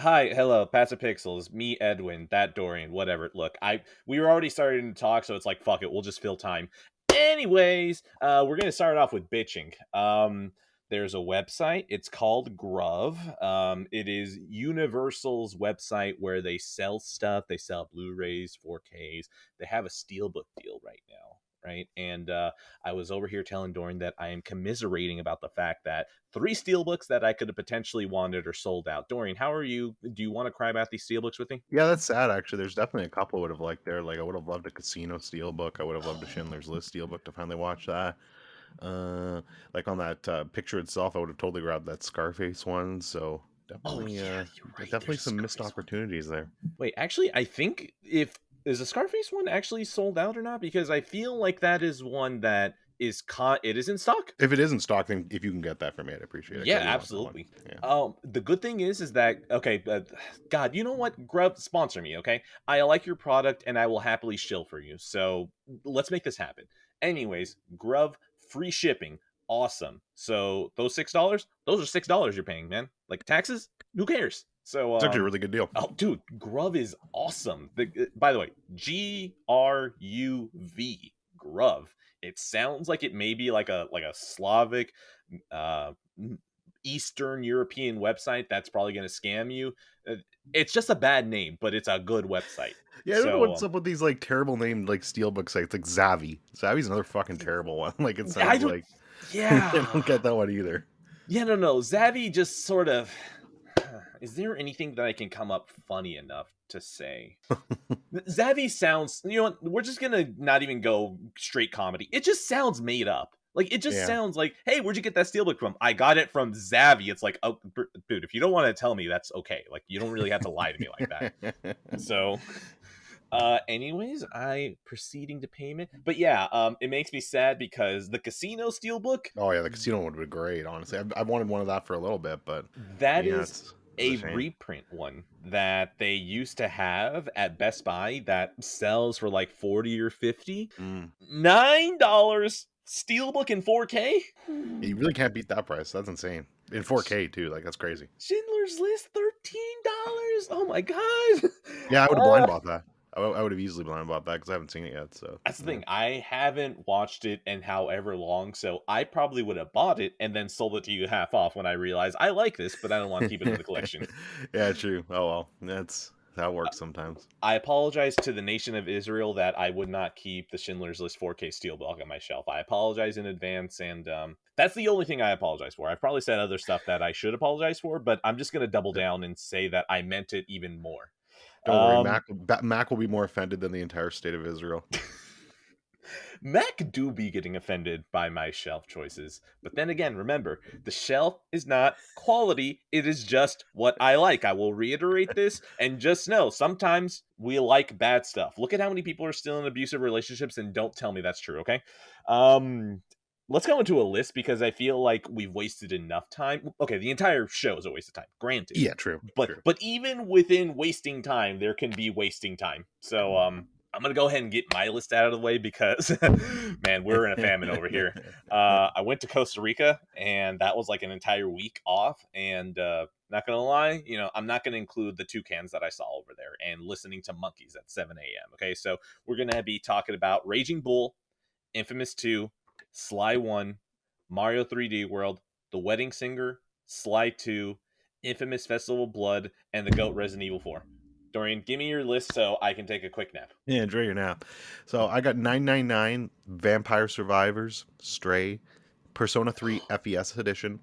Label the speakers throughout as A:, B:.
A: Hi, hello, Passive Pixels, me, Edwin, that Dorian, whatever. Look, we were already starting to talk, so it's like fuck it, we'll just fill time. Anyways, we're gonna start off with bitching. There's a website. It's called Grove. It is Universal's website where they sell stuff. They sell Blu-rays, 4Ks. They have a steelbook deal right now, right? And I was over here telling Dorian that I am commiserating about the fact that three steelbooks that I could have potentially wanted are sold out. Dorian, how are you? Do you want to cry about these steelbooks with me?
B: Yeah, that's sad actually. There's definitely a couple I would have liked there. Like I would have loved a Casino Steelbook. I would have loved a Schindler's List Steelbook to finally watch that. Uh, like on that picture itself, I would have totally grabbed that Scarface one. So
A: Oh
B: definitely,
A: yeah, you're right. There's
B: definitely
A: a
B: some missed
A: Scarface one.
B: opportunities there.
A: Wait, actually, I think if is the Scarface one actually sold out or not? Because I feel like that is one that it is in stock.
B: If it isn't stock, then if you can get that for me, I'd appreciate it
A: Yeah,
B: because I do want that one.
A: absolutely.
B: Yeah.
A: The good thing is that okay, God, you know what? Grub, sponsor me, okay? I like your product, and I will happily shill for you. So let's make this happen. Anyways, Grub, free shipping, awesome. So those $6, those are $6 you're paying, man. Like taxes, who cares? So
B: It's actually a really good deal.
A: oh, dude, Grub is awesome. By the way, GRUV, Grub. It sounds like it may be like a Slavic, uh, Eastern European website that's probably going to scam you. It's just a bad name, but it's a good website.
B: Yeah, I don't know
A: So
B: what's up with these like terrible named like Steelbook sites like Zavi. Zavi's another fucking terrible one. Like it
A: I
B: sounds
A: don't.
B: like I
A: Yeah,
B: don't get that one either.
A: yeah, no. Zavi just sort of. Is there anything that I can come up funny enough to say? Zavi sounds, you know what? We're just gonna not even go straight comedy. It just sounds made up. Like it just
B: Yeah.
A: sounds like, hey, where'd you get that steelbook from? I got it from Zavi. It's like, oh, dude, if you don't want to tell me, that's okay. Like you don't really have to lie to me like that. So, anyways, I proceeding to payment. But yeah, it makes me sad because the casino steelbook
B: Oh yeah, the casino would have been great. Honestly, I've wanted one of that for a little bit, but
A: that
B: yeah,
A: is
B: it's a
A: a
B: shame.
A: reprint one that they used to have at Best Buy that sells for like 40 or 50.
B: Mm.
A: $9 steelbook in 4K.
B: You really can't beat that price. That's insane. In 4K too. Like that's crazy.
A: Schindler's List $13. Oh my god.
B: Yeah, I would have blind
A: uh,
B: bought that. I would have easily blind bought that because I haven't seen it yet. So
A: that's the
B: yeah.
A: thing. I haven't watched it in however long, so I probably would have bought it and then sold it to you half off when I realized I like this, but I don't want to keep it in the collection.
B: Yeah, true. Oh well, that works sometimes.
A: I apologize to the nation of Israel that I would not keep the Schindler's List 4K Steelbook on my shelf. I apologize in advance, and that's the only thing I apologize for. I've probably said other stuff that I should apologize for, but I'm just going to double down and say that I meant it even more.
B: Don't worry,
A: Um,
B: Mac will be more offended than the entire state of Israel.
A: Mac do be getting offended by my shelf choices. But then again, remember, the shelf is not quality, it is just what I like. I will reiterate this and just know sometimes we like bad stuff. Look at how many people are still in abusive relationships and don't tell me that's true, okay? Um let's go into a list because I feel like we've wasted enough time. Okay, the entire show is a waste of time, granted.
B: Yeah, true,
A: But
B: true.
A: but even within wasting time, there can be wasting time. So I'm gonna go ahead and get my list out of the way because, man, we're in a famine over here. I went to Costa Rica, and that was like an entire week off. And not gonna lie, I'm not gonna include the toucans that I saw over there and listening to monkeys at 7 a.m. Okay, so we're gonna be talking about Raging Bull, Infamous 2, Sly 1, Mario 3D World, The Wedding Singer, Sly 2, Infamous Festival of Blood, and The Goat Resident Evil 4. Dorian, give me your list so I can take a quick nap.
B: Yeah, enjoy your nap. So I got 999 Vampire Survivors, Stray, Persona 3 FES Edition,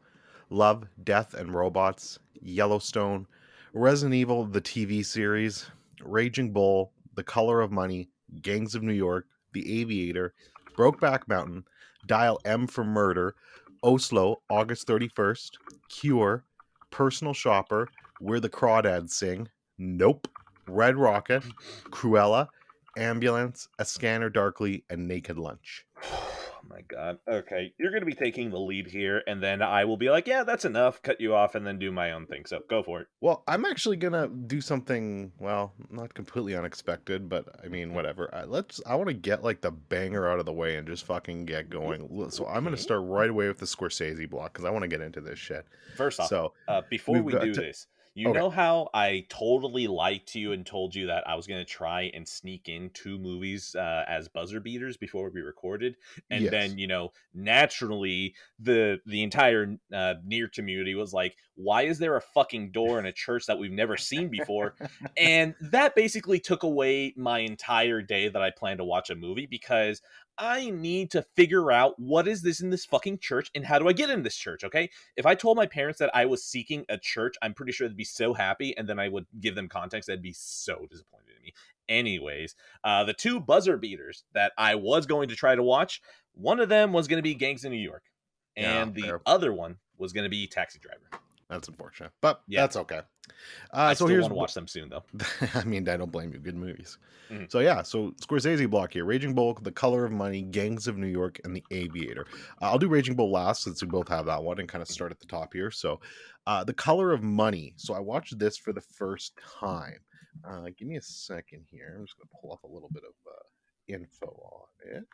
B: Love, Death, and Robots, Yellowstone, Resident Evil, the TV series, Raging Bull, The Color of Money, Gangs of New York, The Aviator, Brokeback Mountain, Dial M for Murder, Oslo, August 31st, Cure, Personal Shopper, Where the Crawdads Sing, Nope, Red Rocket, Cruella, Ambulance, A Scanner Darkly, and Naked Lunch.
A: Oh my god. Okay, you're going to be taking the lead here, and then I will be like, yeah, that's enough, cut you off, and then do my own thing. So go for it.
B: Well, I'm actually gonna do something. Well, not completely unexpected, but I mean, whatever. I want to get like the banger out of the way and just fucking get going. So I'm gonna
A: Okay.
B: start right away with the Scorsese block because I want to get into this shit.
A: First off,
B: So
A: before
B: we've
A: we
B: got
A: do this, You
B: Okay.
A: know how I totally lied to you and told you that I was going to try and sneak in 2 movies as buzzer beaters before we recorded, and
B: Yes.
A: then naturally the entire near community was like, "Why is there a fucking door in a church that we've never seen before?" And that basically took away my entire day that I planned to watch a movie because I need to figure out what is this in this fucking church and how do I get in this church, okay? If I told my parents that I was seeking a church, I'm pretty sure they'd be so happy, and then I would give them context, they'd be so disappointed in me. Anyways, the 2 buzzer beaters that I was going to try to watch, one of them was going to be Gangs in New York,
B: Yeah,
A: and the
B: fair.
A: other one was going to be Taxi Driver.
B: That's unfortunate, but
A: Yeah,
B: that's okay.
A: I
B: So
A: still
B: here's
A: want to watch them soon, though.
B: I mean, I don't blame you. Good movies.
A: Mhm.
B: So yeah, so Scorsese block here: Raging Bull, The Color of Money, Gangs of New York, and The Aviator. I'll do Raging Bull last since we both have that one, and kind of start at the top here. So, The Color of Money. So I watched this for the first time. Give me a second here. I'm just gonna pull up a little bit of info on it.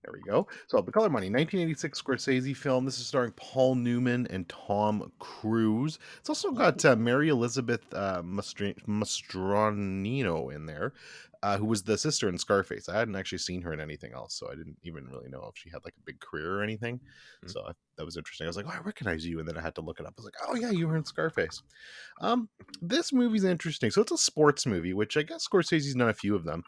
B: There we go. So, The Color of Money, 1986 Scorsese film. This is starring Paul Newman and Tom Cruise. It's also got Mary Elizabeth Mastronino in there, who was the sister in Scarface. I hadn't actually seen her in anything else, so I didn't even really know if she had like a big career or anything.
A: Mhm.
B: So that was interesting. I was like, oh, I recognize you, and then I had to look it up. I was like, oh yeah, you were in Scarface. This movie's interesting. So it's a sports movie, which I guess Scorsese's done a few of them.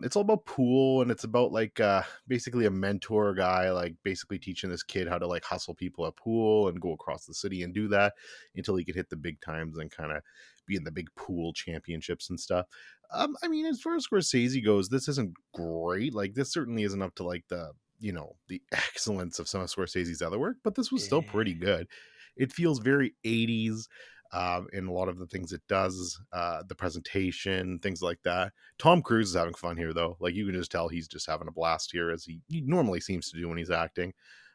B: It's all about pool, and it's about like basically a mentor guy, like basically teaching this kid how to like hustle people at pool and go across the city and do that until he could hit the big times and kind of be in the big pool championships and stuff. I mean, as far as Scorsese goes, this isn't great. Like, this certainly isn't up to like the excellence of some of Scorsese's other work, but this was still pretty good. It feels very 80s in a lot of the things it does, the presentation, things like that. Tom Cruise is having fun here, though. Like, you can just tell he's just having a blast here, as he normally seems to do when he's acting.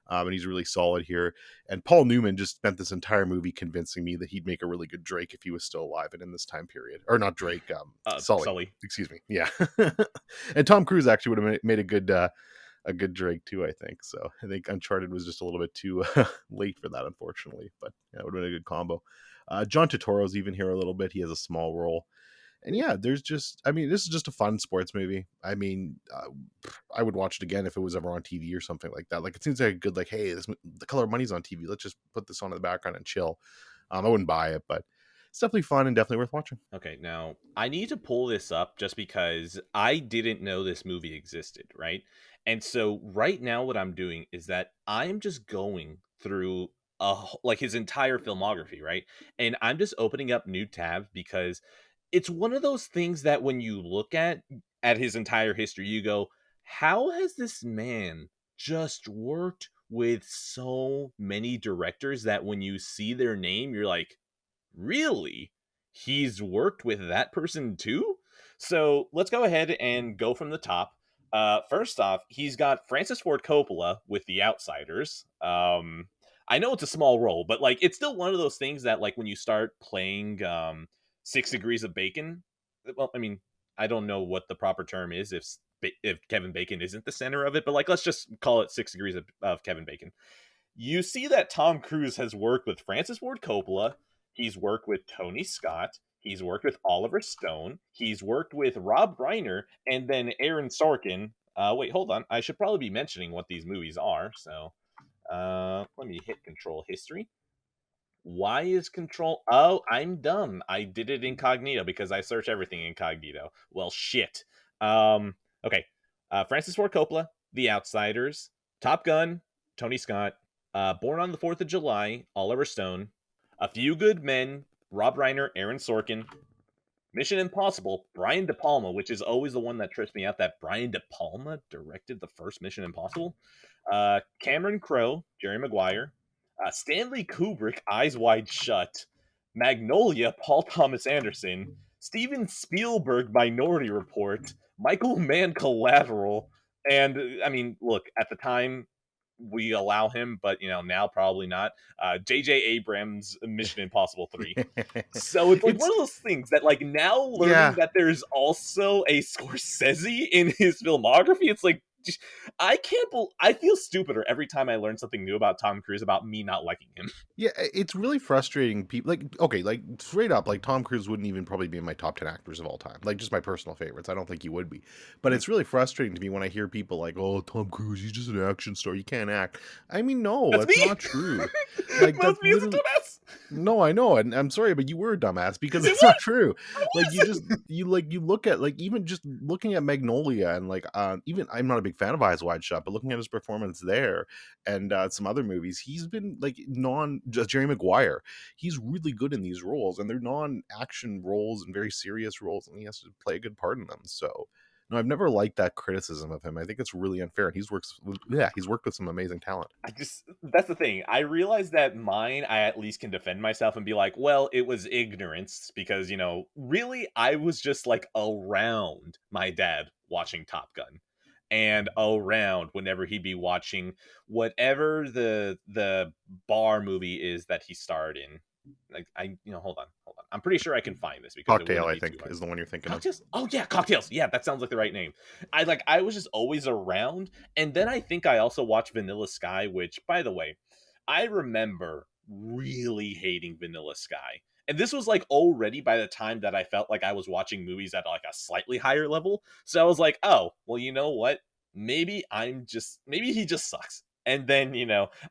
B: And he's really solid here. And Paul Newman just spent this entire movie convincing me that he'd make a really good Drake if he was still alive and in this time period. Or not Drake, Sully.
A: Sully.
B: Excuse me. Yeah. And Tom Cruise actually would have made a good Drake too, I think. So I think Uncharted was just a little bit too late for that, unfortunately. But yeah, it would have been a good combo. John Turturro's even here a little bit. He has a small role. And yeah, this is just a fun sports movie. I mean, I would watch it again if it was ever on TV or something like that. Like, it seems like a good, like, hey, The Color of Money's on TV. Let's just put this on in the background and chill. I wouldn't buy it, but it's definitely fun and definitely worth watching.
A: Okay, now I need to pull this up just because I didn't know this movie existed, right? And so right now what I'm doing is that I'm just going through like his entire filmography, right? And I'm just opening up new tabs because it's one of those things that when you look at his entire history, you go, how has this man just worked with so many directors that when you see their name, you're like, really? He's worked with that person too? So let's go ahead and go from the top. First off, he's got Francis Ford Coppola with The Outsiders. I know it's a small role, but like it's still one of those things that like when you start playing 6 Degrees of Bacon, well, I mean, I don't know what the proper term is if Kevin Bacon isn't the center of it, but like let's just call it 6 Degrees of Kevin Bacon. You see that Tom Cruise has worked with Francis Ford Coppola. He's worked with Tony Scott. He's worked with Oliver Stone. He's worked with Rob Reiner and then Aaron Sorkin. Wait, hold on. I should probably be mentioning what these movies are. So let me hit Control History. Why is Control? Oh, I'm dumb. I did it incognito because I search everything incognito. Well, shit. Okay. Francis Ford Coppola, The Outsiders, Top Gun, Tony Scott, Born on the 4th of July, Oliver Stone, A Few Good Men, Rob Reiner, Aaron Sorkin, Mission Impossible, Brian De Palma, which is always the one that trips me out that Brian De Palma directed the first Mission Impossible, Cameron Crowe, Jerry Maguire, Stanley Kubrick, Eyes Wide Shut, Magnolia, Paul Thomas Anderson, Steven Spielberg, Minority Report, Michael Mann, Collateral, and I mean, look, at the time we allow him, but now probably not. J.J. Abrams' Mission Impossible 3. So it's like one of those things that like now learning
B: Yeah.
A: that there's also a Scorsese in his filmography, it's like, I can't. I feel stupider every time I learn something new about Tom Cruise about me not liking him.
B: Yeah, it's really frustrating. People like, okay, like straight up, like Tom Cruise wouldn't even probably be in my top 10 actors of all time. Like just my personal favorites. I don't think he would be. But it's really frustrating to me when I hear people like, "Oh, Tom Cruise, he's just an action star. You can't act." I mean, no,
A: That's
B: that's
A: me.
B: not true. Like
A: That's
B: that's
A: me as a
B: literally
A: dumbass.
B: no, I know, and I'm sorry, but you were a dumbass because
A: It
B: it's not
A: was.
B: true.
A: I
B: Like
A: was.
B: you look at like even just looking at Magnolia and like even I'm not a big fan of Eyes Wide Shut, but looking at his performance there and some other movies, he's been like just Jerry Maguire. He's really good in these roles, and they're non-action roles and very serious roles, and he has to play a good part in them. So. No, I've never liked that criticism of him. I think it's really unfair. And he's worked with some amazing talent.
A: That's the thing. I realize that mine, I at least can defend myself and be like, well, it was ignorance because, really, I was just like around my dad watching Top Gun and around whenever he'd be watching whatever the bar movie is that he starred in. Like hold on. I'm pretty sure I can find this because it
B: Cocktail,
A: wouldn't
B: I
A: be too
B: think,
A: hard.
B: is the one you're thinking of.
A: Cocktails? Oh yeah, cocktails. Yeah, that sounds like the right name. I was just always around, and then I think I also watched Vanilla Sky, which, by the way, I remember really hating Vanilla Sky. And this was like already by the time that I felt like I was watching movies at like a slightly higher level. So I was like, oh, well, you know what? Maybe he just sucks. And then,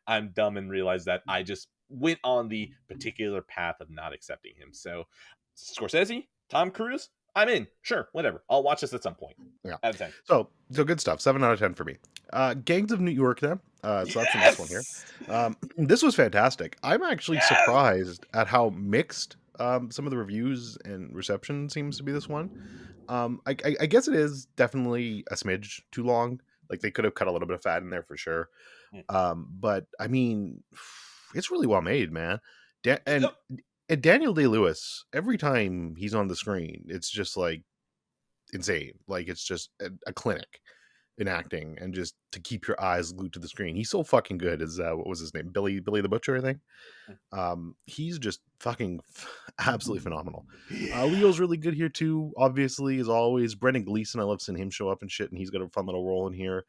A: I'm dumb and realized that I just went on the particular path of not accepting him. So Scorsese, Tom Cruise, I'm in. Sure, whatever. I'll watch this at some point.
B: Yeah.
A: Out of 10.
B: So good stuff. 7 out of 10 for me. Gangs of New York then. So that's the next one here. This was fantastic. I'm actually surprised at how mixed some of the reviews and reception seems to be this one. I guess it is definitely a smidge too long. Like they could have cut a little bit of fat in there for sure. But I mean, it's really well made, man. And Daniel Day-Lewis, every time he's on the screen, it's just like insane. Like it's just a clinic in acting, and just to keep your eyes glued to the screen. He's so fucking good as what was his name? Billy the Butcher, I think. He's just fucking absolutely phenomenal. Leo's really good here too, obviously, as always. Brendan Gleeson, I love seeing him show up and shit, and he's got a fun little role in here.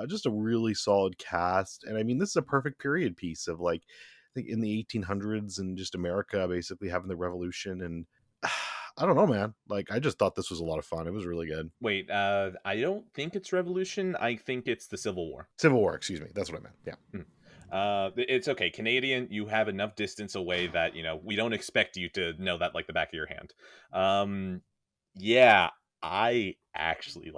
B: Just a really solid cast, and I mean, this is a perfect period piece of like, I think in the 1800s and just America basically having the revolution. And I don't know, man. Like, I just thought this was a lot of fun. It was really good.
A: Wait, I don't think it's revolution. I think it's the Civil War.
B: Civil War, excuse me. That's what I meant. Yeah.
A: It's okay. Canadian, you have enough distance away that, we don't expect you to know that like the back of your hand. Yeah, I actually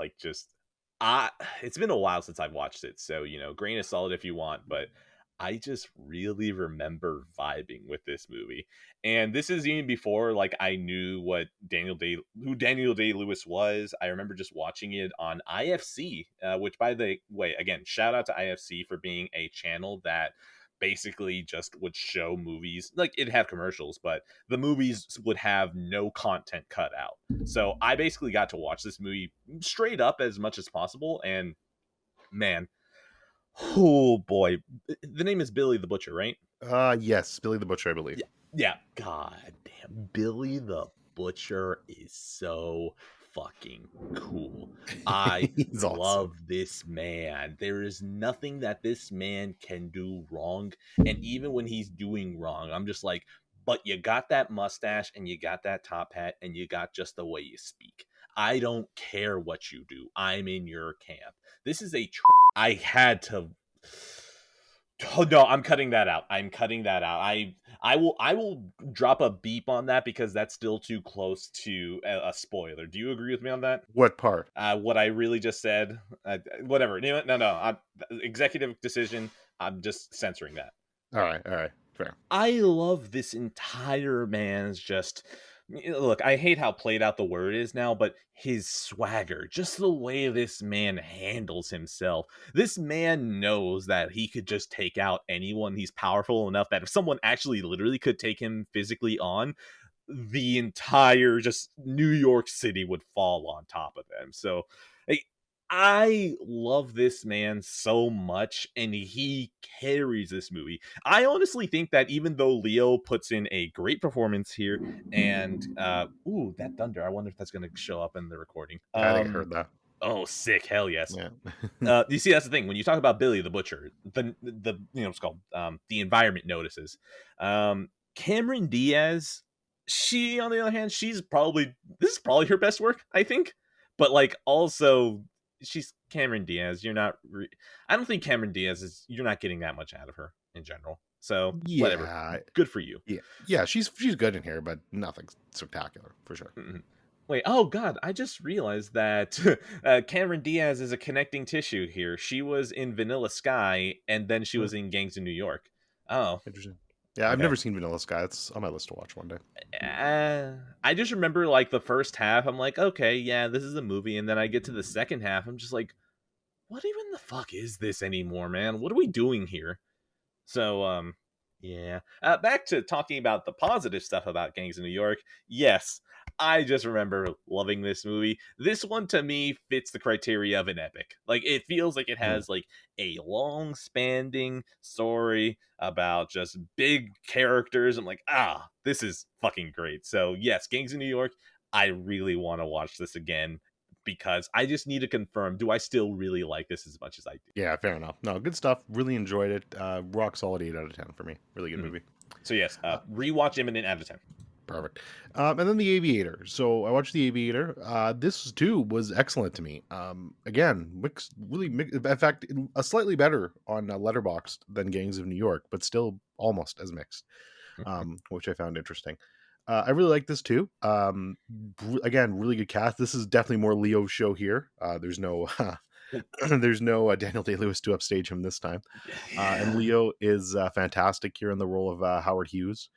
A: it's been a while since I've watched it. So, grain of salt if you want, but I just really remember vibing with this movie. And this is even before like I knew who Daniel Day-Lewis was. I remember just watching it on IFC, which, by the way, again, shout out to IFC for being a channel that basically just would show movies. Like, it'd have commercials, but the movies would have no content cut out. So I basically got to watch this movie straight up as much as possible. And man, oh boy, the name is Billy the Butcher, right?
B: Yes, Billy the Butcher, I believe.
A: Yeah. God damn, Billy the Butcher is so fucking cool. I
B: He's
A: love
B: awesome.
A: this man. There is nothing that this man can do wrong, and even when he's doing wrong, I'm just like, but you got that mustache and you got that top hat and you got just the way you speak. I don't care what you do. I'm in your camp. This is I had to. Oh no, I'm cutting that out. I'm cutting that out. I will drop a beep on that because that's still too close to a spoiler. Do you agree with me on that?
B: What part?
A: What I really just said. Whatever. No. Executive decision. I'm just censoring that.
B: All right, fair.
A: I love this entire man's just. Look, I hate how played out the word is now, but his swagger, just the way this man handles himself. This man knows that he could just take out anyone. He's powerful enough that if someone actually literally could take him physically on, the entire just New York City would fall on top of them. So I love this man so much, and he carries this movie. I honestly think that even though Leo puts in a great performance here, and that thunder, I wonder if that's going to show up in the recording.
B: I think I heard that.
A: Oh, sick. Hell yes.
B: Yeah.
A: You see, that's the thing. When you talk about Billy the Butcher, the it's called the environment notices. Cameron Diaz, she on the other hand, this is probably her best work, I think. But like also, she's Cameron Diaz. I don't think Cameron Diaz is. You're not getting that much out of her in general. So whatever.
B: Yeah.
A: Good for you.
B: Yeah, she's good in here, but nothing spectacular for sure.
A: Mm-hmm. Wait, oh god, I just realized that Cameron Diaz is a connecting tissue here. She was in Vanilla Sky, and then she
B: Hmm,
A: was in Gangs of New York. Oh,
B: interesting. Yeah, I've
A: okay.
B: never seen Vanilla Sky. It's on my list to watch one day.
A: I just remember like the first half, I'm like, okay, yeah, this is a movie, and then I get to the second half, I'm just like, what even the fuck is this anymore, man? What are we doing here? So, yeah. Back to talking about the positive stuff about Gangs of New York. Yes, I just remember loving this movie. This one to me fits the criteria of an epic. Like it feels like it
B: Hmm.
A: has like a long spanning story about just big characters. I'm like, this is fucking great. So yes, Gangs of New York. I really want to watch this again because I just need to confirm, do I still really like this as much as I
B: Yeah, fair enough. No, good stuff. Really enjoyed it. Rock solid 8 out of 10 for me. Really good
A: do?
B: movie.
A: So yes,
B: Uh,
A: rewatch Imminent out of 10.
B: Perfect. And then The Aviator. So I watched The Aviator. This too was excellent to me. Again, mixed, really mixed. In fact, slightly better on Letterboxd than Gangs of New York, but still almost as mixed, which I found interesting. I really like this too. Again, really good cast. This is definitely more Leo's show here. There's no there's no Daniel Day-Lewis to upstage him this time. And Leo is fantastic here in the role of Howard Hughes.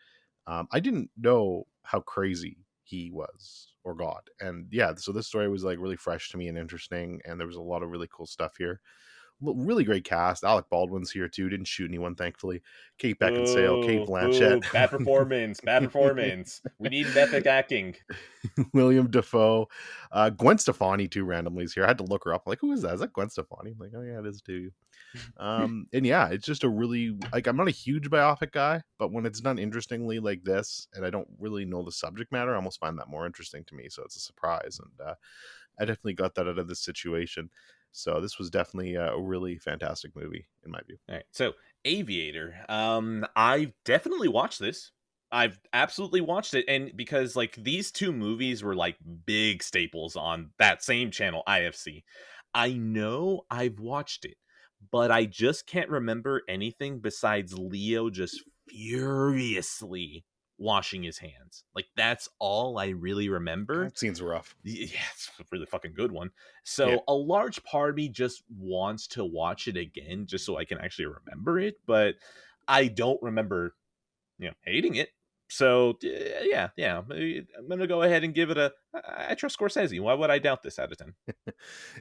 B: I didn't know how crazy he was or got. And yeah, so this story was like really fresh to me and interesting. And there was a lot of really cool stuff here. Really great cast. Alec Baldwin's here too. Didn't shoot anyone, thankfully. Kate Beckinsale, Kate
A: Boo,
B: Blanchett,
A: boo, bad performance, bad performance. We need an epic acting.
B: William Dafoe, Gwen Stefani too. Randomly is here. I had to look her up. I'm like, who is that? Is that Gwen Stefani? I'm like, oh yeah, it is too. And yeah, it's just a really like I'm not a huge biopic guy, but when it's done interestingly like this, and I don't really know the subject matter, I almost find that more interesting to me. So it's a surprise, and I definitely got that out of this situation. So this was definitely a really fantastic movie in my view.
A: All right, so Aviator. I've definitely watched this. I've absolutely watched it, and because like these two movies were like big staples on that same channel, IFC. I know I've watched it, but I just can't remember anything besides Leo just furiously washing his hands. Like that's all I really remember.
B: That scene's rough.
A: Yeah, it's a really fucking good one.
B: Yeah.
A: So a large part of me just wants to watch it again just so I can actually remember it, but I don't remember, hating it. So yeah, I'm gonna go ahead and give it I trust Scorsese. Why would I doubt this out of 10?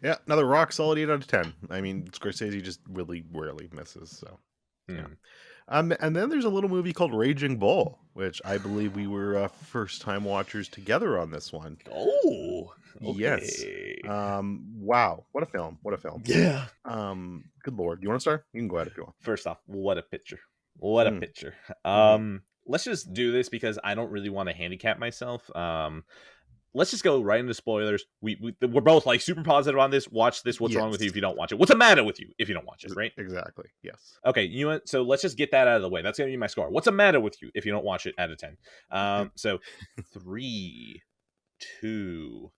B: Yeah, another rock solid 8 out of 10. I mean, Scorsese just really rarely misses. So yeah.
A: Hmm.
B: And then there's a little movie called Raging Bull, which I believe we were first time watchers together on this one.
A: Oh,
B: Yes.
A: okay.
B: Wow, what a film! What a film!
A: Yeah.
B: Good lord, you want to start? You can go ahead if you want.
A: First off, what a picture. What a
B: Mm,
A: picture.
B: mhm.
A: Let's just do this because I don't really want to handicap myself. Let's just go right into spoilers. We're both like super positive on this. Watch this. What's wrong with you
B: Yes,
A: if you don't watch it? What's the matter with you if you don't watch it, right?
B: exactly. Yes.
A: Okay, you know what? So let's just get that out of the way. That's gonna be my score. What's the matter with you if you don't watch it out of 10? So 3, 2,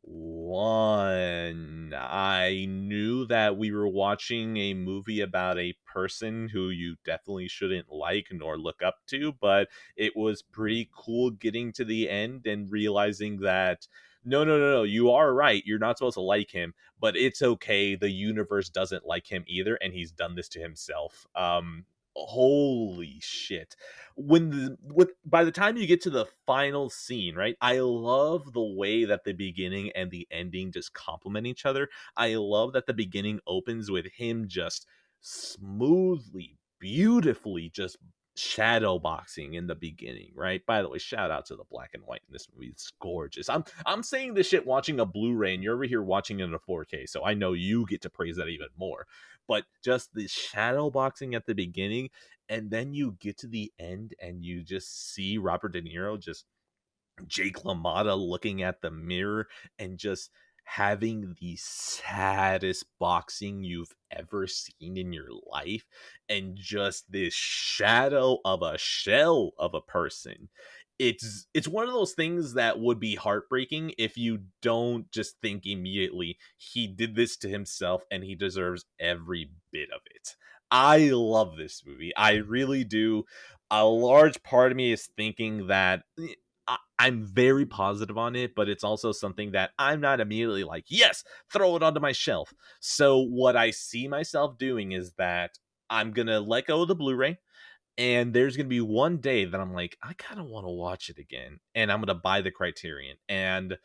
A: 1. I knew that we were watching a movie about a person who you definitely shouldn't like nor look up to, but it was pretty cool getting to the end and realizing that no, you are right. You're not supposed to like him, but it's okay. The universe doesn't like him either, and he's done this to himself. Holy shit. By the time you get to the final scene, right? I love the way that the beginning and the ending just complement each other. I love that the beginning opens with him just smoothly, beautifully just shadow boxing in the beginning, right? By the way, shout out to the black and white in this movie. It's gorgeous. I'm saying this shit watching a Blu-ray and you're over here watching it in a 4K, so I know you get to praise that even more. But just the shadow boxing at the beginning, and then you get to the end and you just see Robert De Niro, just Jake LaMotta looking at the mirror and just having the saddest boxing you've ever seen in your life and just this shadow of a shell of a person. It's one of those things that would be heartbreaking if you don't just think immediately he did this to himself and he deserves every bit of it. I love this movie. I really do. A large part of me is thinking that I'm very positive on it, but it's also something that I'm not immediately like, yes, throw it onto my shelf. So what I see myself doing is that I'm gonna let go of the Blu-ray, and there's gonna be one day that I'm like, I kind of want to watch it again, and I'm gonna buy the Criterion. And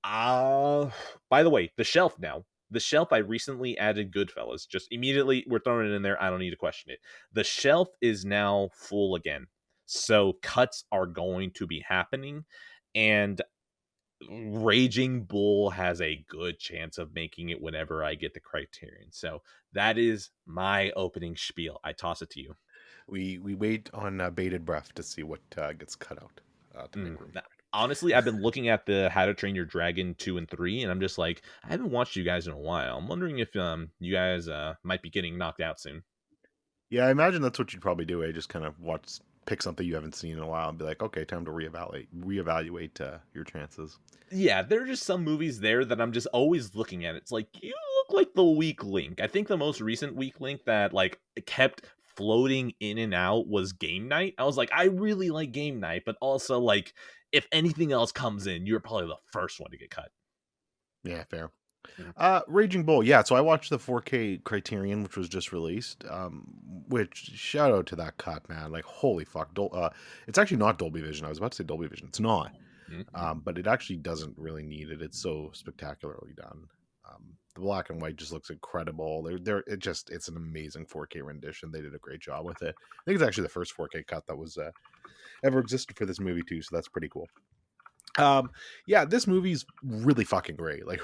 A: uh by the way, the shelf now. The shelf, I recently added Goodfellas. Just immediately, we're throwing it in there. I don't need to question it. The shelf is now full again. So cuts are going to be happening. And Raging Bull has a good chance of making it whenever I get the Criterion. So that is my opening spiel. I toss it to you.
B: We wait on bated breath to see what gets cut out to make room.
A: Honestly, I've been looking at the How to Train Your Dragon 2 and 3, and I'm just like, I haven't watched you guys in a while. I'm wondering if you guys might be getting knocked out soon.
B: Yeah, I imagine that's what you'd probably do. Just kind of pick something you haven't seen in a while, and be like, okay, time to reevaluate your chances.
A: Yeah, there are just some movies there that I'm just always looking at. It's like, you look like the weak link. I think the most recent weak link that like kept floating in and out was Game Night. I was like, I really like Game Night, but also like, if anything else comes in, you're probably the first one to get cut.
B: Yeah, fair.
A: Mhm.
B: Raging Bull. Yeah, so I watched the 4K Criterion, which was just released. Which shout out to that cut, man. Like, holy fuck. It's actually not Dolby Vision. I was about to say Dolby Vision. It's not.
A: Mhm.
B: But it actually doesn't really need it. It's so spectacularly done. The black and white just looks incredible. It's an amazing 4K rendition. They did a great job with it. I think it's actually the first 4K cut that was ever existed for this movie too. So that's pretty cool. Yeah, this movie's really fucking great. Like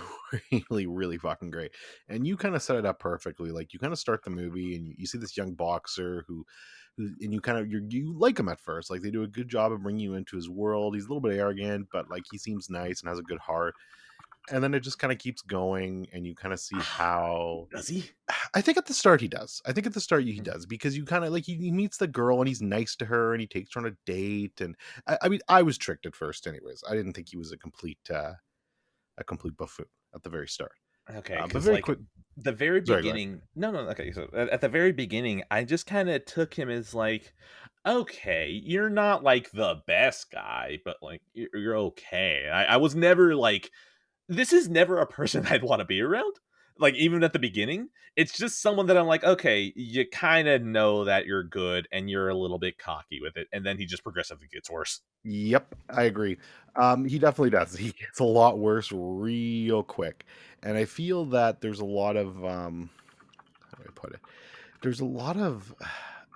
B: really, really fucking great. And you kind of set it up perfectly. Like you kind of start the movie and you see this young boxer who and you kind of you like him at first. Like they do a good job of bringing you into his world. He's a little bit arrogant, but like he seems nice and has a good heart. And then it just kind of keeps going, and you kind of see how.
A: Does he?
B: I think at the start he does. I think at the start he
A: Mhm.
B: does, because you kind of like he meets the girl and he's nice to her and he takes her on a date. And I mean, I was tricked at first, anyways. I didn't think he was a complete buffoon at the very start.
A: Okay,
B: But
A: because
B: very
A: like
B: quick.
A: the very
B: Sorry, go ahead.
A: beginning, no, no, okay. So at the very beginning, I just kind of took him as like, okay, you're not like the best guy, but like you're okay. I was never like, this is never a person I'd want to be around. Like even at the beginning, it's just someone that I'm like, okay, you kind of know that you're good, and you're a little bit cocky with it, and then he just progressively gets worse.
B: Yep, I agree. He definitely does. He gets a lot worse real quick, and I feel that there's a lot of how do I put it? There's a lot of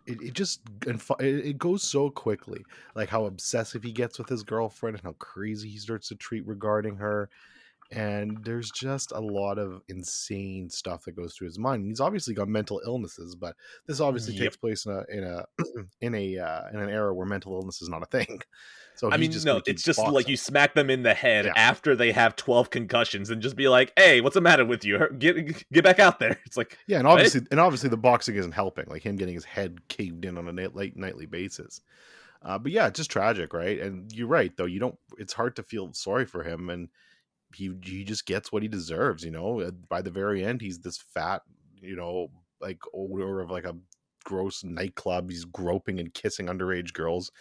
B: it just it goes so quickly, like how obsessive he gets with his girlfriend and how crazy he starts to treat regarding her. And there's just a lot of insane stuff that goes through his mind. He's obviously got mental illnesses, but this obviously
A: Yep.
B: takes place in an era where mental illness is not a thing. So
A: I
B: he's
A: mean,
B: just going
A: no,
B: to keep
A: it's just like
B: boxing.
A: you smack them in the head
B: Yeah,
A: after they have 12 concussions and just be like, "Hey, what's the matter with you? Get back out there." It's like,
B: yeah,
A: "What?"
B: and obviously the boxing isn't helping. Like him getting his head caved in on a late nightly basis. But yeah, it's just tragic, right? And you're right, though. You don't. It's hard to feel sorry for him, and he just gets what he deserves. By the very end, he's this fat, like owner of like a gross nightclub. He's groping and kissing underage girls,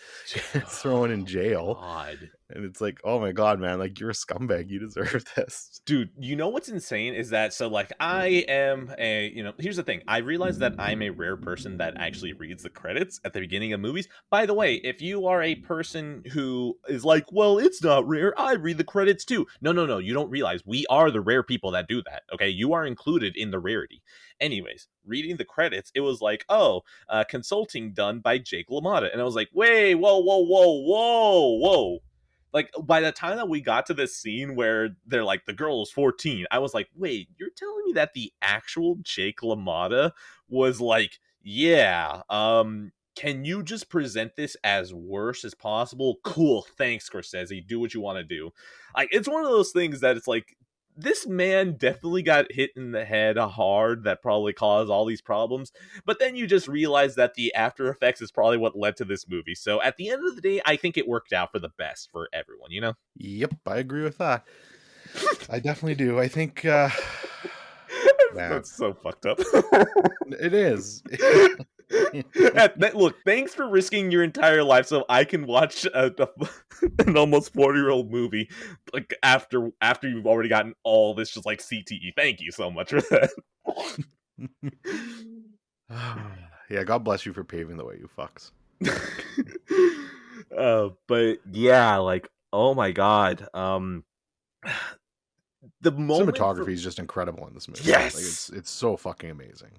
B: thrown in jail.
A: God.
B: And it's like, oh my god, man, like you're a scumbag. You deserve this.
A: Dude, you know what's insane is that so like I am a, here's the thing. I realize that I'm a rare person that actually reads the credits at the beginning of movies. By the way, if you are a person who is like, "Well, it's not rare. I read the credits too." No, no, no, you don't realize we are the rare people that do that. Okay? You are included in the rarity. Anyways, reading the credits, it was like, "Oh, consulting done by Jake LaMotta." And I was like, "Wait, whoa, whoa, whoa, whoa, whoa." Like by the time that we got to this scene where they're like the girl is 14, I was like, wait, you're telling me that the actual Jake LaMotta was like, yeah, can you just present this as worse as possible? Cool, thanks, Scorsese. Do what you want to do. Like it's one of those things that it's like this man definitely got hit in the head hard that probably caused all these problems. But then you just realize that the after effects is probably what led to this movie. So at the end of the day, I think it worked out for the best for everyone, you know?
B: Yep, I agree with that. I definitely do. I think, man,
A: That's so fucked up.
B: it is.
A: Look, thanks for risking your entire life so I can watch an almost 40-year-old movie like after you've already gotten all this just like CTE. Thank you so much for that.
B: Yeah, God bless you for paving the way, you fucks.
A: But yeah, like, oh my god. The moment
B: Cinematography is just incredible in this movie.
A: Yes!
B: Like, it's so fucking amazing.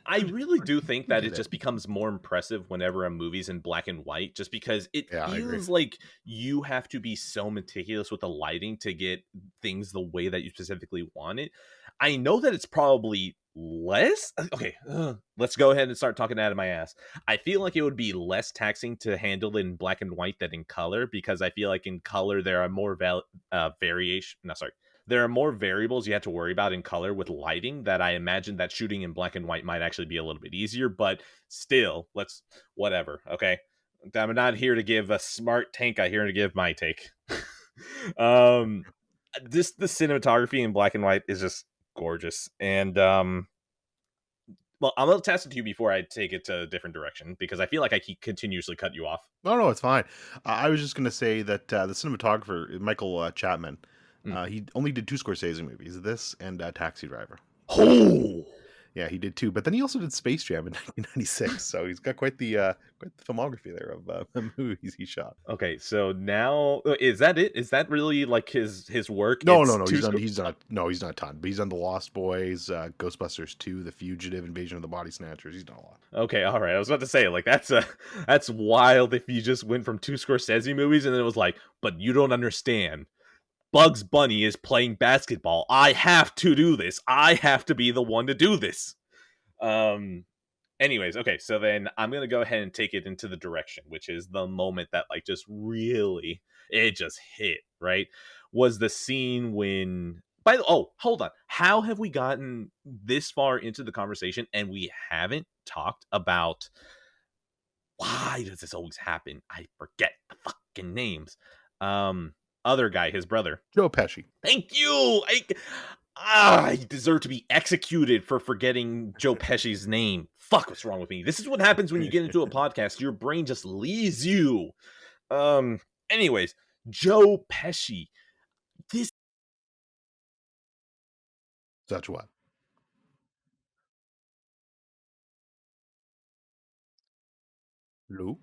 A: I really do think that it
B: Did
A: just becomes more impressive whenever a movie's in black and white, just because it
B: Yeah, I agree.
A: feels like you have to be so meticulous with the lighting to get things the way that you specifically want it. I know that it's probably less. Okay, let's go ahead and start talking out of my ass. I feel like it would be less taxing to handle in black and white than in color, because I feel like in color there are more variation. No, sorry. There are more variables you have to worry about in color with lighting that I imagine that shooting in black and white might actually be a little bit easier, but still, whatever, okay? I'm not here to give a smart take, I'm here to give my take. The cinematography in black and white is just gorgeous, and well, I'm gonna test it to you before I take it to a different direction, because I feel like I keep continuously cut you off.
B: No, it's fine. I was just going to say that the cinematographer, Michael Chapman, he only did 2 Scorsese movies, this and Taxi Driver.
A: Oh!
B: Yeah, he did 2, but then he also did Space Jam in 1996, so he's got quite the filmography there of movies he shot.
A: Okay, so now is that it? Is that really like his work?
B: No,
A: It's
B: he's done a ton, but he's done The Lost Boys, Ghostbusters 2, The Fugitive, Invasion of the Body Snatchers. He's done a lot.
A: Okay, all right. I was about to say, like, that's wild if you just went from 2 Scorsese movies and then it was like, but you don't understand. Bugs Bunny is playing basketball. I have to do this. I have to be the one to do this. Anyways, okay, so then I'm gonna go ahead and take it into the direction, which is the moment that like just really it just hit, right? Was the scene when hold on. How have we gotten this far into the conversation and we haven't talked about why does this always happen? I forget the fucking names. Other guy, his brother.
B: Joe Pesci.
A: Thank you. I deserve to be executed for forgetting Joe Pesci's name. Fuck, what's wrong with me? This is what happens when you get into a podcast. Your brain just leaves you. Anyways, Joe Pesci. This
B: Such what? Lou?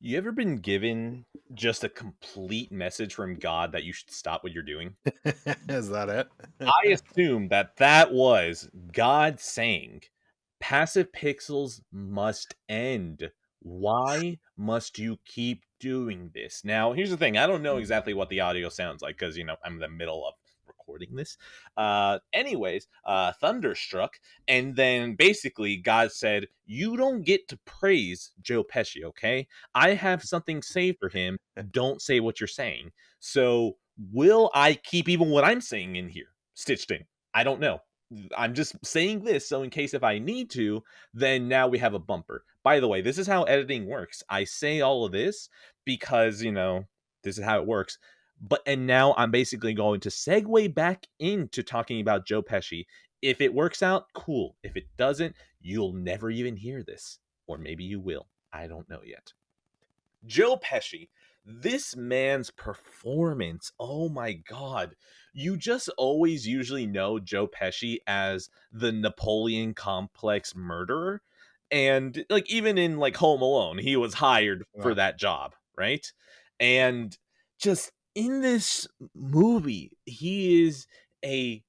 A: You ever been given just a complete message from God that you should stop what you're doing?
B: Is that it?
A: I assume that was God saying, passive pixels must end. Why must you keep doing this? Now, here's the thing. I don't know exactly what the audio sounds like because, I'm in the middle of recording this. Anyways, thunderstruck. And then basically God said, you don't get to praise Joe Pesci, okay? I have something saved for him. Don't say what you're saying. So will I keep even what I'm saying in here stitched in? I don't know. I'm just saying this so in case if I need to, then now we have a bumper. By the way, this is how editing works. I say all of this because, this is how it works. And now I'm basically going to segue back into talking about Joe Pesci. If it works out, cool. If it doesn't, you'll never even hear this. Or maybe you will. I don't know yet. Joe Pesci, this man's performance, oh my god. You just always usually know Joe Pesci as the Napoleon complex murderer. And like even in like Home Alone, he was hired for that job, right? And just in this movie, he is a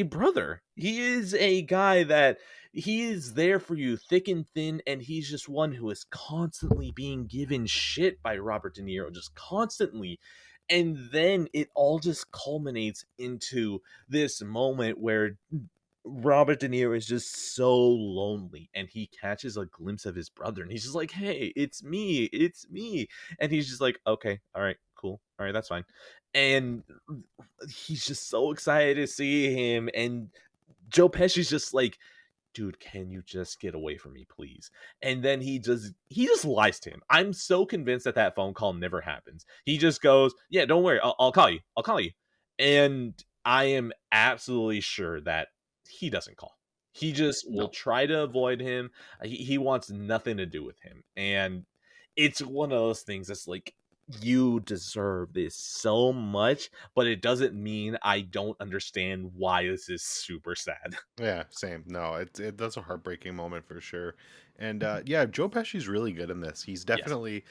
A: brother. He is a guy that he is there for you thick and thin, and he's just one who is constantly being given shit by Robert De Niro, just constantly. And then it all just culminates into this moment where Robert De Niro is just so lonely, and he catches a glimpse of his brother, and he's just like, hey, it's me. And he's just like, okay, all right, cool. All right, that's fine. And he's just so excited to see him. And Joe Pesci's just like, dude, can you just get away from me, please? And then he just lies to him. I'm so convinced that that phone call never happens. He just goes, yeah, don't worry, I'll call you. I'll call you. And I am absolutely sure that he doesn't call. He just will
B: No.
A: try to avoid him. He wants nothing to do with him. And it's one of those things that's like, you deserve this so much, but it doesn't mean I don't understand why this is super sad.
B: Yeah, same. No, that's a heartbreaking moment for sure. And yeah, Joe Pesci's really good in this. He's
A: Yes.
B: definitely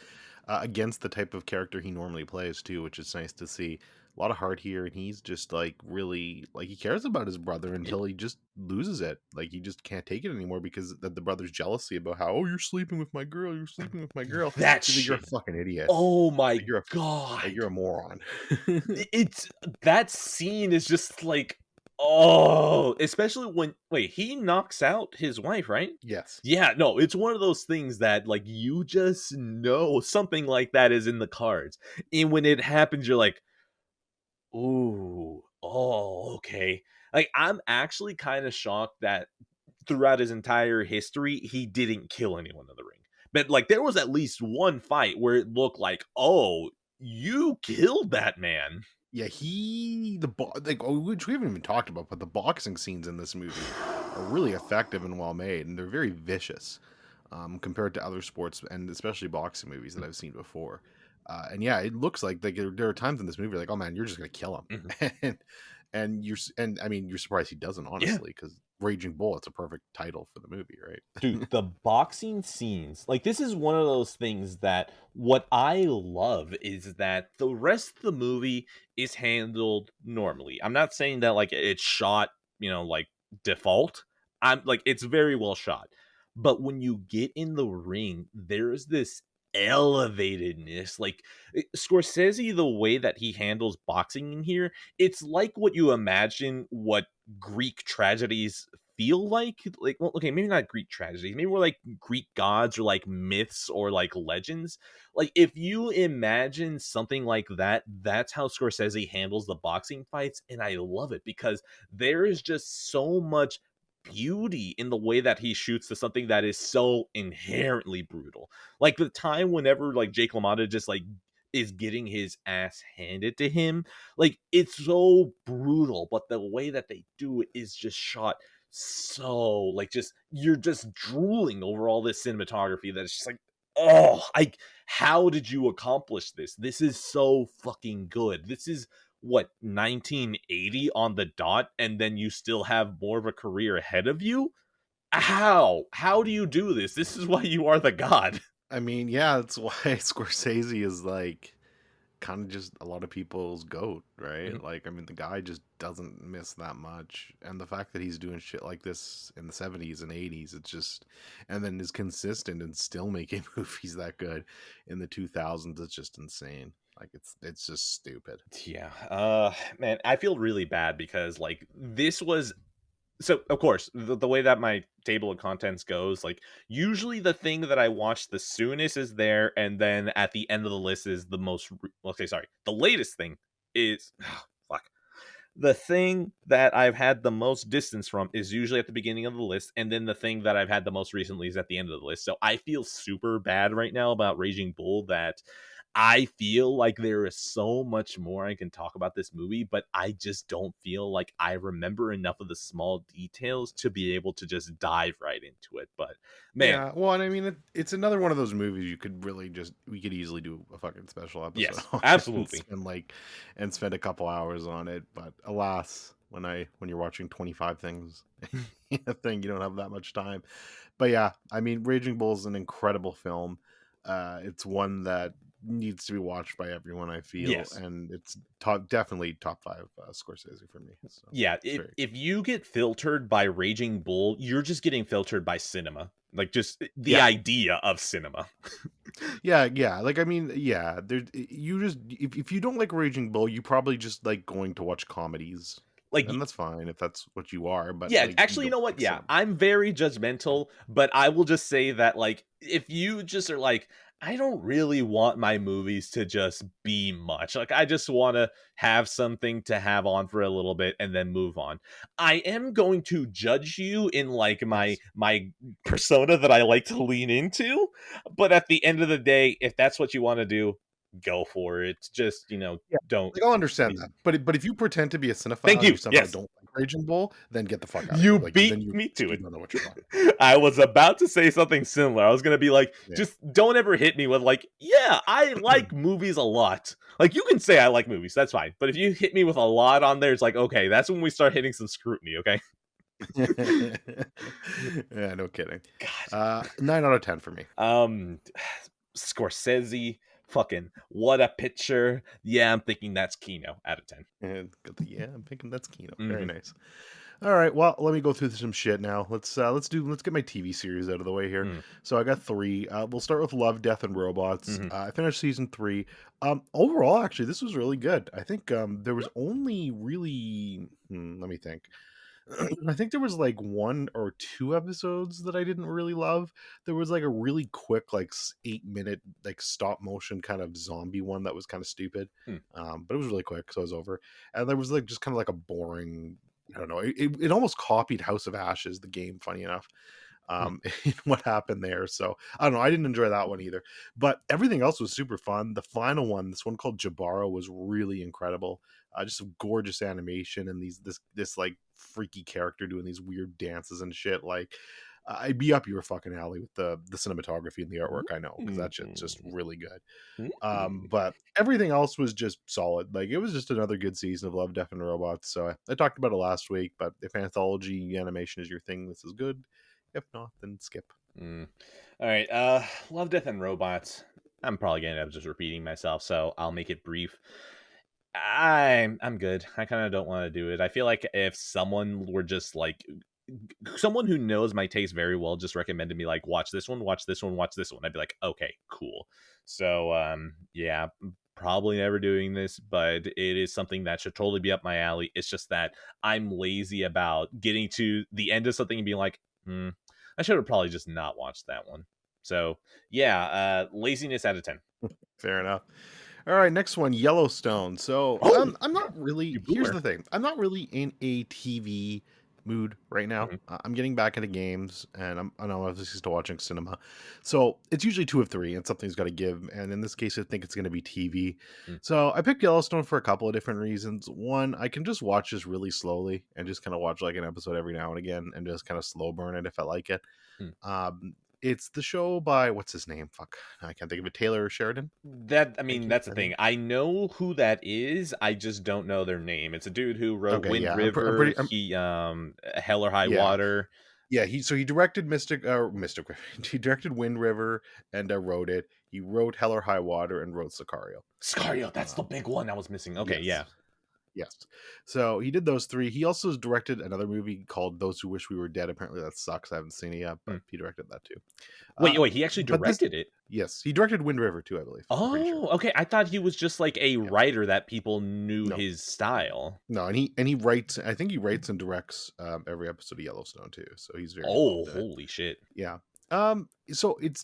B: against the type of character he normally plays too, which is nice to see. A lot of heart here, and he's just like really like he cares about his brother
A: Yep.
B: until he just loses it. Like he just can't take it anymore because the brother's jealousy about how, oh, you're sleeping with my girl, you're sleeping with my girl.
A: That
B: He's like, you're a
A: shit.
B: fucking idiot.
A: Oh my
B: Like you're
A: god.
B: you're a moron.
A: It's that scene is just like, oh, especially when wait, he knocks out his wife, right?
B: Yes.
A: Yeah, no, it's one of those things that like you just know something like that is in the cards. And when it happens, you're like, ooh, oh, okay. Like I'm actually kind of shocked that throughout his entire history, he didn't kill anyone in the ring. But like there was at least one fight where it looked like, oh, you killed that man.
B: Yeah, like which we haven't even talked about, but the boxing scenes in this movie are really effective and well made, and they're very vicious compared to other sports and especially boxing movies that I've seen before. And yeah, it looks like there are times in this movie like, oh man, you're just gonna kill
A: Mhm.
B: him, and I mean, you're surprised he doesn't,
A: Yeah.
B: honestly, because Raging Bull, it's a perfect title for the movie,
A: Dude,
B: right?
A: the boxing scenes, like this is one of those things that what I love is that the rest of the movie is handled normally. I'm not saying that like it's shot, like default. I'm like it's very well shot. But when you get in the ring, there's this elevatedness. Like Scorsese, the way that he handles boxing in here, it's like what you imagine what Greek tragedies feel like well, okay, maybe not Greek tragedies, maybe more like Greek gods or like myths or like legends. Like if you imagine something like that, that's how Scorsese handles the boxing fights, and I love it because there is just so much beauty in the way that he shoots to something that is so inherently brutal. Like the time whenever like Jake LaMotta just like is getting his ass handed to him, like it's so brutal, but the way that they do it is just shot so like just you're just drooling over all this cinematography that it's just like, oh, like how did you accomplish this? This is so fucking good. This is what 1980 on the dot, and then you still have more of a career ahead of you. How do you do this? This is why you are the god.
B: I mean, yeah, that's why Scorsese is like kind of just a lot of people's goat, right?
A: Mhm.
B: Like, I mean, the guy just doesn't miss that much, and the fact that he's doing shit like this in the 70s and 80s, it's just, and then is consistent and still making movies that good in the 2000s, it's just insane. Like, it's just stupid.
A: Yeah, man, I feel really bad because like this was so of course the way that my table of contents goes, like usually the thing that I watch the soonest is there, and then at the end of the list is the most okay, sorry, the latest thing is fuck, the thing that I've had the most distance from is usually at the beginning of the list, and then the thing that I've had the most recently is at the end of the list. So I feel super bad right now about Raging Bull that I feel like there is so much more I can talk about this movie, but I just don't feel like I remember enough of the small details to be able to just dive right into it. But man,
B: Yeah, well, and I mean, it's another one of those movies you could really just we could easily do a fucking special episode
A: yes,
B: on and
A: absolutely.
B: spend a couple hours on it. But alas, when you're watching 25 things in a thing, you don't have that much time. But yeah, I mean, Raging Bull is an incredible film. It's one that needs to be watched by everyone, I feel,
A: Yes.
B: and it's definitely top five Scorsese for me. So
A: Yeah,
B: it's very
A: if you get filtered by Raging Bull, you're just getting filtered by cinema. Like just the
B: yeah.
A: idea of cinema.
B: Yeah. Like, I mean, yeah. You just if you don't like Raging Bull, you probably just like going to watch comedies,
A: Like
B: and that's fine if that's what you are. But
A: yeah,
B: like, you
A: actually, you
B: don't
A: know what?
B: like
A: Yeah,
B: cinema.
A: I'm very judgmental, but I will just say that, like, if you just are like, I don't really want my movies to just be much. Like, I just want to have something to have on for a little bit and then move on. I am going to judge you in like my
B: Yes.
A: my persona that I like to lean into, but at the end of the day, if that's what you want to do, go for it. Just,
B: Yeah,
A: don't
B: like, I'll understand
A: be.
B: that, but if you pretend to be a
A: Thank
B: cinephile and
A: you.
B: you somehow
A: Yes.
B: don't like Raging Bull, then get the fuck out of here.
A: You
B: Like, then
A: beat
B: you
A: me to
B: you
A: it.
B: don't know what you're talking
A: I was about to say something similar. I was gonna be like,
B: about.
A: just don't ever hit me with like, yeah, I
B: Yeah.
A: like movies a lot. Like you can say I like movies, that's fine. But if you hit me with a lot on there, it's like, okay, that's when we start hitting some scrutiny, okay?
B: Yeah, no kidding.
A: God.
B: 9 out of 10 for me.
A: Scorsese, fucking what a picture. Yeah, I'm thinking that's Kino out of 10.
B: And yeah, I'm thinking that's Kino. Very
A: Mhm.
B: nice. All right, well, let me go through some shit now. Let's get my TV series out of the way here.
A: Mm,
B: So I got three. We'll start with Love, Death, and Robots.
A: mhm.
B: I finished season 3. Overall, actually, this was really good. I think there was only really, let me think. I think there was like 1 or 2 episodes that I didn't really love. There was like a really quick, like 8 minute, like stop motion kind of zombie one that was kind of stupid,
A: Hmm.
B: but it was really quick, so it was over. And there was like just kind of like a boring. I don't know. It almost copied House of Ashes, the game. Funny enough,
A: Hmm.
B: in what happened there. So I don't know. I didn't enjoy that one either, but everything else was super fun. The final one, this one called Jabara, was really incredible. Just a gorgeous animation and this like freaky character doing these weird dances and shit. Like I'd be up your fucking alley with the cinematography and the artwork. I know because that shit's just
A: Mhm.
B: really good.
A: Mhm.
B: But everything else was just solid. Like it was just another good season of Love, Death, and Robots. So I talked about it last week. But if anthology animation is your thing, this is good. If not, then skip.
A: Mm. All right. Love, Death, and Robots. I'm probably gonna end up just repeating myself, so I'll make it brief. I'm good. I kind of don't want to do it. I feel like if someone were just like someone who knows my taste very well just recommended me like watch this one, watch this one, watch this one, I'd be like, okay, cool. So yeah, probably never doing this, but it is something that should totally be up my alley. It's just that I'm lazy about getting to the end of something and being like, I should have probably just not watched that one. So yeah, laziness out of 10.
B: Fair enough. All right, next one, Yellowstone. So
A: Oh,
B: I'm not really.
A: you
B: Here's
A: boomer.
B: the thing. I'm not really in a TV mood right now.
A: Mhm.
B: I'm getting back into games, and I'm obviously still watching cinema. So it's usually two of three, and something's got to give. And in this case, I think it's going to be TV.
A: Mm.
B: So I picked Yellowstone for a couple of different reasons. One, I can just watch this really slowly and just kind of watch like an episode every now and again, and just kind of slow burn it if I like it.
A: Mm.
B: It's the show by what's his name? Fuck, I can't think of it. Taylor Sheridan.
A: That I
B: Thank
A: mean,
B: you.
A: that's the thing. I know who that is. I just don't know their name. It's a dude who wrote
B: Okay,
A: Wind
B: yeah, I'm
A: River.
B: pretty.
A: He Hell or High
B: Yeah,
A: Water.
B: yeah. He directed Mystic. He directed Wind River and wrote it. He wrote Hell or High Water and wrote Sicario.
A: Scario, that's the
B: Um,
A: big one I was missing. Okay,
B: yes,
A: yeah.
B: yes. So he did those three. He also has directed another movie called Those Who Wish We Were Dead. Apparently that sucks. I haven't seen it yet,
A: Hmm.
B: but he directed that too.
A: Wait, wait, he actually
B: But this,
A: directed it.
B: yes, he directed Wind River too. I believe. I'm pretty sure.
A: Oh, okay. I thought he was just like a
B: Yeah.
A: writer that people knew
B: No,
A: his style.
B: no, and he writes. I think he writes and directs every episode of Yellowstone too. So he's very
A: Oh,
B: involved in it.
A: holy shit.
B: Yeah. So it's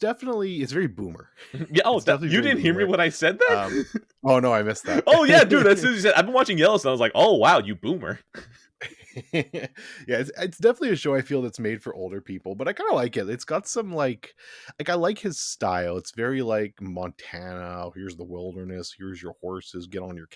B: very boomer.
A: Yeah, oh,
B: It's definitely
A: you
B: very
A: didn't hear me
B: boomer.
A: when I said
B: Um,
A: that?
B: oh no, I missed that.
A: Oh yeah, dude, as soon as you said I've been watching Yellowstone, I was like, oh wow, you boomer.
B: Yeah, it's definitely a show I feel that's made for older people, but I kind of like it. It's got some like I like his style. It's very like Montana. Here's the wilderness. Here's your horses. Get on your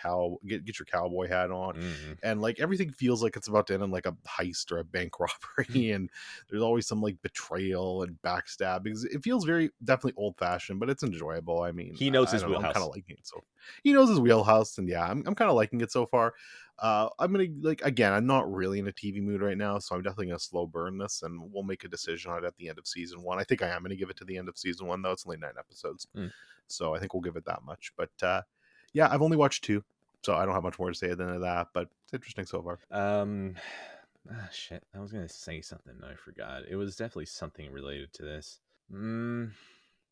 B: get your cowboy hat on,
A: Mhm.
B: and like everything feels like it's about to end in like a heist or a bank robbery, and there's always some like betrayal and backstabbing. It feels very definitely old fashioned, but it's enjoyable. I mean,
A: He knows
B: I
A: his
B: don't know. I'm kind
A: wheelhouse.
B: of liking it. So he knows his wheelhouse, and yeah, I'm kind of liking it so far. I'm gonna like again. I'm not really in a TV mood right now, so I'm definitely gonna slow burn this, and we'll make a decision on it at the end of season 1. I think I am gonna give it to the end of season 1, though. It's only 9 episodes,
A: Mm.
B: so I think we'll give it that much. But yeah, I've only watched 2, so I don't have much more to say than that. But it's interesting so far.
A: Shit. I was gonna say something, and I forgot. It was definitely something related to this. Mm.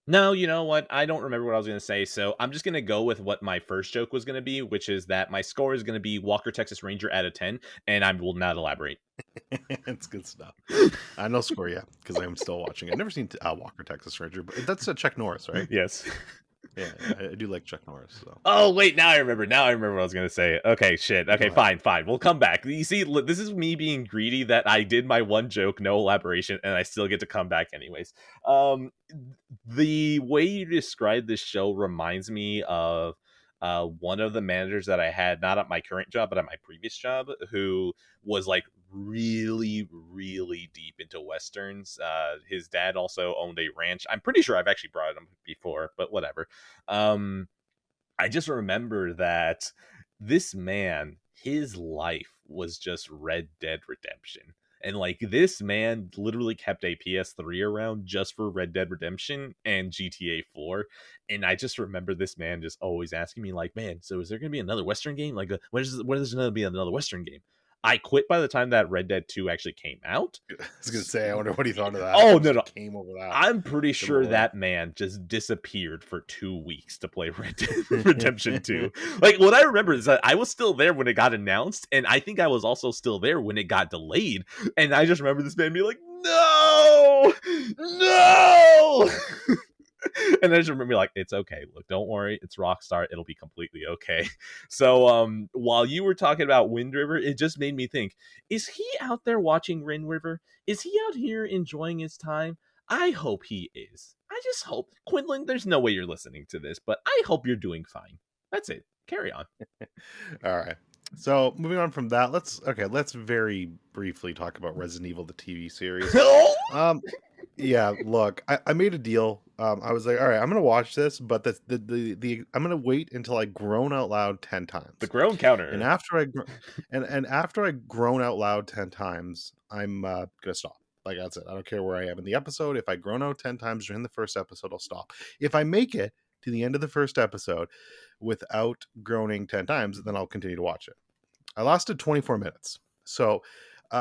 A: No, you know what? I don't remember what I was going to say, so I'm just going to go with what my first joke was going to be, which is that my score is going to be Walker Texas Ranger out of 10, and I will not elaborate.
B: It's good stuff. I know score yet because I'm still watching. I've never seen Walker Texas Ranger, but that's Chuck Norris, right?
A: Yes.
B: Yeah, I do like Chuck Norris. So.
A: Oh, wait, now I remember. Now I remember what I was going to say. Okay, shit. Okay,
B: Go ahead.
A: fine. We'll come back. You see, this is me being greedy that I did my one joke, no elaboration, and I still get to come back anyways. The way you describe this show reminds me of one of the managers that I had, not at my current job, but at my previous job, who was like really, really deep into Westerns. His dad also owned a ranch. I'm pretty sure I've actually brought him before, but whatever. I just remember that this man, his life was just Red Dead Redemption. And like this man literally kept a PS3 around just for Red Dead Redemption and GTA 4. And I just remember this man just always asking me, like, man, so is there going to be another Western game? Like, when is going to be another Western game? I quit by the time that Red Dead 2 actually came out.
B: I was gonna say, I wonder what he thought of that.
A: Oh, no.
B: Came over that.
A: I'm pretty sure that man just disappeared for 2 weeks to play Red Dead Redemption 2. Like, what I remember is that I was still there when it got announced, and I think I was also still there when it got delayed. And I just remember this man being like, no! And I just remember like, it's okay. Look, don't worry. It's Rockstar. It'll be completely okay. So while you were talking about Wind River, it just made me think, is he out there watching Wind River? Is he out here enjoying his time? I hope he is. I just hope. Quinlan, there's no way you're listening to this, but I hope you're doing fine. That's it. Carry on.
B: All right. So moving on from that, let's very briefly talk about Resident Evil, the TV series. Yeah, look, I made a deal. I was like, all right, I'm gonna watch this, but the I'm gonna wait until I groan out loud 10 times.
A: The groan counter.
B: And after I groan out loud 10 times, I'm gonna stop. Like that's it. I don't care where I am in the episode. If I groan out 10 times during the first episode, I'll stop. If I make it to the end of the first episode without groaning 10 times, then I'll continue to watch it. I lasted 24 minutes. So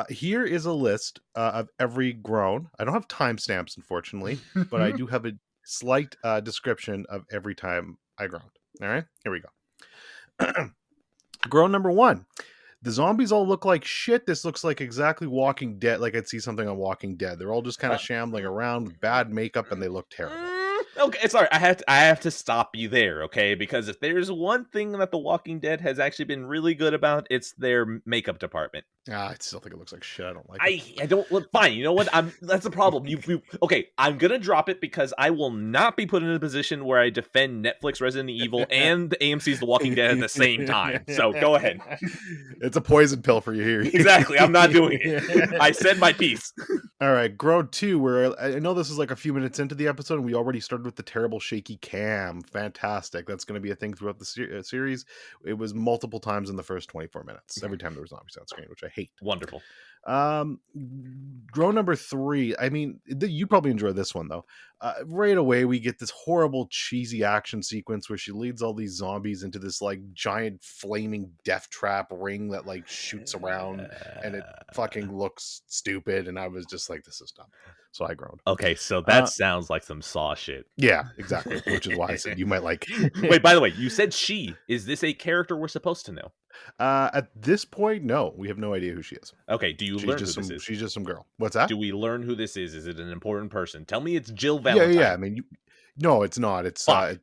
B: here is a list of every groan. I don't have timestamps, unfortunately, but I do have a slight description of every time I groaned. All right, here we go. Groan number 1. The zombies all look like shit. This looks like exactly Walking Dead. Like I'd see something on Walking Dead. They're all just kind of shambling around with bad makeup, and they look terrible.
A: Okay, sorry. I have to stop you there, okay? Because if there's one thing that The Walking Dead has actually been really good about, it's their makeup department.
B: I still think it looks like shit. I don't like
A: it. I don't look fine. You know what? That's the problem. Okay, I'm gonna drop it because I will not be put in a position where I defend Netflix Resident Evil and AMC's The Walking Dead at the same time. So go ahead.
B: It's a poison pill for you here.
A: Exactly. I'm not doing it. I said my piece.
B: All right, Grown 2, where I know this is like a few minutes into the episode, and we already started with the terrible shaky cam. Fantastic. That's going to be a thing throughout the series. It was multiple times in the first 24 minutes. Every time there was zombies on screen, which I hate.
A: Wonderful.
B: Grown number 3. I mean, you probably enjoy this one though. Right away, we get this horrible cheesy action sequence where she leads all these zombies into this like giant flaming death trap ring that like shoots around, and it fucking looks stupid. And I was just like, this is dumb. So I groaned.
A: Okay, so that sounds like some Saw shit.
B: Yeah, exactly. Which is why I said you might like.
A: Wait, by the way, you said she. Is this a character we're supposed to know?
B: At this point, no. We have no idea who she is.
A: Okay, do you learn who this is?
B: She's just some girl. What's that?
A: Do we learn who this is? Is it an important person? Tell me it's Jill Valentine.
B: Yeah. I mean, no, it's not. It's I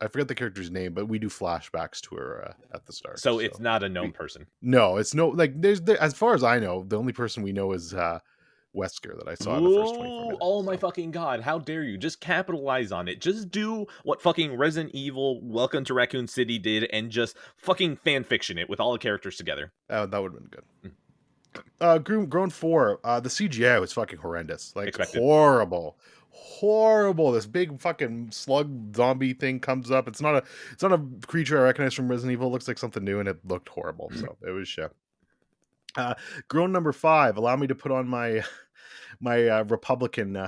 B: forget the character's name, but we do flashbacks to her at the start.
A: So it's not a known person.
B: No, it's no like there's as far as I know, the only person we know is Wesker that I saw in the first 24 minutes.
A: Oh my fucking god, how dare you? Just capitalize on it. Just do what fucking Resident Evil Welcome to Raccoon City did and just fucking fan fiction it with all the characters together.
B: That would have been good. Grown 4, the CGI was fucking horrendous. Like horrible. This big fucking slug zombie thing comes up. It's not a creature I recognize from Resident Evil. It looks like something new, and it looked horrible. So it was shit. Grown number 5. Allow me to put on my Republican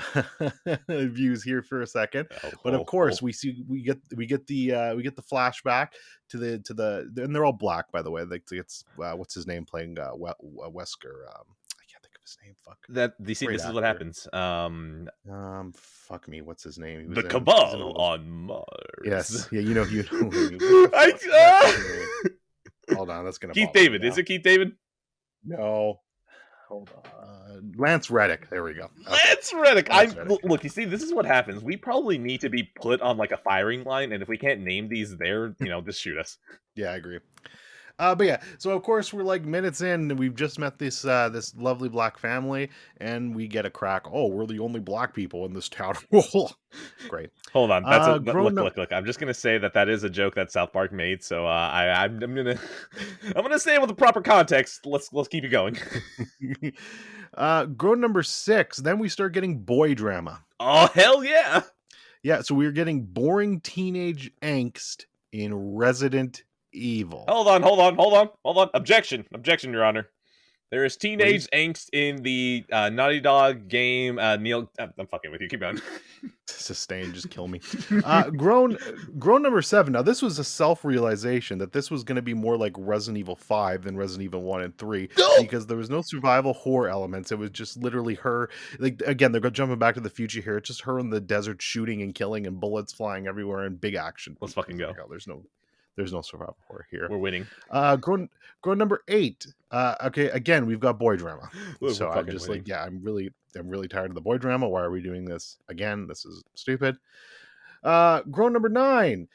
B: views here for a second. But of course, we get the flashback to the and they're all black, by the way. Like it's what's his name playing Wesker. I can't think of his name? Fuck.
A: That you see,
B: Great
A: this is what
B: actor.
A: happens.
B: Fuck me. What's his name? He was
A: The
B: he's in
A: Cabal
B: all those-
A: on Mars.
B: Yes. Yeah. You know. What the fuck? Hold on. That's gonna.
A: Keith
B: bother me
A: David.
B: now.
A: Is it Keith David?
B: No. Hold on. Lance Reddick. There we go. Okay.
A: Lance Reddick.
B: Lance Reddick.
A: Look. You see, this is what happens. We probably need to be put on like a firing line, and if we can't name these, there, just shoot us.
B: Yeah, I agree. But yeah, so of course we're like minutes in, and we've just met this this lovely black family, and we get a crack. Oh, we're the only black people in this town. Great.
A: Hold on, that's look.
B: Up...
A: I'm just gonna say that is a joke that South Park made. So I'm gonna say it with the proper context. Let's keep it going.
B: Grown number 6. Then we start getting boy drama.
A: Oh hell yeah!
B: Yeah, so we're getting boring teenage angst in Resident Evil.
A: Hold on. Objection, Your Honor. There is teenage angst in the Naughty Dog game. Neil, I'm fucking with you. Keep going.
B: Sustain, just kill me. Grown number 7. Now, this was a self-realization that this was going to be more like Resident Evil 5 than Resident Evil 1 and 3 because there was no survival horror elements. It was just literally her. Like again, they're jumping back to the future here. It's just her in the desert shooting and killing and bullets flying everywhere and big action.
A: Let's fucking go.
B: There's no survival horror here.
A: We're winning.
B: Grown number 8. Okay, again, we've got boy drama. So I'm just winning. I'm really tired of the boy drama. Why are we doing this again? This is stupid. Grown number 9.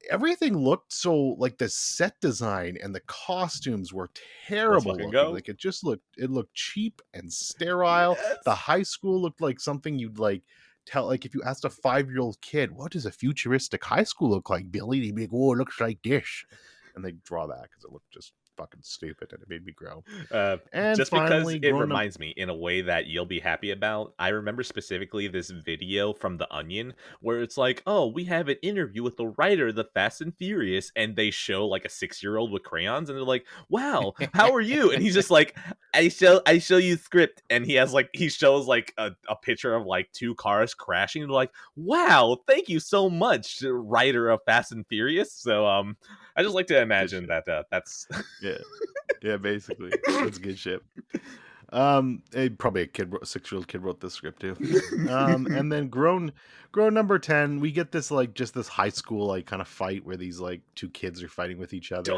B: Everything looked so like the set design and the costumes were terrible looking. Like it looked cheap and sterile. Yes. The high school looked like something you'd like tell, like if you asked a 5-year-old kid, what does a futuristic high school look like, Billy? They'd be like, oh, it looks like this. And they draw that because it looked just fucking stupid and it made me grow.
A: And just because it reminds me in a way that you'll be happy about, I remember specifically this video from The Onion where it's like, oh, we have an interview with the writer of the Fast and Furious, and they show like a 6-year-old with crayons and they're like, wow, how are you? And he's just like, I show you script, and he shows like a picture of like 2 cars crashing, and they're like, wow, thank you so much, writer of Fast and Furious. So I just like to imagine that's
B: yeah, basically that's good shit. Probably a 6-year-old kid wrote this script too. And then grown number 10, we get this like just this high school like kind of fight where these like 2 kids are fighting with each other.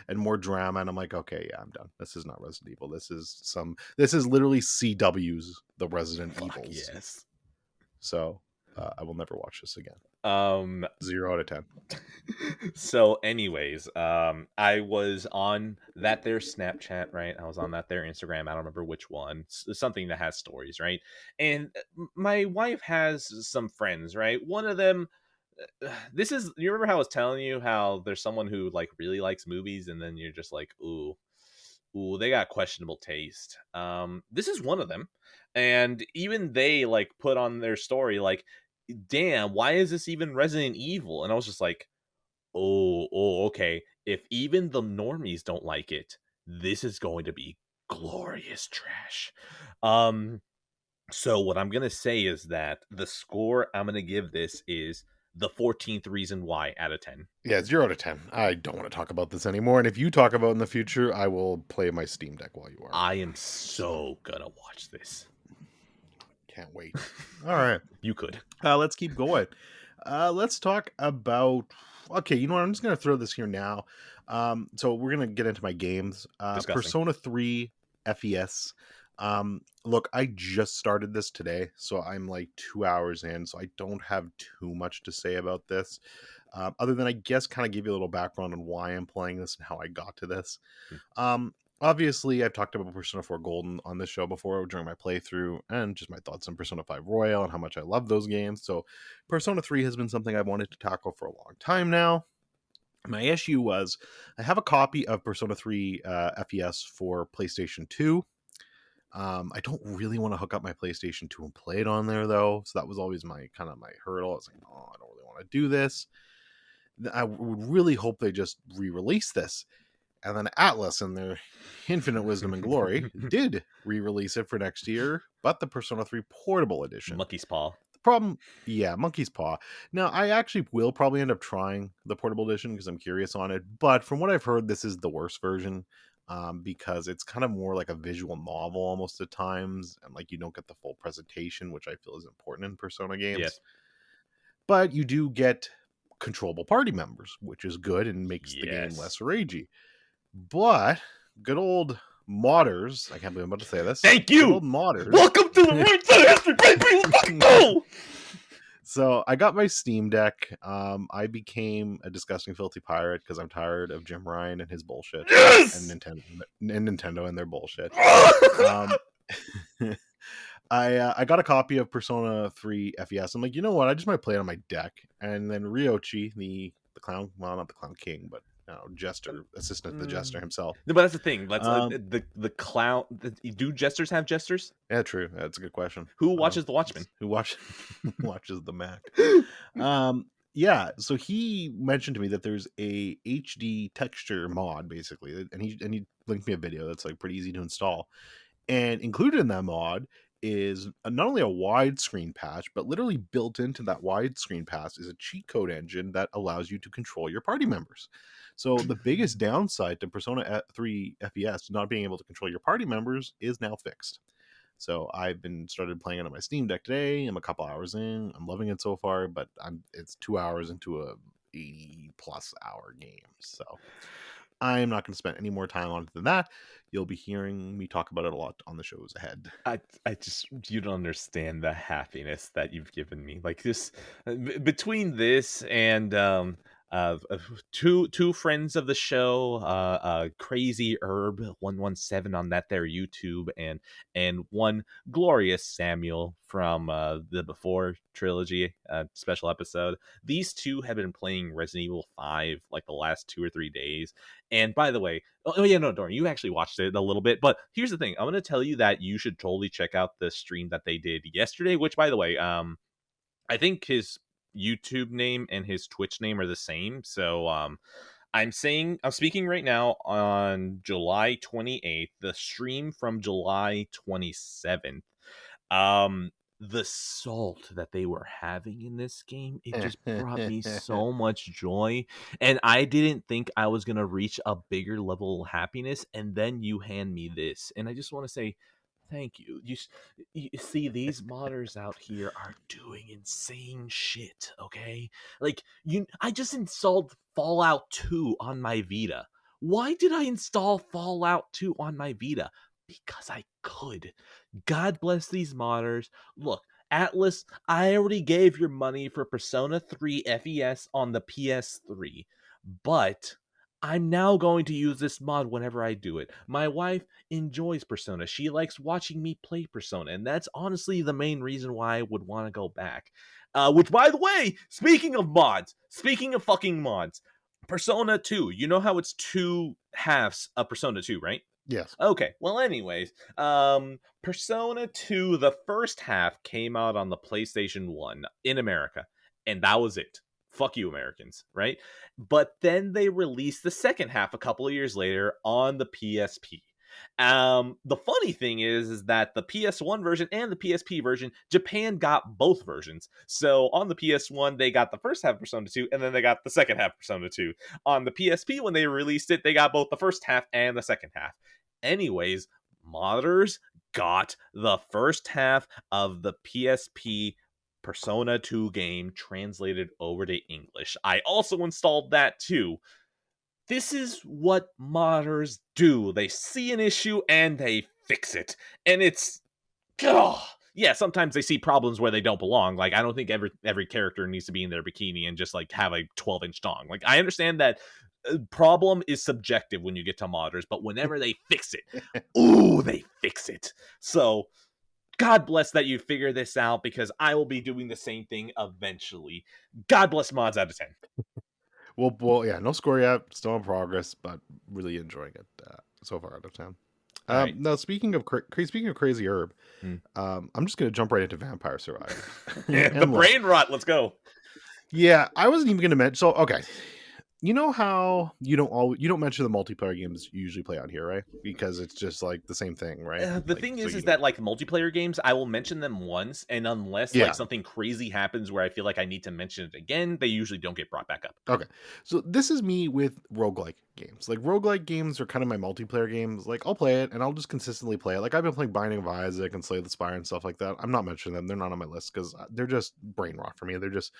B: And more drama, and I'm like, okay, yeah, I'm done. This is not Resident Evil. This is literally CW's The Resident Evils.
A: Yes.
B: So I will never watch this again. 0 out of 10.
A: So anyways, I was on that there Snapchat, right? I was on that there Instagram. I don't remember which one. Something that has stories, right? And my wife has some friends, right? One of them, you remember how I was telling you how there's someone who like really likes movies, and then you're just like, ooh, they got questionable taste. This is one of them. And even they like put on their story like, damn, why is this even Resident Evil? And I was just like, oh, okay. If even the normies don't like it, this is going to be glorious trash. So what I'm gonna say is that the score I'm gonna give this is the 14th reason why out of 10.
B: Yeah, 0 out of 10. I don't want to talk about this anymore. And if you talk about it in the future, I will play my Steam Deck while you are.
A: I am so gonna watch this.
B: Can't wait. All right.
A: You could.
B: Let's keep going. Let's talk about... Okay, you know what? I'm just going to throw this here now. So we're going to get into my games. Persona 3 FES. Look, I just started this today, so I'm like 2 hours in, so I don't have too much to say about this. Other than, I guess, kind of give you a little background on why I'm playing this and how I got to this. Obviously, I've talked about Persona 4 Golden on this show before during my playthrough, and just my thoughts on Persona 5 Royal and how much I love those games. So Persona 3 has been something I've wanted to tackle for a long time now. My issue was I have a copy of Persona 3 FES for PlayStation 2. I don't really want to hook up my PlayStation 2 and play it on there, though. So that was always my hurdle. I was like, oh, I don't really want to do this. I would really hope they just re-release this. And then Atlas, in their infinite wisdom and glory, did re-release it for next year, but the Persona 3 Portable Edition.
A: Monkey's Paw.
B: Monkey's Paw. Now, I actually will probably end up trying the Portable Edition because I'm curious on it, but from what I've heard, this is the worst version. because it's kind of more like a visual novel almost at times, and like you don't get the full presentation, which I feel is important in Persona games.
A: Yes.
B: But you do get controllable party members, which is good and makes the game
A: Yes.
B: less ragey. But good old modders, I can't believe I'm about to say this.
A: Thank you.
B: Good old modders.
A: Welcome to the right side of history, baby. Let's fucking go.
B: So I got my Steam Deck. I became a disgusting, filthy pirate because I'm tired of Jim Ryan and his bullshit.
A: Yes!
B: And Nintendo and their bullshit. I got a copy of Persona 3 FES. I'm like, you know what? I just might play it on my deck. And then Ryochi, the clown, well, not the clown king, but jester, assistant to the jester himself.
A: No, but that's the thing. Let's the clown. Do jesters have jesters?
B: Yeah, true. That's a good question.
A: Who watches the Watchmen?
B: Who watches the Mac? Yeah. So he mentioned to me that there's a HD texture mod, basically, and he linked me a video that's like pretty easy to install. And included in that mod is not only a widescreen patch, but literally built into that widescreen patch is a cheat code engine that allows you to control your party members. So the biggest downside to Persona 3 FES not being able to control your party members is now fixed. So I've started playing it on my Steam Deck today. I'm a couple hours in. I'm loving it so far, but it's 2 hours into a 80+ hour game. So I'm not going to spend any more time on it than that. You'll be hearing me talk about it a lot on the shows ahead.
A: You don't understand the happiness that you've given me. Like this, between this and two friends of the show, Crazy Herb 117 on that there YouTube, and one Glorious Samuel from the Before trilogy special episode. These two have been playing Resident Evil 5 like the last 2 or 3 days. And by the way, Dorian, you actually watched it a little bit. But here's the thing: I'm going to tell you that you should totally check out the stream that they did yesterday. Which, by the way, I think his YouTube name and his Twitch name are the same. So I'm speaking right now on July 28th, the stream from July 27th. The salt that they were having in this game, it just brought me so much joy. And I didn't think I was going to reach a bigger level of happiness. And then you hand me this. And I just want to say, thank you. You see, these modders out here are doing insane shit, okay? Like, I just installed Fallout 2 on my Vita. Why did I install Fallout 2 on my Vita? Because I could. God bless these modders. Look, Atlas, I already gave your money for Persona 3 FES on the PS3, but I'm now going to use this mod whenever I do it. My wife enjoys Persona. She likes watching me play Persona, and that's honestly the main reason why I would want to go back. Which, by the way, speaking of fucking mods, Persona 2, you know how it's 2 halves of Persona 2, right?
B: Yes.
A: Okay. Well, anyways, Persona 2, the first half came out on the PlayStation 1 in America, and that was it. Fuck you, Americans, right? But then they released the second half a couple of years later on the PSP. The funny thing is that the PS1 version and the PSP version, Japan got both versions. So on the PS1, they got the first half of Persona 2, and then they got the second half of Persona 2. On the PSP, when they released it, they got both the first half and the second half. Anyways, modders got the first half of the PSP Persona 2 game translated over to English. I also installed that too. This is what modders do. They see an issue and they fix it. And it's... yeah, sometimes they see problems where they don't belong. Like, I don't think every character needs to be in their bikini and just, like, have a 12-inch dong. Like, I understand that problem is subjective when you get to modders, but whenever they fix it, they fix it. So... God bless that you figure this out, because I will be doing the same thing eventually. God bless mods out of 10.
B: Well, yeah, no score yet. Still in progress, but really enjoying it so far out of 10.
A: Right.
B: Now, speaking of Crazy Herb, I'm just going to jump right into Vampire Survivor.
A: The brain rot. Let's go.
B: Yeah, I wasn't even going to mention. So, okay. You know how you don't mention the multiplayer games you usually play on here, right? Because it's just like the same thing, right?
A: The thing is that like multiplayer games, I will mention them once, and unless like something crazy happens where I feel like I need to mention it again, they usually don't get brought back up.
B: Okay, so this is me with roguelike games. Like roguelike games are kind of my multiplayer games. Like I'll play it and I'll just consistently play it. Like I've been playing Binding of Isaac and Slay the Spire and stuff like that. I'm not mentioning them. They're not on my list because they're just brain rot for me. They're just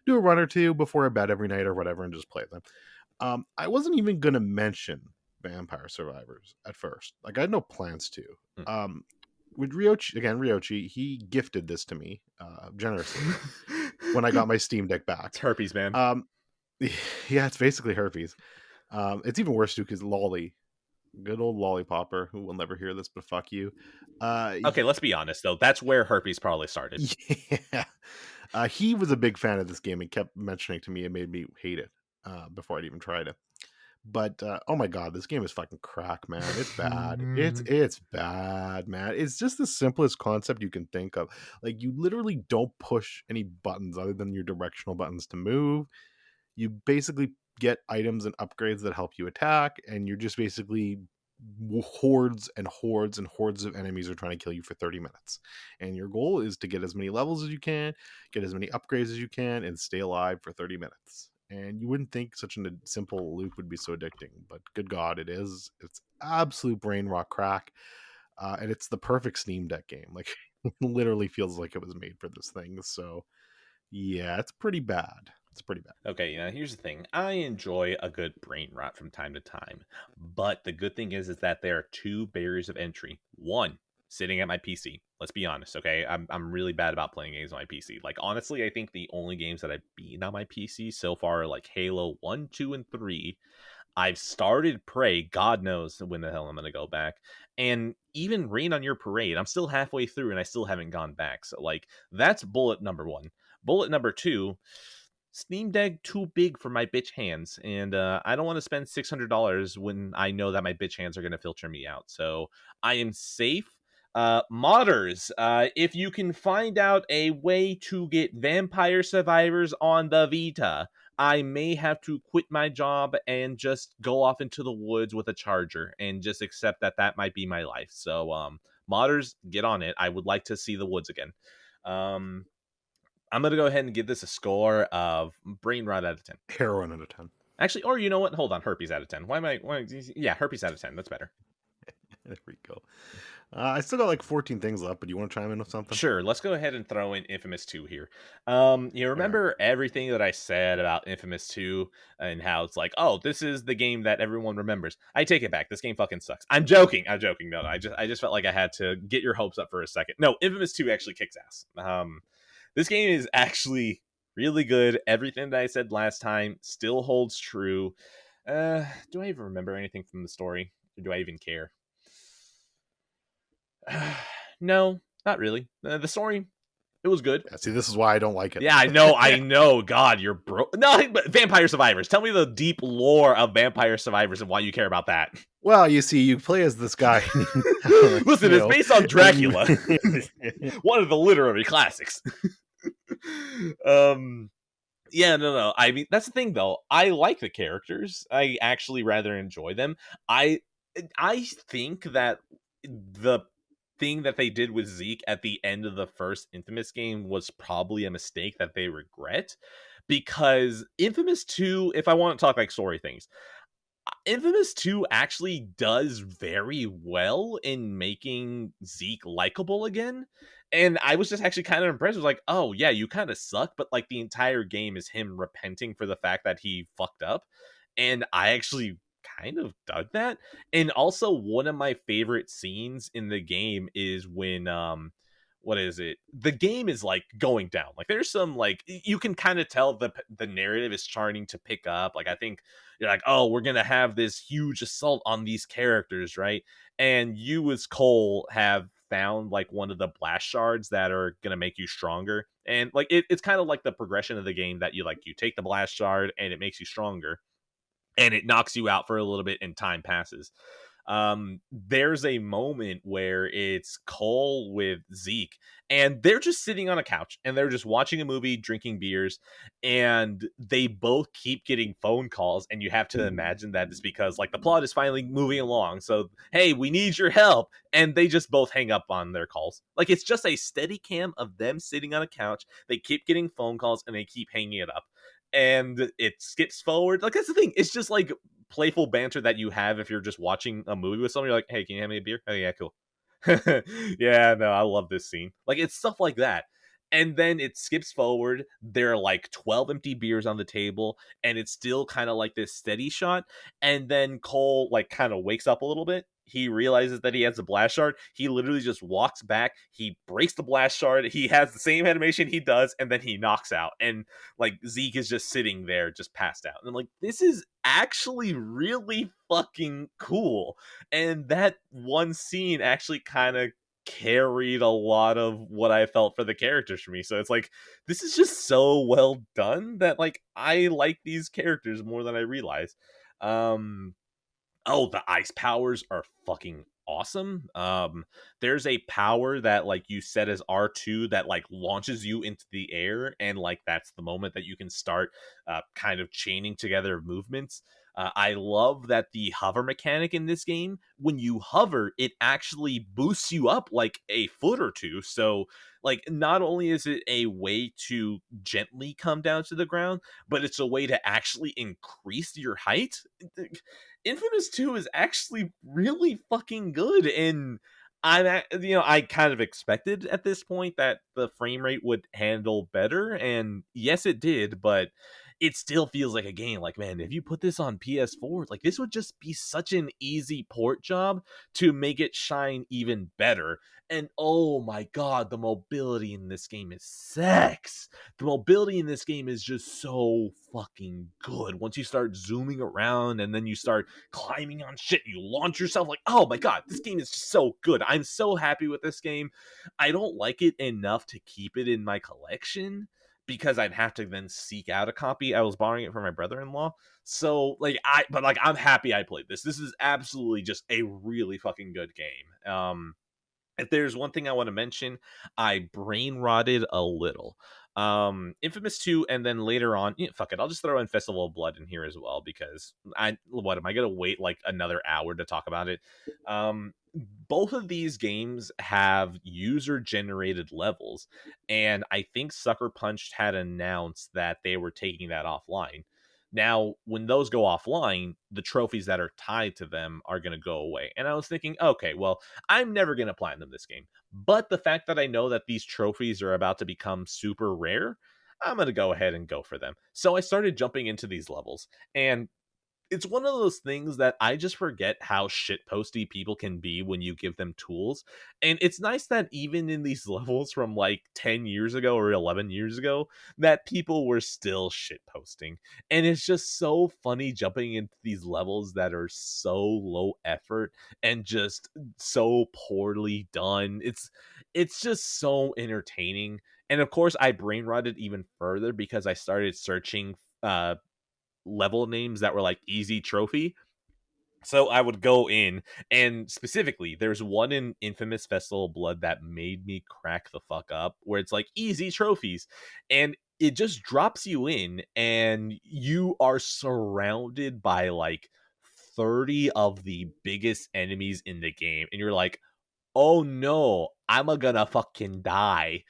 B: do a run or two before I bed every night or whatever and just play them. I wasn't even going to mention Vampire Survivors at first. Like I had no plans to. With Ryochi, he gifted this to me generously when I got my Steam Deck back.
A: It's herpes, man.
B: Yeah, it's basically herpes. It's even worse too because Lolly, good old Lollipopper, who will never hear this, but fuck you.
A: Okay, let's be honest though. That's where herpes probably started.
B: Yeah, he was a big fan of this game and kept mentioning it to me. It made me hate it before I'd even tried it. But oh my god, this game is fucking crack, man. It's bad. It's bad, man. It's just the simplest concept you can think of. Like you literally don't push any buttons other than your directional buttons to move. You basically get items and upgrades that help you attack, and you're just basically hordes and hordes and hordes of enemies are trying to kill you for 30 minutes. And your goal is to get as many levels as you can, get as many upgrades as you can, and stay alive for 30 minutes. And you wouldn't think such a simple loop would be so addicting, but good God, it is. It's absolute brain rot crack. And it's the perfect Steam Deck game. Like, it literally feels like it was made for this thing. So, yeah, it's pretty bad. It's pretty bad.
A: Okay, here's the thing. I enjoy a good brain rot from time to time. But the good thing is that there are two barriers of entry. One, sitting at my PC. Let's be honest, okay? I'm really bad about playing games on my PC. Like, honestly, I think the only games that I've beaten on my PC so far are like Halo 1, 2, and 3. I've started Prey. God knows when the hell I'm going to go back. And even Rain on Your Parade, I'm still halfway through and I still haven't gone back. So, like, that's bullet number one. Bullet number two, Steam Deck too big for my bitch hands, and I don't want to spend $600 when I know that my bitch hands are going to filter me out. So I am safe. Modders, if you can find out a way to get Vampire Survivors on the Vita, I may have to quit my job and just go off into the woods with a charger and just accept that that might be my life. So modders, get on it. I would like to see the woods again. I'm going to go ahead and give this a score of brain rot out of 10.
B: Heroin out of 10.
A: Actually, or you know what? Hold on. Herpes out of 10. Yeah, herpes out of 10. That's better.
B: There we go. I still got like 14 things left, but do you want to chime in with something?
A: Sure. Let's go ahead and throw in Infamous 2 here. You remember everything that I said about Infamous 2 and how it's like, oh, this is the game that everyone remembers. I take it back. This game fucking sucks. I'm joking. No, I just felt like I had to get your hopes up for a second. No, Infamous 2 actually kicks ass. This game is actually really good. Everything that I said last time still holds true. Do I even remember anything from the story? Or do I even care? No, not really. The story, it was good.
B: Yeah, see, this is why I don't like it.
A: Yeah, I know. God, you're broke. No, but Vampire Survivors. Tell me the deep lore of Vampire Survivors and why you care about that.
B: Well, you see, you play as this guy.
A: Listen, it's based on Dracula. One of the literary classics. Yeah, no. I mean, that's the thing, though. I like the characters. I actually rather enjoy them. I think that the thing that they did with Zeke at the end of the first Infamous game was probably a mistake that they regret, because Infamous 2, if I want to talk like story things, Infamous 2 actually does very well in making Zeke likable again. And I was just actually kind of impressed. I was like, oh yeah, you kind of suck, but like the entire game is him repenting for the fact that he fucked up. And I actually kind of dug that. And also, one of my favorite scenes in the game is when what is it, the game is like going down, like there's some, like, you can kind of tell the narrative is starting to pick up. Like, I think you're like, oh, we're gonna have this huge assault on these characters, right? And you as Cole have found like one of the blast shards that are gonna make you stronger. And like it's kind of like the progression of the game, that you take the blast shard and it makes you stronger, and it knocks you out for a little bit and time passes. There's a moment where it's Cole with Zeke and they're just sitting on a couch and they're just watching a movie, drinking beers, and they both keep getting phone calls. And you have to imagine that it's because like the plot is finally moving along. So, hey, we need your help. And they just both hang up on their calls. Like, it's just a steady cam of them sitting on a couch. They keep getting phone calls and they keep hanging it up. And it skips forward. Like, that's the thing. It's just like playful banter that you have if you're just watching a movie with someone. You're like, hey, can you have me a beer? Oh yeah, cool. Yeah, no, I love this scene. Like, it's stuff like that. And then it skips forward. There are like 12 empty beers on the table, and it's still kind of like this steady shot. And then Cole like kind of wakes up a little bit. He realizes that he has a blast shard. He literally just walks back. He breaks the blast shard. He has the same animation he does, and then he knocks out. And like Zeke is just sitting there, just passed out. And I'm like, this is actually really fucking cool. And that one scene actually kind of carried a lot of what I felt for the characters for me. So it's like, this is just so well done that like I like these characters more than I realize. Um Oh, the ice powers are fucking awesome. There's a power that like you set as R2 that like launches you into the air, and like that's the moment that you can start kind of chaining together movements. I love that the hover mechanic in this game, when you hover, it actually boosts you up like a foot or two. So, like, not only is it a way to gently come down to the ground, but it's a way to actually increase your height. Infamous 2 is actually really fucking good, and I kind of expected at this point that the frame rate would handle better, and yes it did, but it still feels like a game. Like, man, if you put this on PS4, like this would just be such an easy port job to make it shine even better. And oh my god, the mobility in this game is sex. The mobility in this game is just so fucking good. Once you start zooming around and then you start climbing on shit, you launch yourself, like, oh my god, this game is just so good. I'm so happy with this game. I don't like it enough to keep it in my collection because I'd have to then seek out a copy. I was borrowing it from my brother-in-law. So like I'm happy I played this. This is absolutely just a really fucking good game. If there's one thing I want to mention, I brain rotted a little. Infamous 2, and then later on, fuck it, I'll just throw in Festival of Blood in here as well, because what am I gonna wait like another hour to talk about it? Both of these games have user generated levels, and I think Sucker Punch had announced that they were taking that offline. Now, when those go offline, the trophies that are tied to them are going to go away. And I was thinking, okay, well, I'm never going to platinum this game. But the fact that I know that these trophies are about to become super rare, I'm going to go ahead and go for them. So I started jumping into these levels. And it's one of those things that I just forget how shitposty people can be when you give them tools. And it's nice that even in these levels from like 10 years ago or 11 years ago, that people were still shitposting. And it's just so funny jumping into these levels that are so low effort and just so poorly done. It's just so entertaining. And of course, I brain rotted even further because I started searching level names that were like easy trophy. So I would go in, and specifically, there's one in Infamous Festival of Blood that made me crack the fuck up, where it's like easy trophies, and it just drops you in, and you are surrounded by like 30 of the biggest enemies in the game, and you're like, oh no, I'm gonna fucking die.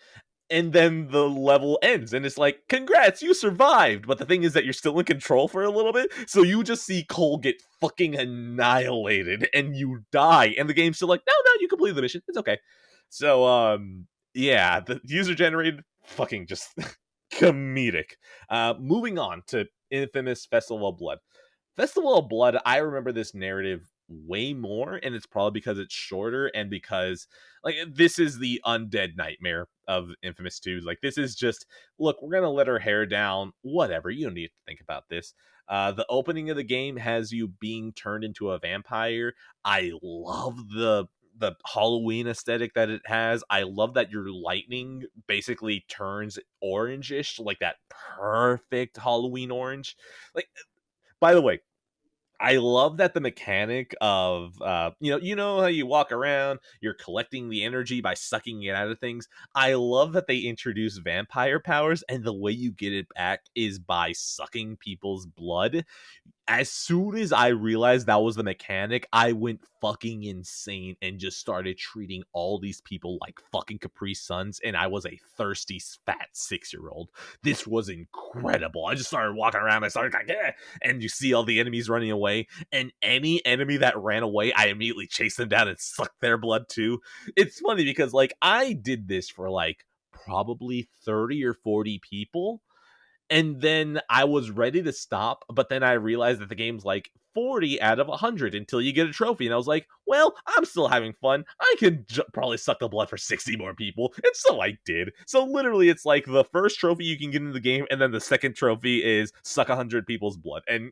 A: And then the level ends, and it's like, congrats, you survived. But the thing is that you're still in control for a little bit, so you just see Cole get fucking annihilated, and you die. And the game's still like, no, you completed the mission. It's okay. So, yeah, the user generated, fucking just comedic. Moving on to Infamous Festival of Blood. Festival of Blood, I remember this narrative way more, and it's probably because it's shorter and because like this is the undead nightmare of Infamous 2. Like, this is just, look, we're gonna let her hair down, whatever, you don't need to think about this. The opening of the game has you being turned into a vampire. I love the Halloween aesthetic that it has. I love that your lightning basically turns orangish, like that perfect Halloween orange. Like, by the way, I love that the mechanic of you know how you walk around, you're collecting the energy by sucking it out of things. I love that they introduce vampire powers, and the way you get it back is by sucking people's blood. as soon as I realized that was the mechanic, I went fucking insane and just started treating all these people like fucking Capri Suns, and I was a thirsty, fat 6-year-old. This was incredible. I just started walking around, I started like, yeah, and you see all the enemies running away, and any enemy that ran away, I immediately chased them down and sucked their blood too. It's funny because, like, I did this for, like, probably 30 or 40 people, and then I was ready to stop, but then I realized that the game's like 40 out of 100 until you get a trophy. And I was like, well, I'm still having fun. I could probably suck the blood for 60 more people. And so I did. So literally, it's like the first trophy you can get in the game, and then the second trophy is suck 100 people's blood. And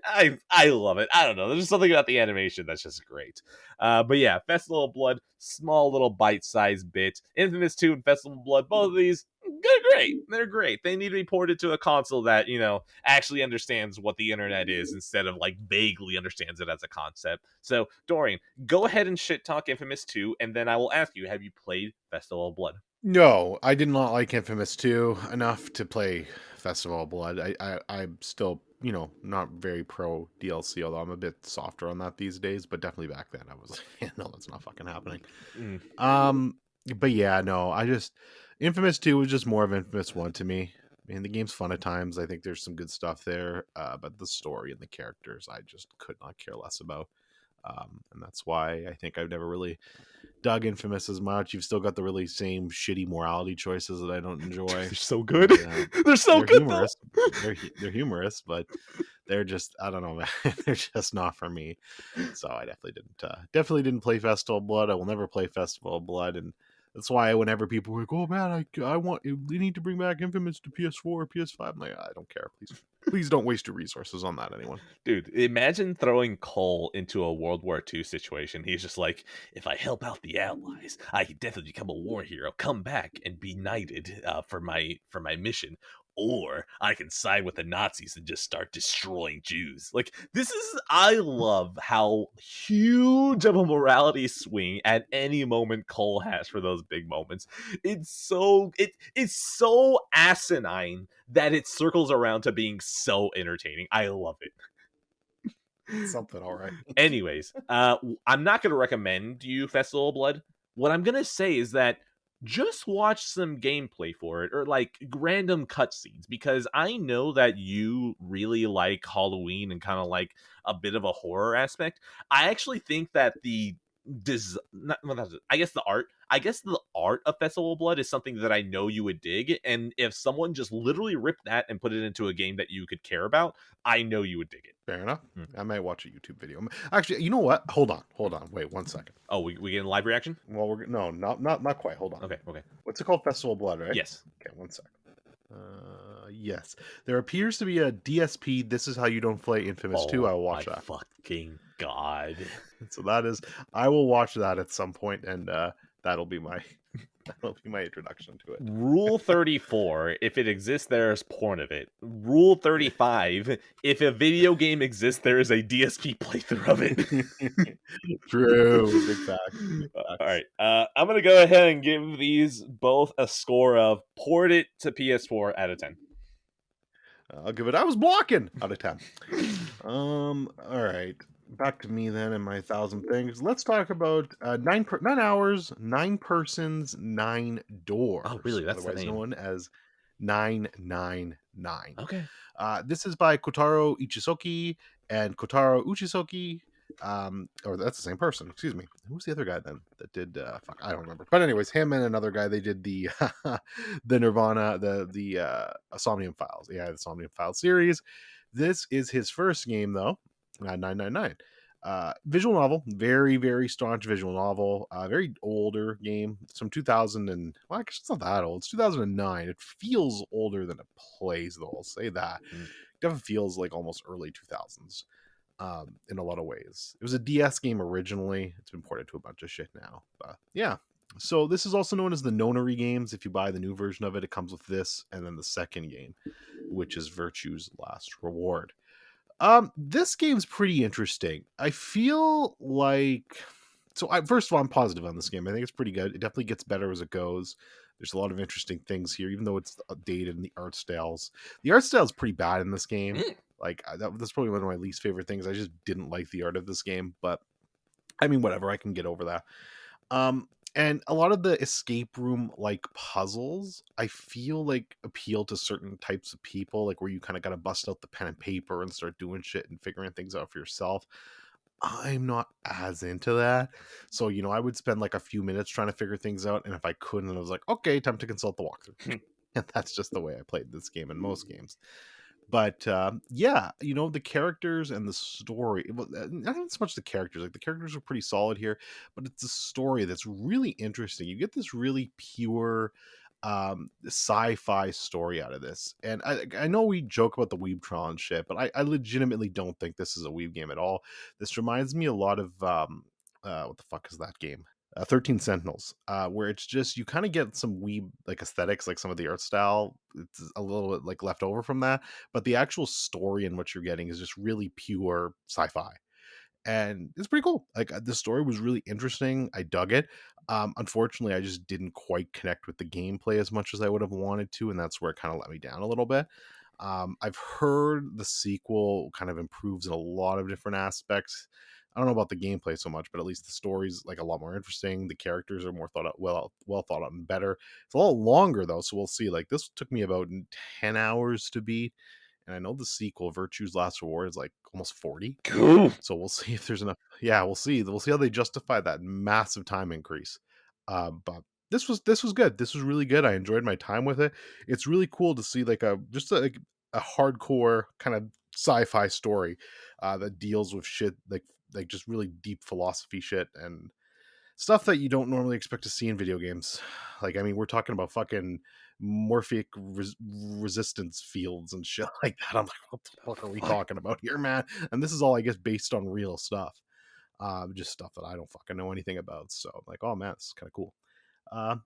A: I love it. I don't know. There's just something about the animation that's just great. But yeah, Festival of Blood, small little bite-sized bit. Infamous 2 and Festival of Blood, both of these, they're great. They're great. They need to be ported to a console that, you know, actually understands what the internet is instead of like vaguely understands it as a concept. So, Dorian, go ahead and shit talk Infamous 2, and then I will ask you, have you played Festival of Blood?
B: No, I did not like Infamous 2 enough to play Festival of Blood. I'm still, you know, not very pro DLC, although I'm a bit softer on that these days, but definitely back then I was like, yeah, no, that's not fucking happening. But yeah, no, Infamous 2 was just more of Infamous 1 to me. I mean, the game's fun at times. I think there's some good stuff there, but the story and the characters, I just could not care less about. And that's why I think I've never really dug Infamous as much. You've still got the really same shitty morality choices that I don't enjoy.
A: They're so good. They're so good.
B: Humorous. They're humorous, but they're just, I don't know, man. They're just not for me. So I definitely didn't play Festival of Blood. I will never play Festival of Blood, and that's why whenever people are like, "Oh man, I want, we need to bring back Infamous to PS4 or PS5," I'm like, I don't care. Please don't waste your resources on that, anyone.
A: Dude, imagine throwing Cole into a World War II situation. He's just like, if I help out the Allies, I can definitely become a war hero, come back and be knighted for my mission. Or I can side with the Nazis and just start destroying Jews. Like, I love how huge of a morality swing at any moment Cole has for those big moments. It's so asinine that it circles around to being so entertaining. I love it.
B: Something, all right.
A: Anyways, I'm not going to recommend you Festival of Blood. What I'm going to say is that just watch some gameplay for it, or like random cutscenes, because I know that you really like Halloween and kind of like a bit of a horror aspect. I actually think that the art of Festival of Blood is something that I know you would dig, and if someone just literally ripped that and put it into a game that you could care about, I know you would dig it.
B: Fair enough. I might watch a YouTube video. Actually, you know what? Hold on. Wait 1 second.
A: Oh, we get a live reaction?
B: Well, not quite. Hold on.
A: Okay.
B: What's it called? Festival of Blood, right?
A: Yes.
B: Okay, 1 second. Yes. There appears to be a DSP. This is how you don't play Infamous 2. I will watch that.
A: Fucking God.
B: So I will watch that at some point, and that'll be my introduction to it.
A: Rule 34, if it exists, there's porn of it. Rule 35, if a video game exists, there is a DSP playthrough of it.
B: True. Big fact.
A: All right. I'm going to go ahead and give these both a score of port it to PS4 out of 10.
B: I'll give it, I was blocking, out of 10. All right. Back to me then and my 1,000 things. Let's talk about 9 hours, 9 persons, 9 doors.
A: Oh, really? That's
B: otherwise
A: the name.
B: known as 999.
A: Okay.
B: This is by Kotaro Ichisoki and Kotaro Uchisoki. Or that's the same person. Excuse me. Who's the other guy then that did? I don't remember. But anyways, him and another guy. They did the the Nirvana, the Somnium Files. Yeah, the Somnium Files series. This is his first game though. 999. Visual novel, very, very staunch visual novel. Very older game. It's from 2000 and, well, actually it's not that old. It's 2009. It feels older than it plays though. I'll say that. It definitely feels like almost early 2000s. In a lot of ways. It was a DS game originally. It's been ported to a bunch of shit now. Yeah. So this is also known as the Nonary Games. If you buy the new version of it, it comes with this and then the second game, which is Virtue's Last Reward. This game's pretty interesting. I feel like... first of all, I'm positive on this game. I think it's pretty good. It definitely gets better as it goes. There's a lot of interesting things here, even though it's dated in the art styles. The art style is pretty bad in this game. Like that's probably one of my least favorite things. I just didn't like the art of this game, but I mean, whatever, I can get over that. And a lot of the escape room like puzzles, I feel like appeal to certain types of people, like where you kind of got to bust out the pen and paper and start doing shit and figuring things out for yourself. I'm not as into that. So, I would spend like a few minutes trying to figure things out. And if I couldn't, I was like, okay, time to consult the walkthrough. And that's just the way I played this game in most games. But yeah, the characters and the story, not even so much the characters, like the characters are pretty solid here, but it's a story that's really interesting. You get this really pure sci-fi story out of this. And I know we joke about the weeb trial and shit, but I legitimately don't think this is a weeb game at all. This reminds me a lot of what the fuck is that game? 13 Sentinels, where it's just you kind of get some weeb like aesthetics, like some of the art style. It's a little bit like left over from that, but the actual story and what you're getting is just really pure sci-fi, and it's pretty cool. Like the story was really interesting. I dug it. Unfortunately, I just didn't quite connect with the gameplay as much as I would have wanted to, and that's where it kind of let me down a little bit. I've heard the sequel kind of improves in a lot of different aspects. I don't know about the gameplay so much, but at least the story's like a lot more interesting. The characters are more thought out, well thought out and better. It's a lot longer though, so we'll see. Like this took me about 10 hours to beat, and I know the sequel, Virtue's Last Reward, is like almost 40.
A: Cool.
B: So we'll see if there's enough. Yeah, we'll see. We'll see how they justify that massive time increase. But this was good. This was really good. I enjoyed my time with it. It's really cool to see like a hardcore kind of sci-fi story that deals with shit like just really deep philosophy shit and stuff that you don't normally expect to see in video games. Like, I mean, we're talking about fucking morphic resistance fields and shit like that. I'm like, what the fuck are we talking about here, man? And this is all, I guess, based on real stuff. Just stuff that I don't fucking know anything about. So I'm like, oh man, this is kind of cool.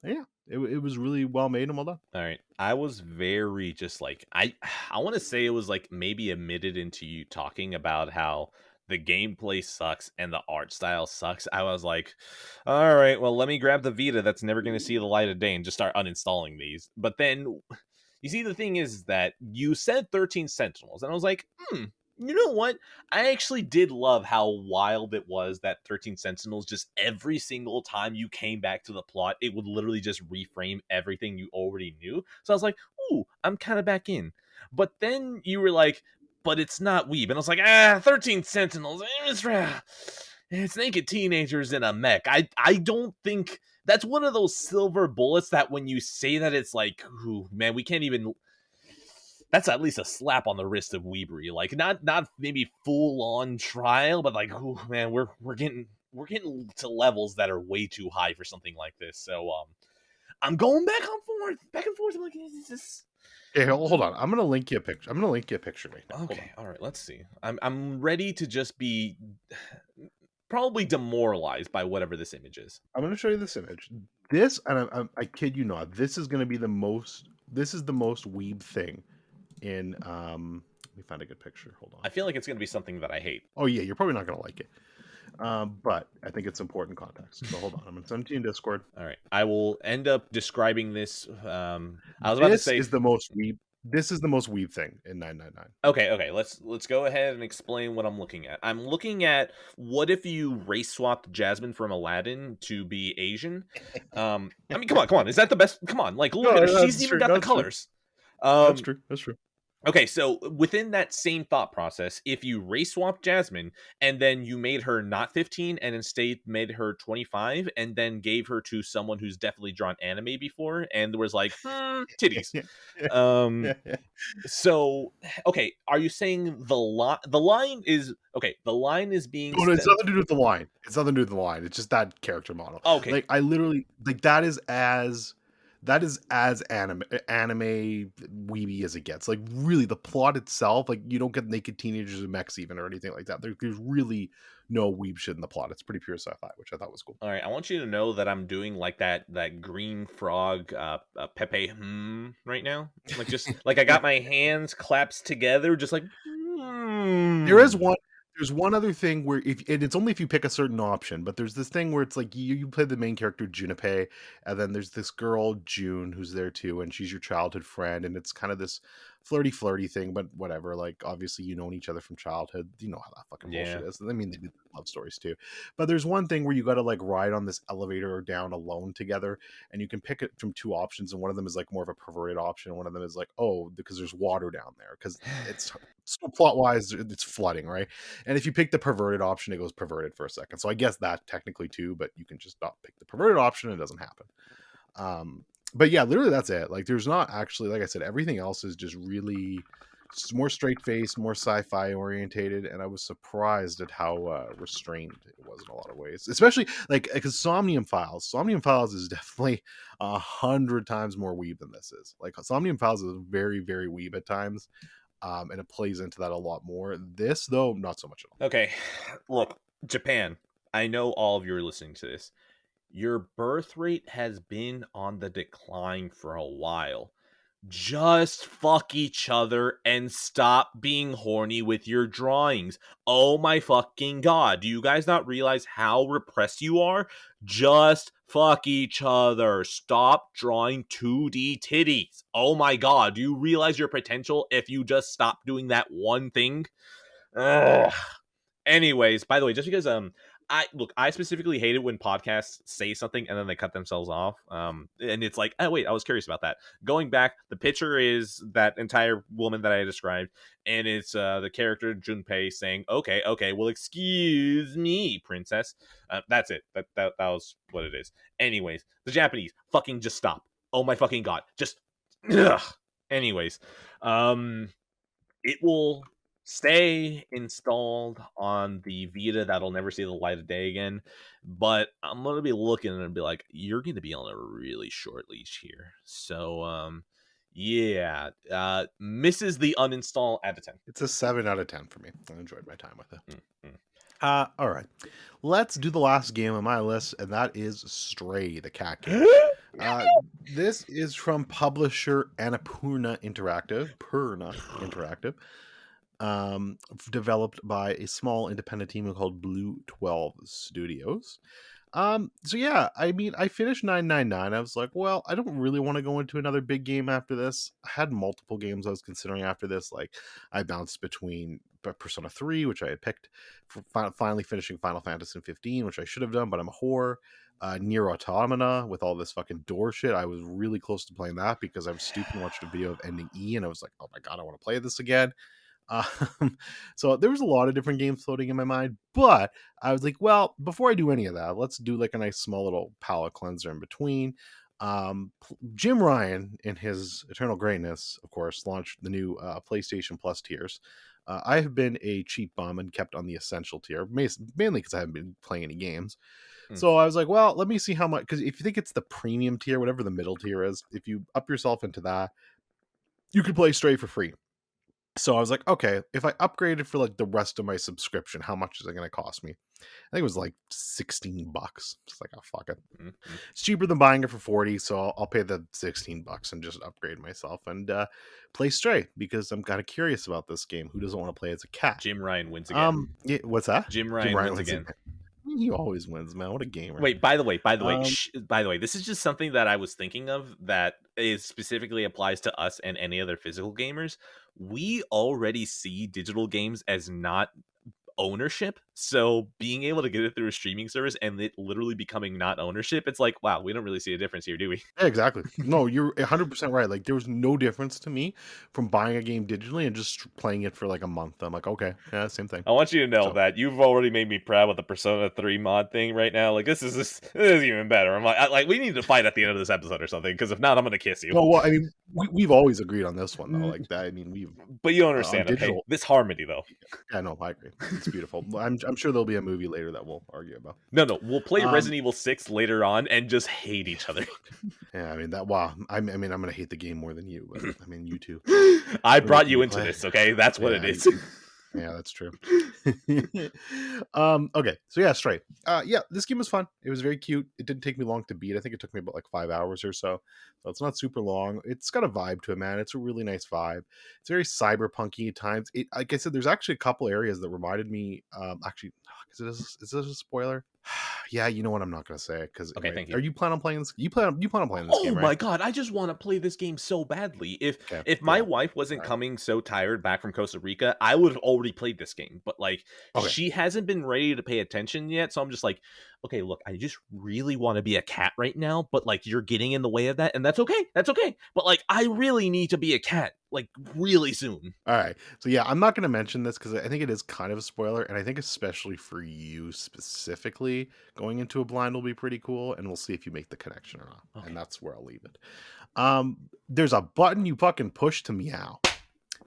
B: Yeah, it was really well made and well done.
A: All right. I was very just like I want to say it was like maybe admitted into you talking about how the gameplay sucks and the art style sucks. I was like, all right, well, let me grab the Vita that's never going to see the light of day and just start uninstalling these. But then you see, the thing is that you said 13 Sentinels, and I was like, you know what? I actually did love how wild it was that 13 Sentinels, just every single time you came back to the plot, it would literally just reframe everything you already knew. So I was like, ooh, I'm kind of back in. But then you were like, but it's not weeb. And I was like, 13 Sentinels. It's naked teenagers in a mech. I don't think that's one of those silver bullets that when you say that, it's like, ooh, man, we can't even... That's at least a slap on the wrist of weebery. Like, not maybe full on trial, but like, ooh, man, we're getting to levels that are way too high for something like this. So I'm going back and forth. I'm like, it's just...
B: Hey, hold on. I'm gonna link you a picture. Right now.
A: Okay, all right. Let's see. I'm ready to just be probably demoralized by whatever this image is.
B: I'm gonna show you this image. This, and I kid you not, this is gonna be the most. This is the most weeb thing in. Let me find a good picture. Hold on.
A: I feel like it's gonna be something that I hate.
B: Oh yeah, you're probably not gonna like it. But I think it's important context. So hold on, I'm gonna send it to you in Discord.
A: All right, I will end up describing this. I was about to say
B: this is the most weeb. This is the most weeb thing in 999.
A: Okay. Let's go ahead and explain what I'm looking at. I'm looking at what if you race swapped Jasmine from Aladdin to be Asian. I mean, come on. Is that the best? Come on, like look at her. She's even got the colors.
B: That's true.
A: Okay, so within that same thought process, if you race swap Jasmine and then you made her not 15 and instead made her 25 and then gave her to someone who's definitely drawn anime before and was like, titties. So, okay, are you saying the line is being...
B: No, it's nothing to do with the line. It's just that character model.
A: Okay.
B: Like, I literally, like, that is as anime weeby as it gets. Like, really, the plot itself, like, you don't get naked teenagers and mechs even or anything like that. There's really no weeb shit in the plot. It's pretty pure sci-fi, which I thought was cool.
A: All right, I want you to know that I'm doing like that green frog Pepe right now. Like, just like I got my hands clasped together, just like.
B: There's one other thing where it's only if you pick a certain option, but there's this thing where it's like you play the main character Junpei, and then there's this girl June who's there too, and she's your childhood friend, and it's kind of this flirty thing, but whatever. Like, obviously, you know each other from childhood. You know how that fucking bullshit is. I mean, they do love stories too. But there's one thing where you got to like ride on this elevator down alone together, and you can pick it from two options, and one of them is like more of a perverted option, and one of them is like, oh, because there's water down there, because it's so plot wise, it's flooding, right? And if you pick the perverted option, it goes perverted for a second. So I guess that technically too, but you can just not pick the perverted option, and it doesn't happen. But yeah, literally that's it. Like, there's not actually, like I said, everything else is just really more straight faced, more sci-fi orientated, and I was surprised at how restrained it was in a lot of ways, especially like because Somnium Files is definitely 100 times more weeb than this is. Like, Somnium Files is very weeb at times, and it plays into that a lot more. This though, not so much at all.
A: Okay, look, Japan, I know all of you are listening to this. Your birth rate has been on the decline for a while. Just fuck each other and stop being horny with your drawings. Oh my fucking god. Do you guys not realize how repressed you are? Just fuck each other. Stop drawing 2D titties. Oh my god. Do you realize your potential if you just stop doing that one thing? Ugh. Anyways, by the way, just because I specifically hate it when podcasts say something and then they cut themselves off. And it's like, oh wait, I was curious about that. Going back, the picture is that entire woman that I described, and it's the character Junpei saying, "Okay, well, excuse me, princess." That's it. That was what it is. Anyways, the Japanese fucking just stop. Oh my fucking god, just. Ugh. Anyways, it will stay installed on the Vita. That'll never see the light of day again, but I'm gonna be looking and be like, you're gonna be on a really short leash here. So yeah, misses the uninstall out of 10.
B: It's a 7 out of 10 for me. I enjoyed my time with it.
A: Mm-hmm.
B: All right, let's do the last game on my list, and that is Stray, the cat game. This is from publisher Annapurna Interactive. Developed by a small independent team called Blue 12 Studios. So yeah, I mean, I finished 999. I was like, well, I don't really want to go into another big game after this. I had multiple games I was considering after this. Like, I bounced between Persona 3, which I had picked, for finally finishing Final Fantasy 15, which I should have done, but I'm a whore. Nier Automata, with all this fucking door shit. I was really close to playing that because I was stupid and watched a video of ending E, and I was like, oh my god, I want to play this again. So there was a lot of different games floating in my mind, but I was like, well, before I do any of that, let's do like a nice small little palate cleanser in between. Jim Ryan, in his eternal greatness, of course, launched the new PlayStation Plus tiers. I have been a cheap bum and kept on the essential tier, mainly because I haven't been playing any games. So I was like, well, let me see how much, because if you think it's the premium tier, whatever the middle tier is, if you up yourself into that, you could play Stray for free. So I was like, okay, if I upgraded for like the rest of my subscription, how much is it going to cost me? I think it was like $16. It's like, oh, fuck it.
A: Mm-hmm.
B: It's cheaper than buying it for 40, so I'll pay the $16 and just upgrade myself and play Stray, because I'm kind of curious about this game. Who doesn't want to play as a cat?
A: Jim Ryan wins again.
B: Yeah, what's that?
A: Jim Ryan wins again.
B: He always wins, man. What a gamer.
A: Wait, by the way, this is just something that I was thinking of that is specifically applies to us and any other physical gamers. We already see digital games as not ownership, so being able to get it through a streaming service and it literally becoming not ownership, it's like, wow, we don't really see a difference here, do we?
B: Yeah, exactly. No, you're 100% right. Like, there was no difference to me from buying a game digitally and just playing it for like a month. I'm like, okay, yeah, same thing.
A: I want you to know that you've already made me proud with the Persona 3 mod thing right now. Like, this is even better. I'm like, we need to fight at the end of this episode or something, because if not, I'm gonna kiss you.
B: No, well, I mean, we've always agreed on this one though. Like that, I mean,
A: but you understand, okay? This harmony though.
B: Yeah, no, I agree. It's beautiful. I'm sure there'll be a movie later that we'll argue about.
A: No, we'll play Resident Evil 6 later on and just hate each other.
B: Yeah, I mean that. Wow, I mean, I'm gonna hate the game more than you, but I mean, you too.
A: I brought you into this, okay? That's what it is.
B: Yeah, that's true. Okay, so yeah, Stray. Yeah, this game was fun. It was very cute. It didn't take me long to beat. I think it took me about like 5 hours or so. So it's not super long. It's got a vibe to it, man. It's a really nice vibe. It's very cyberpunky at times. Like I said, there's actually a couple areas that reminded me. Actually, is this a spoiler? Yeah, you know what? I'm not gonna say it because
A: Okay, thank you.
B: are you planning on playing this? You plan on playing this game,
A: Oh
B: right?
A: my god, I just want to play this game so badly.
B: Okay,
A: If my
B: yeah.
A: wife wasn't
B: All right.
A: coming so tired back from Costa Rica, I would have already played this game. But like
B: Okay.
A: she hasn't been ready to pay attention yet, so I'm just like, okay, look, I just really want to be a cat right now, but like you're getting in the way of that, and that's okay. That's okay. But like I really need to be a cat like really soon.
B: All right. So yeah, I'm not going to mention this because I think it is kind of a spoiler, and I think especially for you specifically, going into a blind will be pretty cool, and we'll see if you make the connection or not.
A: Okay.
B: And that's where I'll leave it. There's a button you fucking push to meow.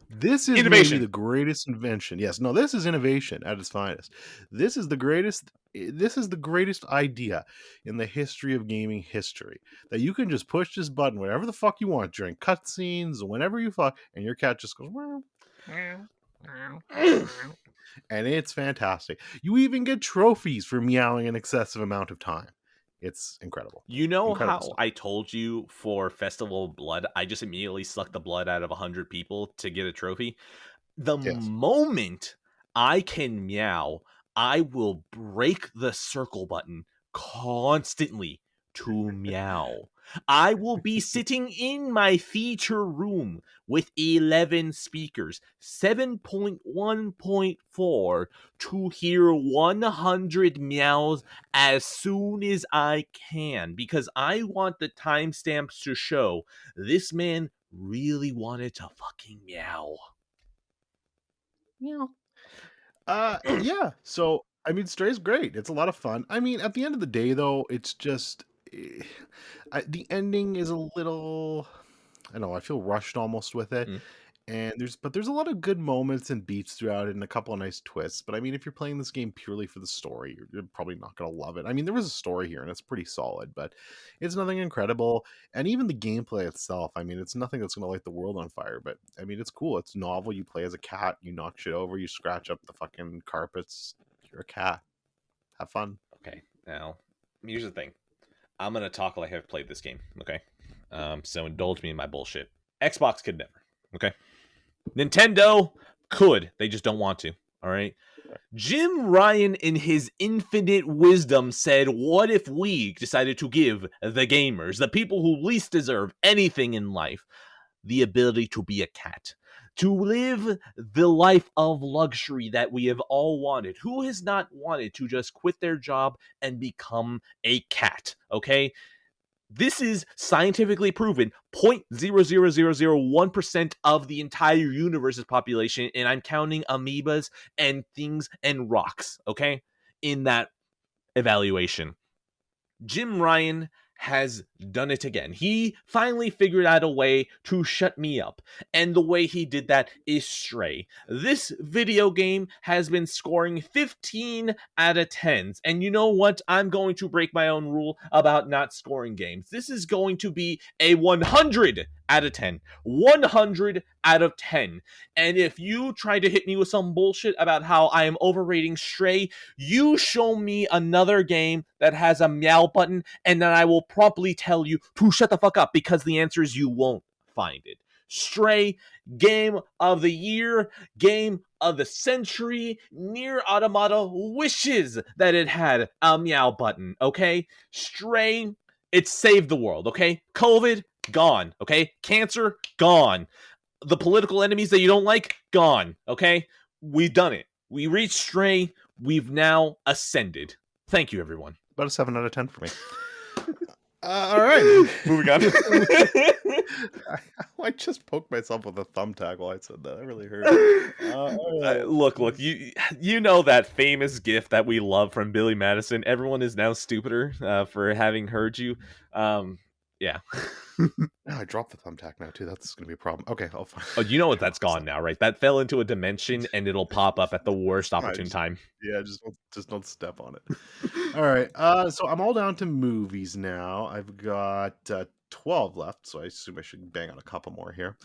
B: This is maybe
A: Innovation.
B: the greatest invention. Yes, no, this is innovation at its finest. This is the greatest. This is the greatest idea in the history of gaming history. That you can just push this button whenever the fuck you want during cutscenes, whenever you fuck, and your cat just goes meow, meow, meow, meow. And it's fantastic. You even get trophies for meowing an excessive amount of time. It's incredible.
A: You know
B: Incredible
A: how
B: stuff.
A: I told you for Festival of Blood, I just immediately sucked the blood out of 100 people to get a trophy? The
B: Yes.
A: moment I can meow, I will break the circle button constantly to meow. I will be sitting in my feature room with 11 speakers, 7.1.4, to hear 100 meows as soon as I can, because I want the timestamps to show this man really wanted to fucking meow.
B: Meow. Yeah. So I mean, Stray's great. It's a lot of fun. I mean, at the end of the day, though, it's just the ending is a little. I don't know. I feel rushed almost with it,
A: Mm.
B: and there's a lot of good moments and beats throughout it, and a couple of nice twists. But I mean, if you're playing this game purely for the story, you're probably not gonna love it. I mean, there was a story here, and it's pretty solid, but it's nothing incredible. And even the gameplay itself, I mean, it's nothing that's gonna light the world on fire. But I mean, it's cool. It's novel. You play as a cat. You knock shit over. You scratch up the fucking carpets. You're a cat. Have fun.
A: Okay, now here's the thing. I'm gonna talk like I've played this game. Okay, so indulge me in my bullshit. Xbox could never. Okay, Nintendo could. They just don't want to. All right. Jim Ryan, in his infinite wisdom, said, "What if we decided to give the gamers, the people who least deserve anything in life, the ability to be a cat, to live the life of luxury that we have all wanted? Who has not wanted to just quit their job and become a cat?" Okay? This is scientifically proven. 0.00001% of the entire universe's population, and I'm counting amoebas and things and rocks, okay, in that evaluation. Jim Ryan has done it again. He finally figured out a way to shut me up. And the way he did that is Stray. This video game has been scoring 15 out of 10s. And you know what? I'm going to break my own rule about not scoring games. This is going to be a 100 out of 10. 100 out of 10. And if you try to hit me with some bullshit about how I am overrating Stray, you show me another game that has a meow button, and then I will promptly tell you to shut the fuck up, because the answer is you won't find it. Stray, game of the year, game of the century. Nier Automata wishes that it had a meow button, okay? Stray, it saved the world, okay? COVID, gone, okay? Cancer, gone. The political enemies that you don't like, gone, okay? We've done it. We reached Stray. We've now ascended. Thank you, everyone.
B: About a 7 out of 10 for me. All right.
A: Moving on.
B: I just poked myself with a thumbtack while I said that. That really hurt.
A: Look, you know that famous gif that we love from Billy Madison. Everyone is now stupider for having heard you. Yeah.
B: I dropped the thumbtack now too. That's gonna be a problem. Okay, I'll find.
A: Oh, you know what? That's gone now, right? That fell into a dimension, and it'll pop up at the worst opportune time.
B: Yeah, just don't step on it. All right. So I'm all down to movies now. I've got 12 left, so I assume I should bang on a couple more here.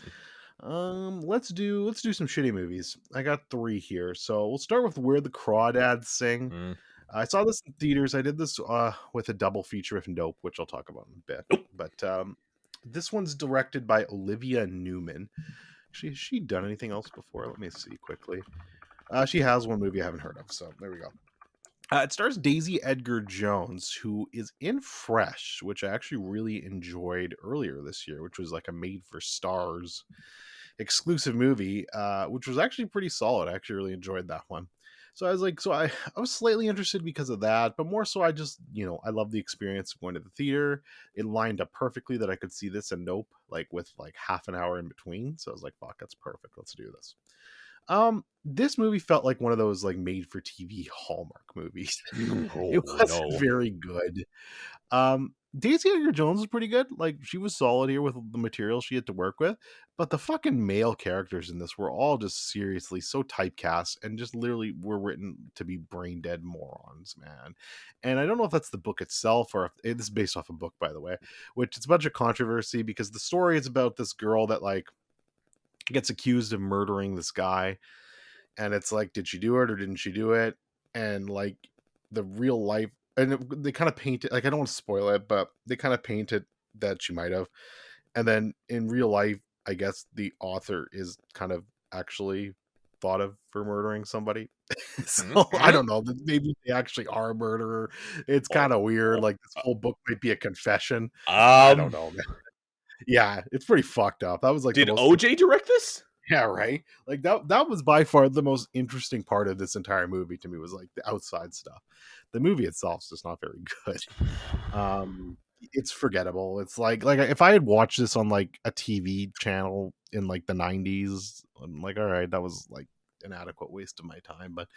B: Let's do some shitty movies. I got 3 here. So we'll start with Where the Crawdads Sing.
A: Mm.
B: I saw this in theaters. I did this with a double feature with Nope, which I'll talk about in a bit. But this one's directed by Olivia Newman. Actually, has she done anything else before? Let me see quickly. She has one movie I haven't heard of, so there we go. It stars Daisy Edgar Jones, who is in Fresh, which I actually really enjoyed earlier this year, which was like a made for stars exclusive movie, which was actually pretty solid. I actually really enjoyed that one. So I was like, I was slightly interested because of that, but more so I just, I love the experience of going to the theater. It lined up perfectly that I could see this and Nope, like with like half an hour in between. So I was like, fuck, that's perfect. Let's do this. This movie felt like one of those like made for TV Hallmark movies. It
A: Oh
B: wasn't
A: no.
B: very good. Daisy Edgar Jones was pretty good. Like she was solid here with the material she had to work with, but the fucking male characters in this were all just seriously so typecast and just literally were written to be brain dead morons, man. And I don't know if that's the book itself or if this is based off a book, by the way, which it's a bunch of controversy because the story is about this girl that like gets accused of murdering this guy, and it's like, did she do it or didn't she do it? And like the real life, and they kind of paint it like, I don't want to spoil it, but they kind of paint it that she might have. And then in real life, I guess the author is kind of actually thought of for murdering somebody. So I don't know, maybe they actually are a murderer. It's kind of weird. Like this whole book might be a confession. I don't know, man. Yeah, it's pretty fucked up. That was like the
A: Did
B: most
A: OJ direct this?
B: yeah, right. Like that was by far the most interesting part of this entire movie to me, was like the outside stuff. The movie itself is just not very good. It's forgettable. It's like if I had watched this on like a TV channel in like the 90s, I'm like, all right, that was like an adequate waste of my time, but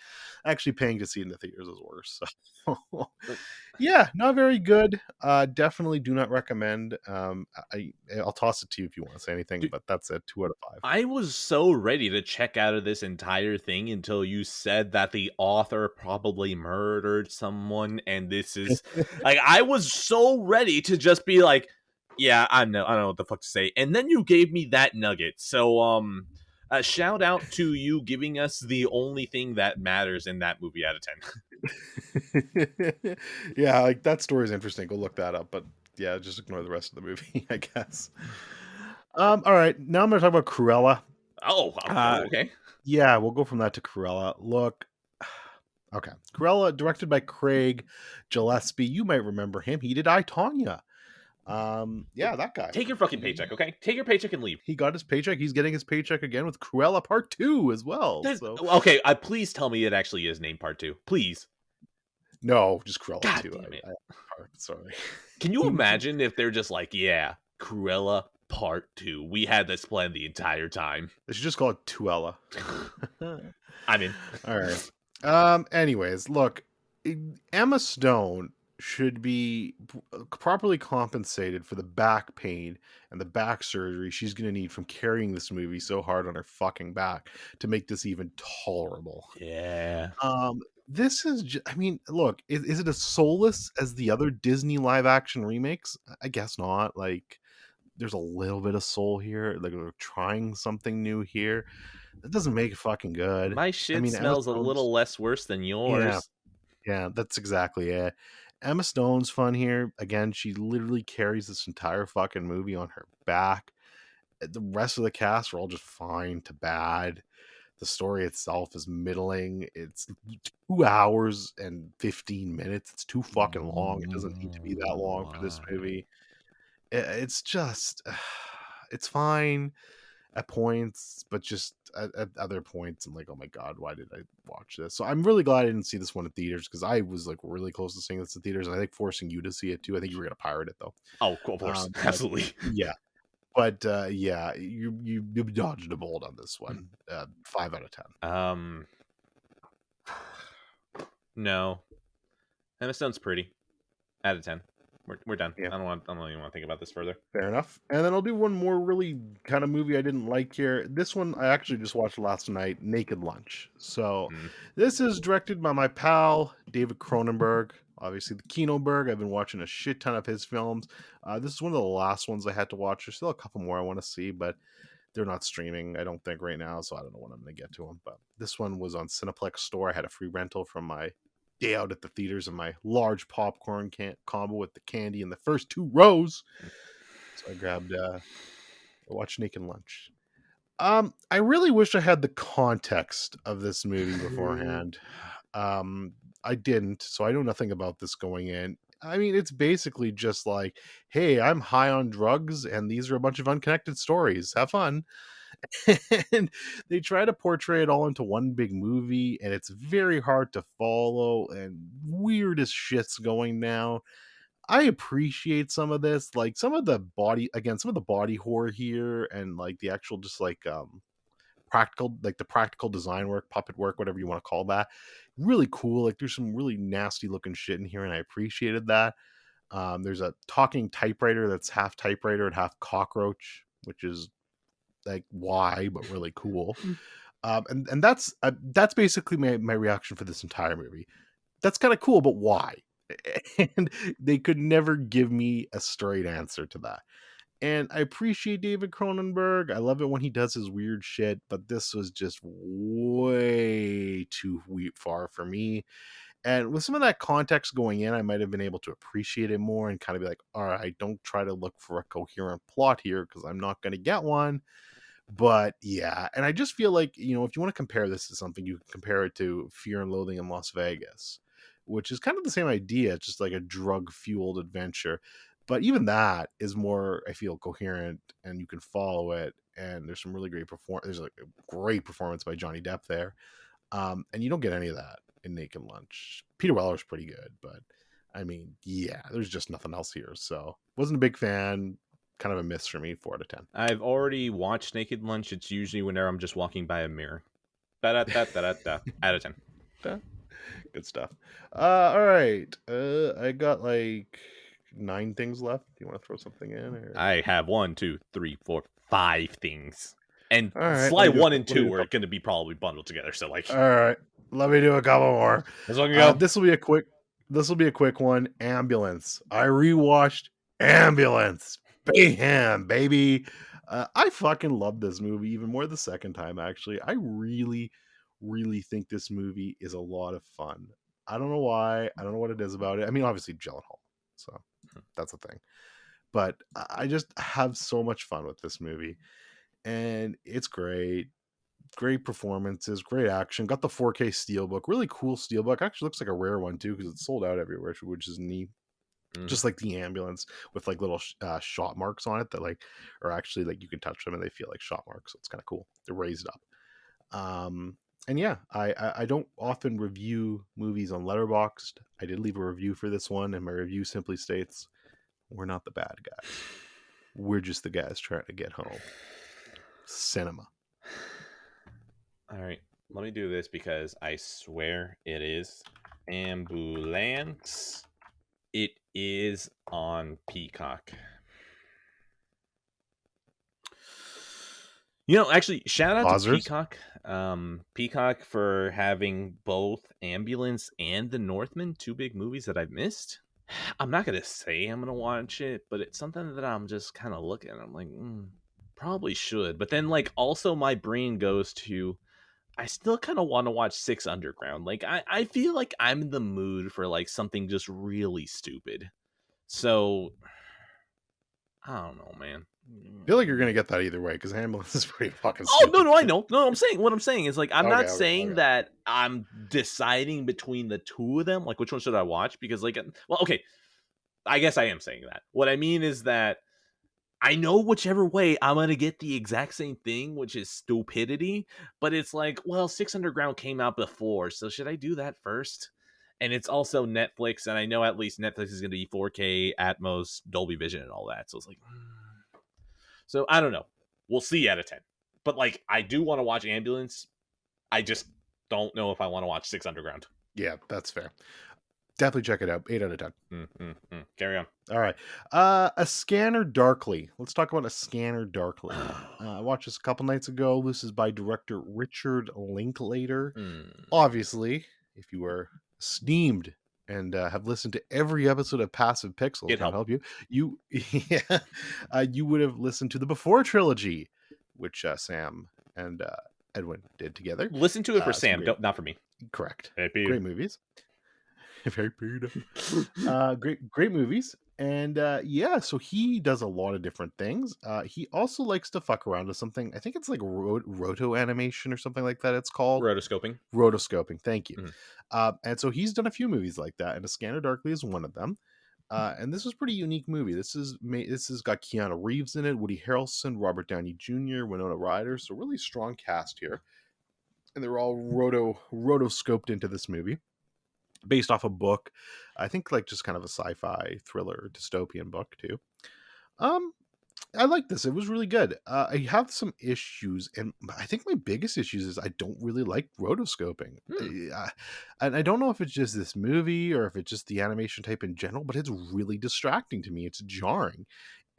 B: actually paying to see it in the theaters is worse. So yeah, not very good. Definitely do not recommend. I'll toss it to you if you want to say anything, but that's it. 2 out of 5.
A: I was so ready to check out of this entire thing until you said that the author probably murdered someone, and this is like, I was so ready to just be like, yeah, I don't know what the fuck to say. And then you gave me that nugget. So a shout out to you giving us the only thing that matters in that movie out of 10.
B: Yeah, like that story is interesting. Go look that up, but yeah, just ignore the rest of the movie, I guess. All right, now I'm gonna talk about Cruella.
A: Okay.
B: Yeah, we'll go from that to Cruella. Look, okay, Cruella, directed by Craig Gillespie. You might remember him. He did I, Tonya. Yeah, that guy.
A: Take your fucking paycheck, okay? Take your paycheck and leave.
B: He got his paycheck. He's getting his paycheck again with Cruella Part 2 as well. So
A: okay, please tell me it actually is named Part 2. Please.
B: No, just Cruella
A: God
B: 2.
A: Damn it.
B: Sorry.
A: Can you imagine if they're just like, yeah, Cruella Part 2. We had this plan the entire time.
B: They should just call it Tuella.
A: I'm in.
B: All right. Anyways, look, Emma Stone should be properly compensated for the back pain and the back surgery she's going to need from carrying this movie so hard on her fucking back to make this even tolerable.
A: Yeah.
B: This is I mean, look, is it as soulless as the other Disney live action remakes? I guess not. Like, there's a little bit of soul here. Like, we're trying something new here. That doesn't make it fucking good.
A: My shit
B: Emma
A: smells a
B: Stone's,
A: little less worse than yours.
B: yeah, that's exactly it. Emma Stone's fun here. Again, she literally carries this entire fucking movie on her back. The rest of the cast are all just fine to bad. The story itself is middling. It's 2 hours and 15 minutes. It's too fucking long. It doesn't need to be that long for this movie. It's just, it's fine at points, but just at other points, I'm like, oh my god, why did I watch this? So I'm really glad I didn't see this one in theaters, because I was like really close to seeing this in theaters, and I think forcing you to see it too. I think you were gonna pirate it though.
A: Oh, of course, absolutely.
B: Yeah, but yeah, you dodged a bullet on this one. 5 out of 10.
A: No, Emma Stone's pretty. Out of 10. We're done.
B: Yeah.
A: I don't even want to think about this further.
B: Fair enough. And then I'll do one more really kind of movie I didn't like here. This one I actually just watched last night, Naked Lunch. So this is directed by my pal David Cronenberg, obviously the Kinoberg. I've been watching a shit ton of his films. This is one of the last ones I had to watch. There's still a couple more I want to see, but they're not streaming, I don't think, right now, so I don't know when I'm going to get to them. But this one was on Cineplex Store. I had a free rental from my day out at the theaters in my large popcorn combo with the candy in the first 2 rows. So I grabbed watch Naked Lunch. I really wish I had the context of this movie beforehand. I didn't, so I know nothing about this going in. I mean, it's basically just like, hey, I'm high on drugs, and these are a bunch of unconnected stories. Have fun. And they try to portray it all into one big movie, and it's very hard to follow, and weird as shit's going down. I appreciate some of this, like some of the body horror here, and like the actual just like practical, like the practical design work, puppet work, whatever you want to call that. Really cool. Like there's some really nasty looking shit in here, and I appreciated that. There's a talking typewriter that's half typewriter and half cockroach, which is like why, but really cool. And that's basically my reaction for this entire movie. That's kind of cool, but why? And they could never give me a straight answer to that. And I appreciate David Cronenberg. I love it when he does his weird shit, but this was just way too far for me. And with some of that context going in, I might have been able to appreciate it more and kind of be like, all right, don't try to look for a coherent plot here because I'm not going to get one. But yeah, and I just feel like, if you want to compare this to something, you can compare it to Fear and Loathing in Las Vegas, which is kind of the same idea, just like a drug-fueled adventure. But even that is more, I feel, coherent, and you can follow it. And there's some really great There's like a great performance by Johnny Depp there, and you don't get any of that in Naked Lunch. Peter Weller's pretty good, but I mean, yeah, there's just nothing else here. So wasn't a big fan. Kind of a miss for me. 4 out of 10.
A: I've already watched Naked Lunch. It's usually whenever I'm just walking by a mirror. Da-da-da-da-da-da. Out of 10.
B: Good stuff. All right. I got like 9 things left. Do you want to throw something in? Or?
A: I have 1, 2, 3, 4, 5 things. And
B: right,
A: slide 1 and 2 are going to be probably bundled together. So like,
B: all right, let me do a couple more.
A: This one can go.
B: This will be a quick one. Ambulance. I rewatched Ambulance. Bam, baby. I fucking love this movie even more the second time. Actually, I really, really think this movie is a lot of fun. I don't know why. I don't know what it is about it. I mean, obviously Gyllenhaal, so that's a thing. But I just have so much fun with this movie, and it's great. Great performances, great action. Got the 4K steelbook, really cool steelbook. Actually, looks like a rare one too because it's sold out everywhere, which is neat. Just like the ambulance with like little shot marks on it that like are actually like you can touch them and they feel like shot marks. So it's kind of cool. They're raised up. And yeah, I don't often review movies on Letterboxd. I did leave a review for this one, and my review simply states, "We're not the bad guys. We're just the guys trying to get home." Cinema.
A: All right, let me do this because I swear it is Ambulance. It is on Peacock. Actually, shout out to Peacock. Peacock for having both Ambulance and The Northman, 2 big movies that I've missed. I'm not going to say I'm going to watch it, but it's something that I'm just kind of looking at. I'm like, probably should. But then, like, also my brain goes to, I still kind of want to watch 6 Underground. Like, I feel like I'm in the mood for, like, something just really stupid. So, I don't know, man.
B: I feel like you're going to get that either way because Ambulance is pretty fucking stupid.
A: Oh, no, I know. No, what I'm saying is, like, I'm not saying that I'm deciding between the two of them. Like, which one should I watch? Because, like, well, okay. I guess I am saying that. What I mean is that I know whichever way I'm going to get the exact same thing, which is stupidity. But it's like, well, 6 Underground came out before, so should I do that first? And it's also Netflix, and I know at least Netflix is going to be 4K, Atmos, Dolby Vision, and all that. So it's like, so I don't know. We'll see out of 10. But like, I do want to watch Ambulance. I just don't know if I want to watch 6 Underground.
B: Yeah, that's fair. Definitely check it out. 8 out of 10.
A: Carry on.
B: All right. A Scanner Darkly. Let's talk about A Scanner Darkly. I watched this a couple nights ago. This is by director Richard Linklater. Obviously, if you were esteemed and have listened to every episode of Passive Pixels,
A: It
B: help you. You would have listened to the Before trilogy, which Sam and Edwin did together.
A: Listen to it for Sam, not for me.
B: Correct.
A: Hey,
B: great movies. Very great movies. And yeah, so he does a lot of different things. He also likes to fuck around with something. I think it's like roto animation or something like that. It's called
A: Rotoscoping.
B: rotoscoping. Thank you.
A: Mhm.
B: And so he's done a few movies like that, and A Scanner Darkly is one of them. And this was a pretty unique movie. This has got Keanu Reeves in it, Woody Harrelson, Robert Downey Jr., Winona Ryder. So really strong cast here, and they're all rotoscoped into this movie, based off a book. I think like just kind of a sci-fi thriller dystopian book too. Um, I like this. It was really good. I have some issues, and I think my biggest issues is I don't really like rotoscoping. And I don't know if it's just this movie or if it's just the animation type in general, but it's really distracting to me. It's jarring,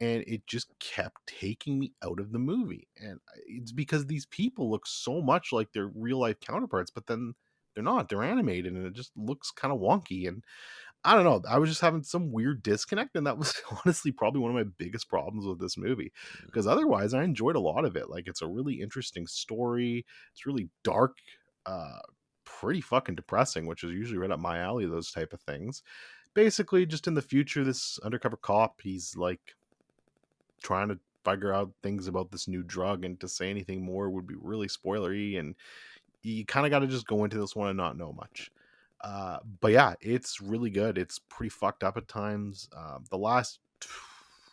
B: and it just kept taking me out of the movie. And it's because these people look so much like their real life counterparts, but then they're not. They're animated, and it just looks kind of wonky. And I don't know. I was just having some weird disconnect, and that was honestly probably one of my biggest problems with this movie. Because otherwise, I enjoyed a lot of it. Like, it's a really interesting story. It's really dark, uh, pretty fucking depressing, which is usually right up my alley. Those type of things. Basically, just in the future, this undercover cop, he's like trying to figure out things about this new drug, and to say anything more would be really spoilery, and you kind of got to just go into this one and not know much. But yeah, it's really good. It's pretty fucked up at times. The last,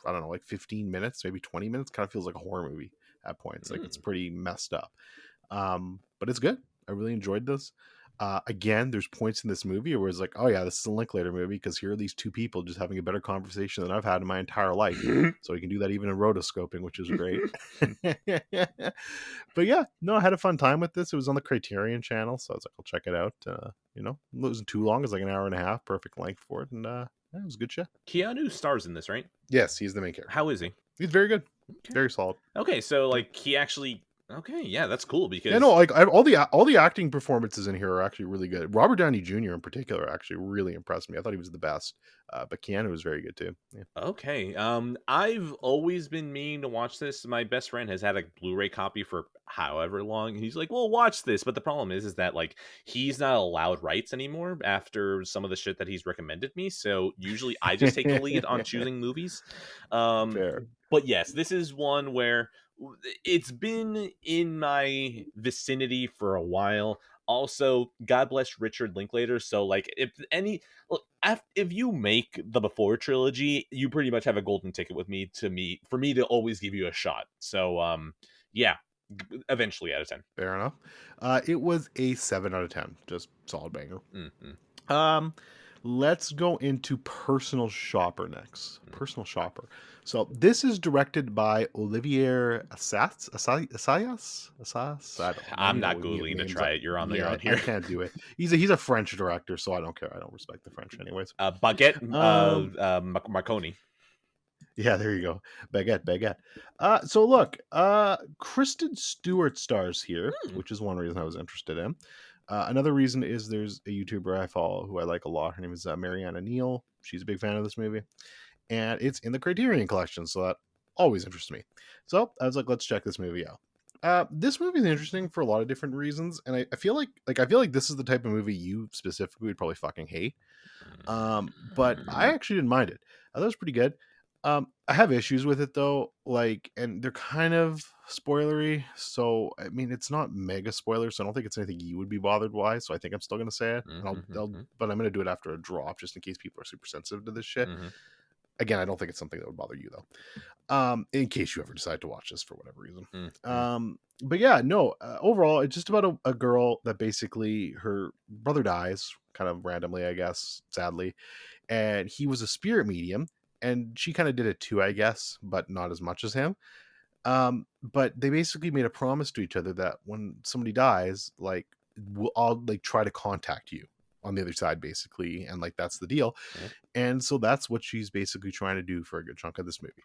B: I don't know, like 15 minutes, maybe 20 minutes, kind of feels like a horror movie at points. Like, it's pretty messed up. But it's good. I really enjoyed this. Again, there's points in this movie where it's like, oh yeah, this is a Linklater movie, because here are these two people just having a better conversation than I've had in my entire life. So you can do that even in rotoscoping, which is great. But yeah, no, I had a fun time with this. It was on the Criterion channel, so I was like, I'll check it out. It wasn't too long. It was like an hour and a half, perfect length for it, and yeah, it was good shit.
A: Keanu stars in this, right?
B: Yes, he's the main character.
A: How is he?
B: He's very good,
A: Okay.
B: very solid.
A: Okay, so like he actually. Okay, yeah, that's cool because
B: Yeah, no, like all the acting performances in here are actually really good. Robert Downey Jr. in particular actually really impressed me. I thought he was the best, but Keanu was very good too. Yeah.
A: Okay. I've always been meaning to watch this. My best friend has had a Blu-ray copy for however long. He's like, "Well, watch this." But the problem is that like he's not allowed rights anymore after some of the shit that he's recommended me. So usually I just take the lead on choosing movies.
B: Fair.
A: But yes, this is one where it's been in my vicinity for a while. Also, God bless Richard Linklater. So, like, if you make the Before trilogy, you pretty much have a golden ticket with me for me to always give you a shot. So, yeah, eventually out of 10.
B: Fair enough. It was a 7 out of 10, just solid banger.
A: Mm-hmm.
B: Let's go into Personal Shopper next. Personal Shopper. So this is directed by Olivier Assayas.
A: I'm not Googling to try it. You're on your own here.
B: I can't do it. He's a French director, so I don't care. I don't respect the French, anyways.
A: Baguette Marconi.
B: Yeah, there you go. Baguette. So look, Kristen Stewart stars here, which is one reason I was interested in. Another reason is there's a YouTuber I follow who I like a lot. Her name is Mariana Neal. She's a big fan of this movie, and it's in the Criterion Collection, so that always interests me. So I was like, let's check this movie out. This movie is interesting for a lot of different reasons, and I feel like this is the type of movie you specifically would probably fucking hate. But I actually didn't mind it. I thought it was pretty good. I have issues with it though, and they're kind of spoilery. So I mean, it's not mega spoiler, so I don't think it's anything you would be bothered by. So I think I'm still gonna say it, but I'm gonna do it after a drop, just in case people are super sensitive to this shit. Again, I don't think it's something that would bother you though. In case you ever decide to watch this for whatever reason. But yeah, no. Overall, it's just about a girl that basically her brother dies, kind of randomly, I guess, sadly, and he was a spirit medium. And she kind of did it too, I guess, but not as much as him. But they basically made a promise to each other that when somebody dies, I'll try to contact you on the other side, basically, and that's the deal. And so that's what she's basically trying to do for a good chunk of this movie.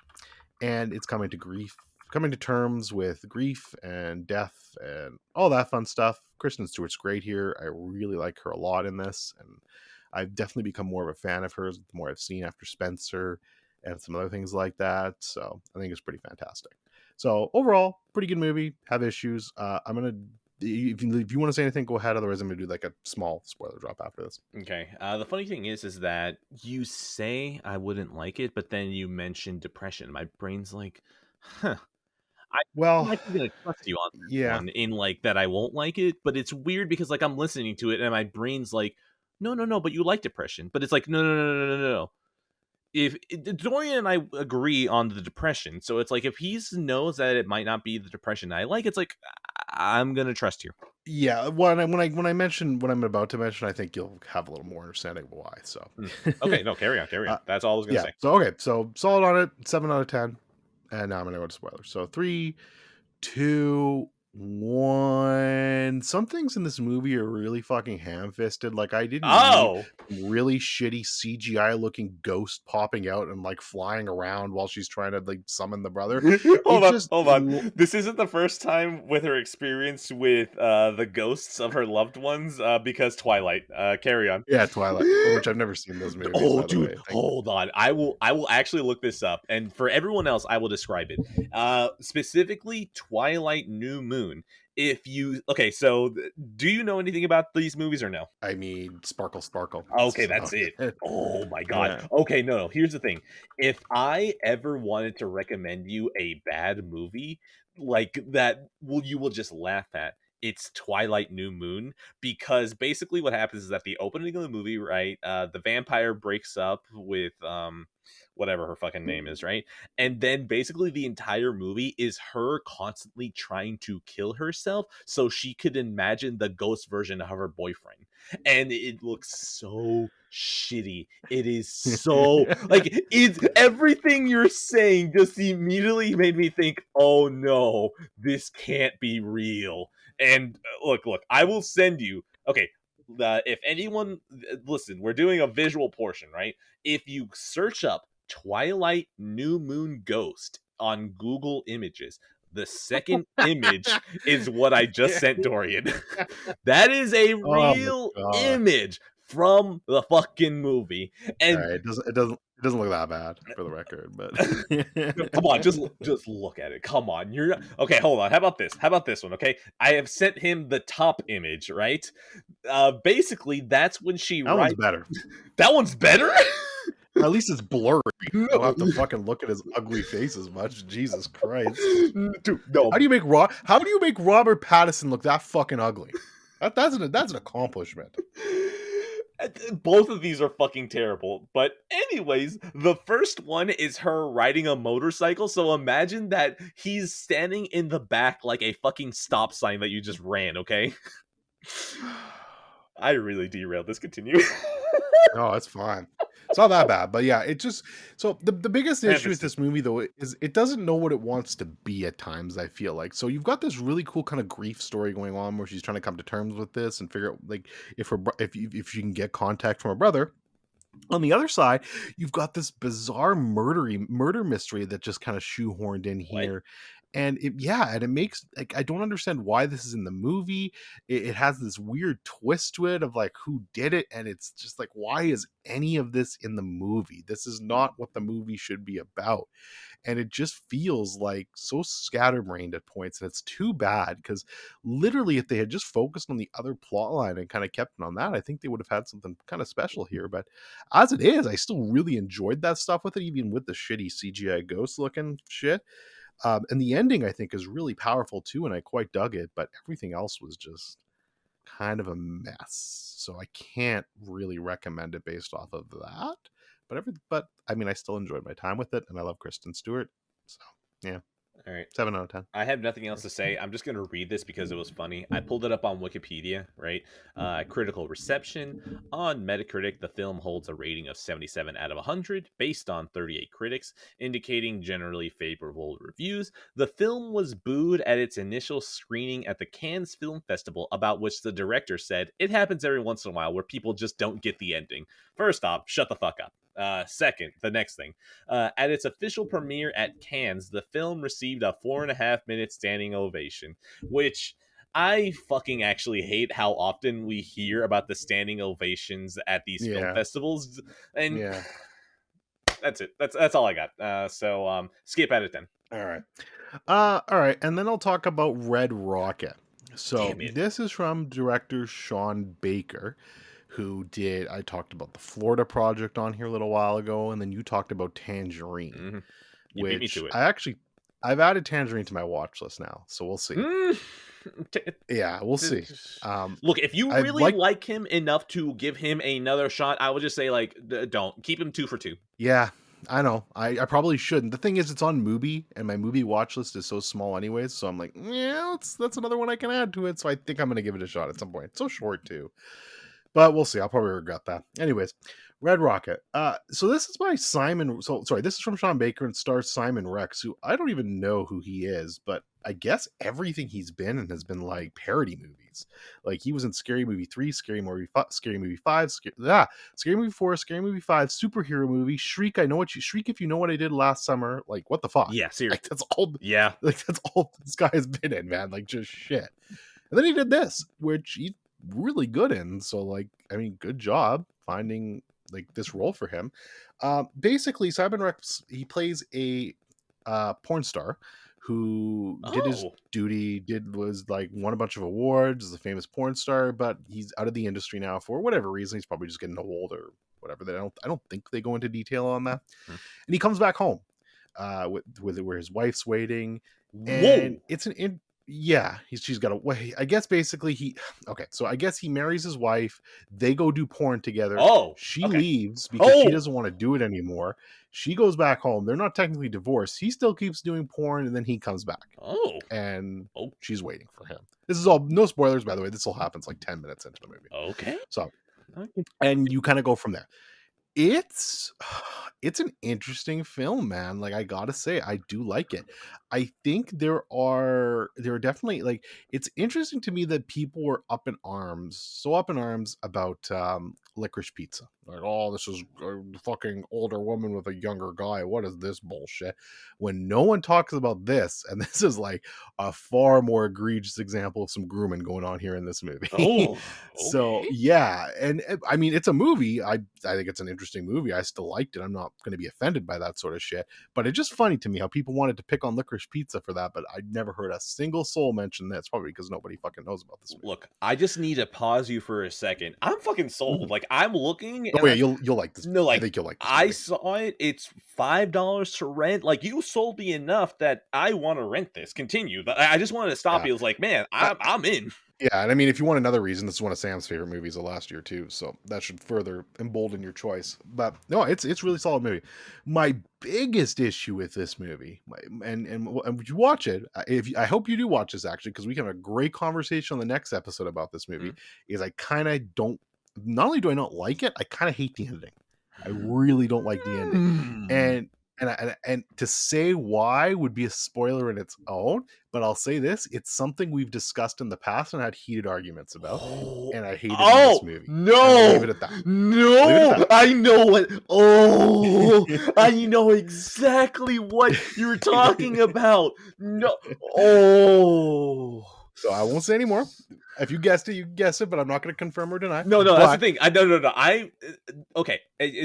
B: And it's coming to terms with grief and death and all that fun stuff. Kristen Stewart's great here. I really like her a lot in this, and I've definitely become more of a fan of hers the more I've seen after Spencer and some other things like that. So I think it's pretty fantastic. So overall, pretty good movie. Have issues. I'm going to if you want to say anything, go ahead. Otherwise, I'm gonna do like a small spoiler drop after this.
A: Okay. The funny thing is that you say I wouldn't like it, but then you mention depression. My brain's like, huh. I'm
B: Well,
A: actually gonna trust you on this
B: yeah,
A: one in like that I won't like it, but it's weird because like I'm listening to it and my brain's like, no, no, no, but you like depression. But it's like, no, no, no, no, no, no, no. If Dorian and I agree on the depression, so it's like if he knows that it might not be the depression I like, it's like I'm gonna trust you.
B: yeah. When I mention what I'm about to mention, I think you'll have a little more understanding of why. So,
A: Hmm. Okay, no, carry on, carry on.
B: uh,
A: That's all I was gonna
B: yeah.
A: say.
B: So okay, so solid on it, 7 out of 10. And now I'm gonna go to spoilers. So 3, 2, 1. Some things in this movie are really fucking ham-fisted. Like, I didn't need
A: Oh,
B: really shitty CGI looking ghost popping out and like flying around while she's trying to like summon the brother. It
A: hold on,
B: just
A: hold on. This isn't the first time with her experience with the ghosts of her loved ones because Twilight. Carry on.
B: yeah, Twilight, which I've never seen those movies,
A: Oh,
B: by the way.
A: dude, hold on. I will actually look this up, and for everyone else, I will describe it. Specifically, Twilight New Moon. If you okay, so do you know anything about these movies or no?
B: I mean, Sparkle Sparkle.
A: Okay,
B: So
A: that's it. Oh my god.
B: yeah.
A: Okay, no, no. Here's the thing. If I ever wanted to recommend you a bad movie like that, you will just laugh at. It's Twilight New Moon because basically what happens is that the opening of the movie, right? The vampire breaks up with whatever her fucking name is, right? And then basically the entire movie is her constantly trying to kill herself so she could imagine the ghost version of her boyfriend, and it looks so shitty. It is so like it's everything you're saying just immediately made me think, oh no, this can't be real. And look, I will send you. Okay, if anyone listen, we're doing a visual portion, right? If you search up Twilight New Moon Ghost on Google Images, the second image is what I just sent Dorian. That is a
B: Oh my
A: real
B: god.
A: image from the fucking movie.
B: All
A: And
B: right, it doesn't look that bad for the record, but
A: come on, just look at it. Come on. You're not, okay, hold on. How about this? How about this one, okay? I have sent him the top image, right? Basically that's when she
B: that one's
A: writes.
B: better.
A: That one's better?
B: At least it's blurry. I don't
A: No.
B: have to fucking look at his ugly face as much. Jesus Christ.
A: Dude, no.
B: How do you make Robert Pattinson look that fucking ugly? That's an accomplishment.
A: Both of these are fucking terrible. But anyways, the first one is her riding a motorcycle. So imagine that he's standing in the back like a fucking stop sign that you just ran, okay? I really derailed this. Continue.
B: No, it's fine. It's not that bad, but yeah, it just so the biggest issue with
A: Ham-fisted.
B: this movie though is it doesn't know what it wants to be at times, I feel like. So you've got this really cool kind of grief story going on where she's trying to come to terms with this and figure out like if she can get contact from her brother. On the other side, you've got this bizarre murder mystery that just kind of shoehorned in
A: What?
B: here. And it makes like I don't understand why this is in the movie. It has this weird twist to it of like who did it, and it's just like why is any of this in the movie? This is not what the movie should be about, and it just feels like so scatterbrained at points, and it's too bad because literally if they had just focused on the other plot line and kind of kept it on that, I think they would have had something kind of special here. But as it is, I still really enjoyed that stuff with it, even with the shitty CGI ghost looking shit. And the ending, I think, is really powerful too, and I quite dug it. But everything else was just kind of a mess, so I can't really recommend it based off of that. But I mean, I still enjoyed my time with it, and I love Kristen Stewart. So yeah,
A: All right.
B: 7 out of 10.
A: I have nothing else to say. I'm just going to read this because it was funny. I pulled it up on Wikipedia, right? Critical reception. On Metacritic, the film holds a rating of 77 out of 100 based on 38 critics, indicating generally favorable reviews. The film was booed at its initial screening at the Cannes Film Festival, about which the director said, "It happens every once in a while where people just don't get the ending. First off, shut the fuck up. Second, the next thing. At its official premiere at Cannes, the film received a 4.5 minute standing ovation, which I fucking actually hate how often we hear about the standing ovations at these film
B: Yeah,
A: festivals. And
B: yeah.
A: that's it. That's all I got. So skip out of 10.
B: All right. All right, and then I'll talk about Red Rocket. So
A: Damn it.
B: this is from director Sean Baker, who did. I talked about the Florida Project on here a little while ago, and then you talked about Tangerine,
A: Mhm. You beat me
B: which
A: to it.
B: I've added Tangerine to my watch list now, so we'll see.
A: Mm.
B: Yeah, we'll see.
A: Look, if you
B: I
A: really
B: like.
A: like him enough to give him another shot, I would just say like don't keep him 2 for 2.
B: Yeah, I know. I probably shouldn't. The thing is, it's on Mubi, and my movie watch list is so small, anyways. So I'm like, yeah, that's another one I can add to it. So I think I'm gonna give it a shot at some point. It's so short too. But we'll see. I'll probably regret that. Anyways, Red Rocket. So this is by Simon. So sorry, this is from Sean Baker and stars Simon Rex, who I don't even know who he is, but I guess everything he's been in has been like parody movies. Like he was in Scary Movie 3, Scary Movie 5, Scary Movie 4, Scary Movie 5, superhero movie, Shriek. Shriek if you know what I did last summer. Like what the fuck?
A: Yeah, seriously.
B: Like that's all.
A: Yeah.
B: Like that's all this guy has been in, man. Like just shit. And then he did this, which he really good in. So like, I mean, good job finding like this role for him. Basically, Simon Rex, he plays a porn star who did his duty, was like won a bunch of awards, is a famous porn star, but he's out of the industry now for whatever reason. He's probably just getting old or whatever. I don't think they go into detail on that. And he comes back home with where his wife's waiting. And it's she's got a. I guess basically so I guess he marries his wife. They go do porn together. She leaves because she doesn't want to do it anymore. She goes back home. They're not technically divorced. He still keeps doing porn, and then he comes back. And she's waiting for him. This is all no spoilers, by the way. This all happens like 10 minutes into the movie.
A: Okay.
B: So, and you kind of go from there. It's an interesting film, man. Like I gotta say, I do like it. I think there are definitely like it's interesting to me that people were up in arms about Licorice Pizza. Like, oh, this is a fucking older woman with a younger guy. What is this bullshit? When no one talks about this, and this is like a far more egregious example of some grooming going on here in this movie. So yeah, and I mean it's a movie. I think it's an interesting movie. I still liked it. I'm not going to be offended by that sort of shit. But it's just funny to me how people wanted to pick on Licorice Pizza for that, but I never heard a single soul mention that. It's probably because nobody fucking knows about this movie.
A: Look, I just need to pause you for a second. I'm fucking sold. Like I'm looking.
B: Oh yeah, you'll like this.
A: No, like
B: I think you'll like this
A: movie. I saw it. It's $5 to rent. Like you sold me enough that I want to rent this. Continue, but I just wanted to stop you. I was like, man, I'm in.
B: Yeah, and I mean, if you want another reason, this is one of Sam's favorite movies of last year too, so that should further embolden your choice. But no, it's really solid movie. My biggest issue with this movie, and if you watch it, I hope you do watch this actually, because we can have a great conversation on the next episode about this movie. Is I kind of don't. Not only do I not like it, I kind of hate the ending. I really don't like the ending, and to say why would be a spoiler in its own, but I'll say this: it's something we've discussed in the past and had heated arguments about, and I hated in this movie.
A: No,
B: leave it at that.
A: No, I know what. I know exactly what you're talking about. No,
B: So I won't say anymore. If you guessed it, you can guess it, but I'm not going to confirm or deny.
A: No, that's the thing. No. Okay.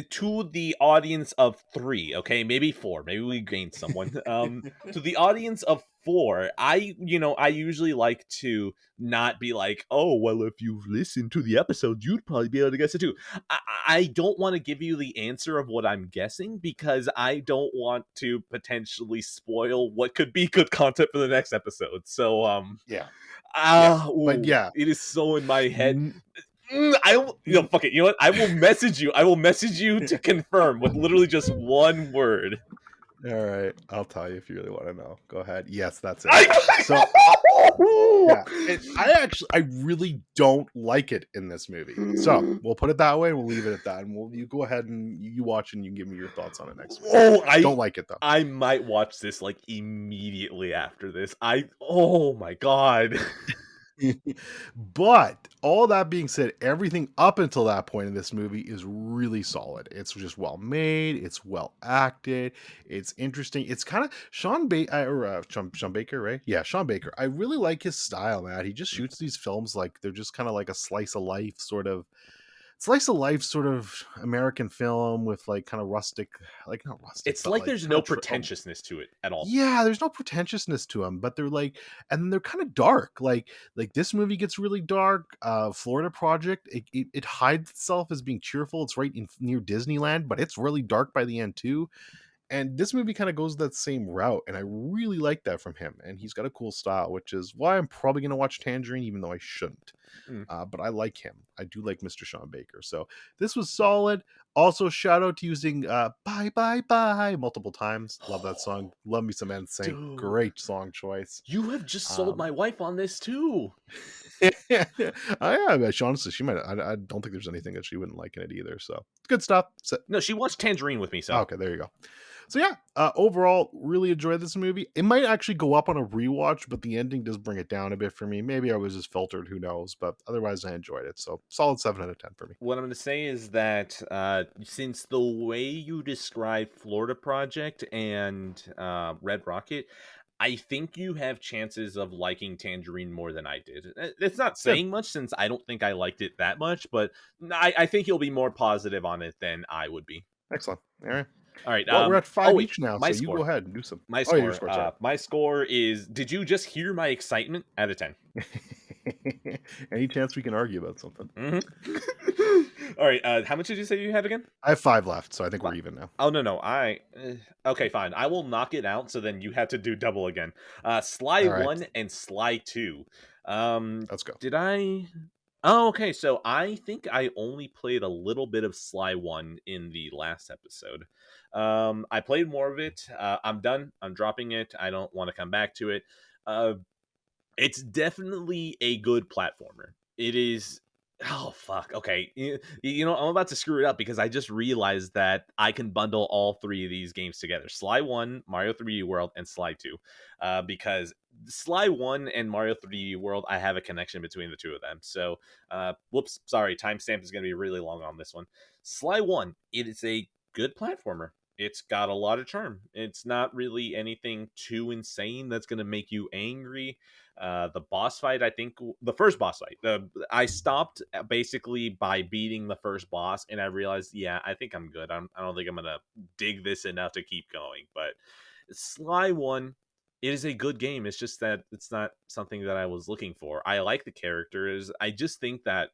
A: To the audience of 3, okay, maybe 4, maybe we gained someone. To the audience of 4, I usually like to not be like, oh, well, if you've listened to the episode, you'd probably be able to guess it too. I don't want to give you the answer of what I'm guessing because I don't want to potentially spoil what could be good content for the next episode. So,
B: yeah.
A: But yeah, it is so in my head. Fuck it. You know what? I will message you. I will message you to confirm with literally just one word.
B: All right, I'll tell you if you really want to know. Go ahead. Yes, that's it. So, yeah, I really don't like it in this movie. So we'll put it that way. We'll leave it at that, and you go ahead and you watch and you can give me your thoughts on it next week. I don't like it though.
A: I might watch this like immediately after this. Oh my god.
B: But all that being said, everything up until that point in this movie is really solid. It's just well made. It's well acted. It's interesting. It's kind of Sean Baker, right? Yeah, Sean Baker. I really like his style, man. He just shoots these films like they're just kind of like a slice of life sort of slice of life sort of American film with like kind of rustic, like not rustic,
A: It's
B: but
A: like
B: like
A: there's
B: kind
A: no
B: of
A: pretentiousness to it at all.
B: yeah, there's no pretentiousness to them, but they're like, and they're kind of dark. Like this movie gets really dark. Florida Project, it hides itself as being cheerful. It's right near Disneyland, but it's really dark by the end too. And this movie kind of goes that same route, and I really like that from him. And he's got a cool style, which is why I'm probably going to watch Tangerine, even though I shouldn't.
A: Mm.
B: But I like him. I do like Mr. Sean Baker. So this was solid. Also, shout out to using "Bye Bye Bye" multiple times. Love that song. Love me some NSYNC.
A: Dude,
B: Great song choice.
A: you have just sold
B: Um,
A: my wife on this too.
B: I honestly, she might. I don't think there's anything that she wouldn't like in it either. So good stuff. So,
A: No, she watched Tangerine with me, so
B: okay, there you go. So yeah, overall, really enjoyed this movie. It might actually go up on a rewatch, but the ending does bring it down a bit for me. Maybe I was just filtered, who knows? But otherwise, I enjoyed it. So solid 7 out of 10 for me.
A: what I'm going to say is that since the way you describe Florida Project and Red Rocket, I think you have chances of liking Tangerine more than I did. It's not
B: Good,
A: saying much since I don't think I liked it that much, but I think you'll be more positive on it than I would be.
B: excellent. All right.
A: All right.
B: Well, we're at
A: Oh
B: 5
A: wait,
B: each now,
A: my
B: so you
A: score.
B: go ahead and do some.
A: My
B: Oh, yeah, your
A: score.
B: score. Sorry.
A: My score is. Did you just hear my excitement? Out of 10.
B: Any chance we can argue about something?
A: Mm-hmm. All right. How much did you say you had again?
B: I have 5 left, so I think we're even now.
A: Oh no. Okay, fine. I will knock it out. So then you have to do double again. Sly
B: All right,
A: 1 and Sly 2.
B: let's go.
A: Did I? Oh, okay. So I think I only played a little bit of Sly 1 in the last episode. I played more of it. I'm done. I'm dropping it. I don't want to come back to it. It's definitely a good platformer. It is. Oh fuck. Okay. I'm about to screw it up because I just realized that I can bundle all three of these games together: Sly 1, Mario 3D World, and Sly 2. Because Sly 1 and Mario 3D World, I have a connection between the two of them. So, whoops, sorry, timestamp is going to be really long on this one. Sly 1, it is a good platformer. It's got a lot of charm. It's not really anything too insane that's going to make you angry. The boss fight, I think the first boss fight, I stopped basically by beating the first boss, and I realized, yeah, I think I'm good. I don't think I'm gonna dig this enough to keep going. But Sly 1, it is a good game. It's just that it's not something that I was looking for. I like the characters. I just think that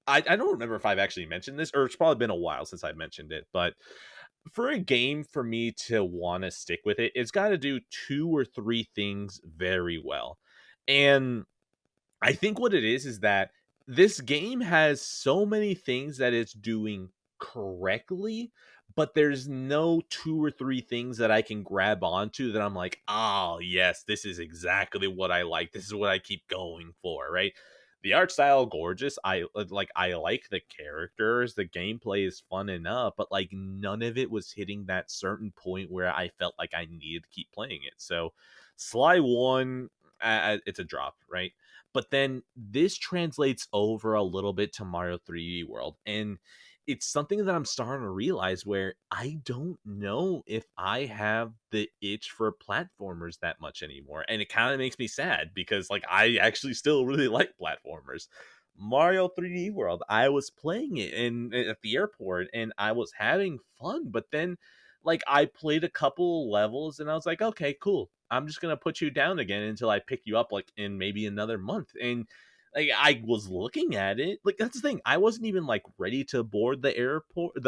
A: I don't remember if I've actually mentioned this, or it's probably been a while since I've mentioned it, but for a game for me to want to stick with it, it's got to do 2 or 3 things very well. And I think what it is that this game has so many things that it's doing correctly, but there's no 2 or 3 things that I can grab onto that I'm like, oh, yes, this is exactly what I like. This is what I keep going for, right? The art style gorgeous. I like the characters. The gameplay is fun enough, but like none of it was hitting that certain point where I felt like I needed to keep playing it. So Sly 1, it's a drop, right? But then this translates over a little bit to Mario 3D World, and it's something that I'm starting to realize where I don't know if I have the itch for platformers that much anymore. And it kind of makes me sad because like I actually still really like platformers. Mario 3D World, I was playing it at the airport and I was having fun, but then like I played a couple levels and I was like, okay, cool. I'm just gonna put you down again until I pick you up like in maybe another month. And like I was looking at it, like that's the thing. I wasn't even like ready to board the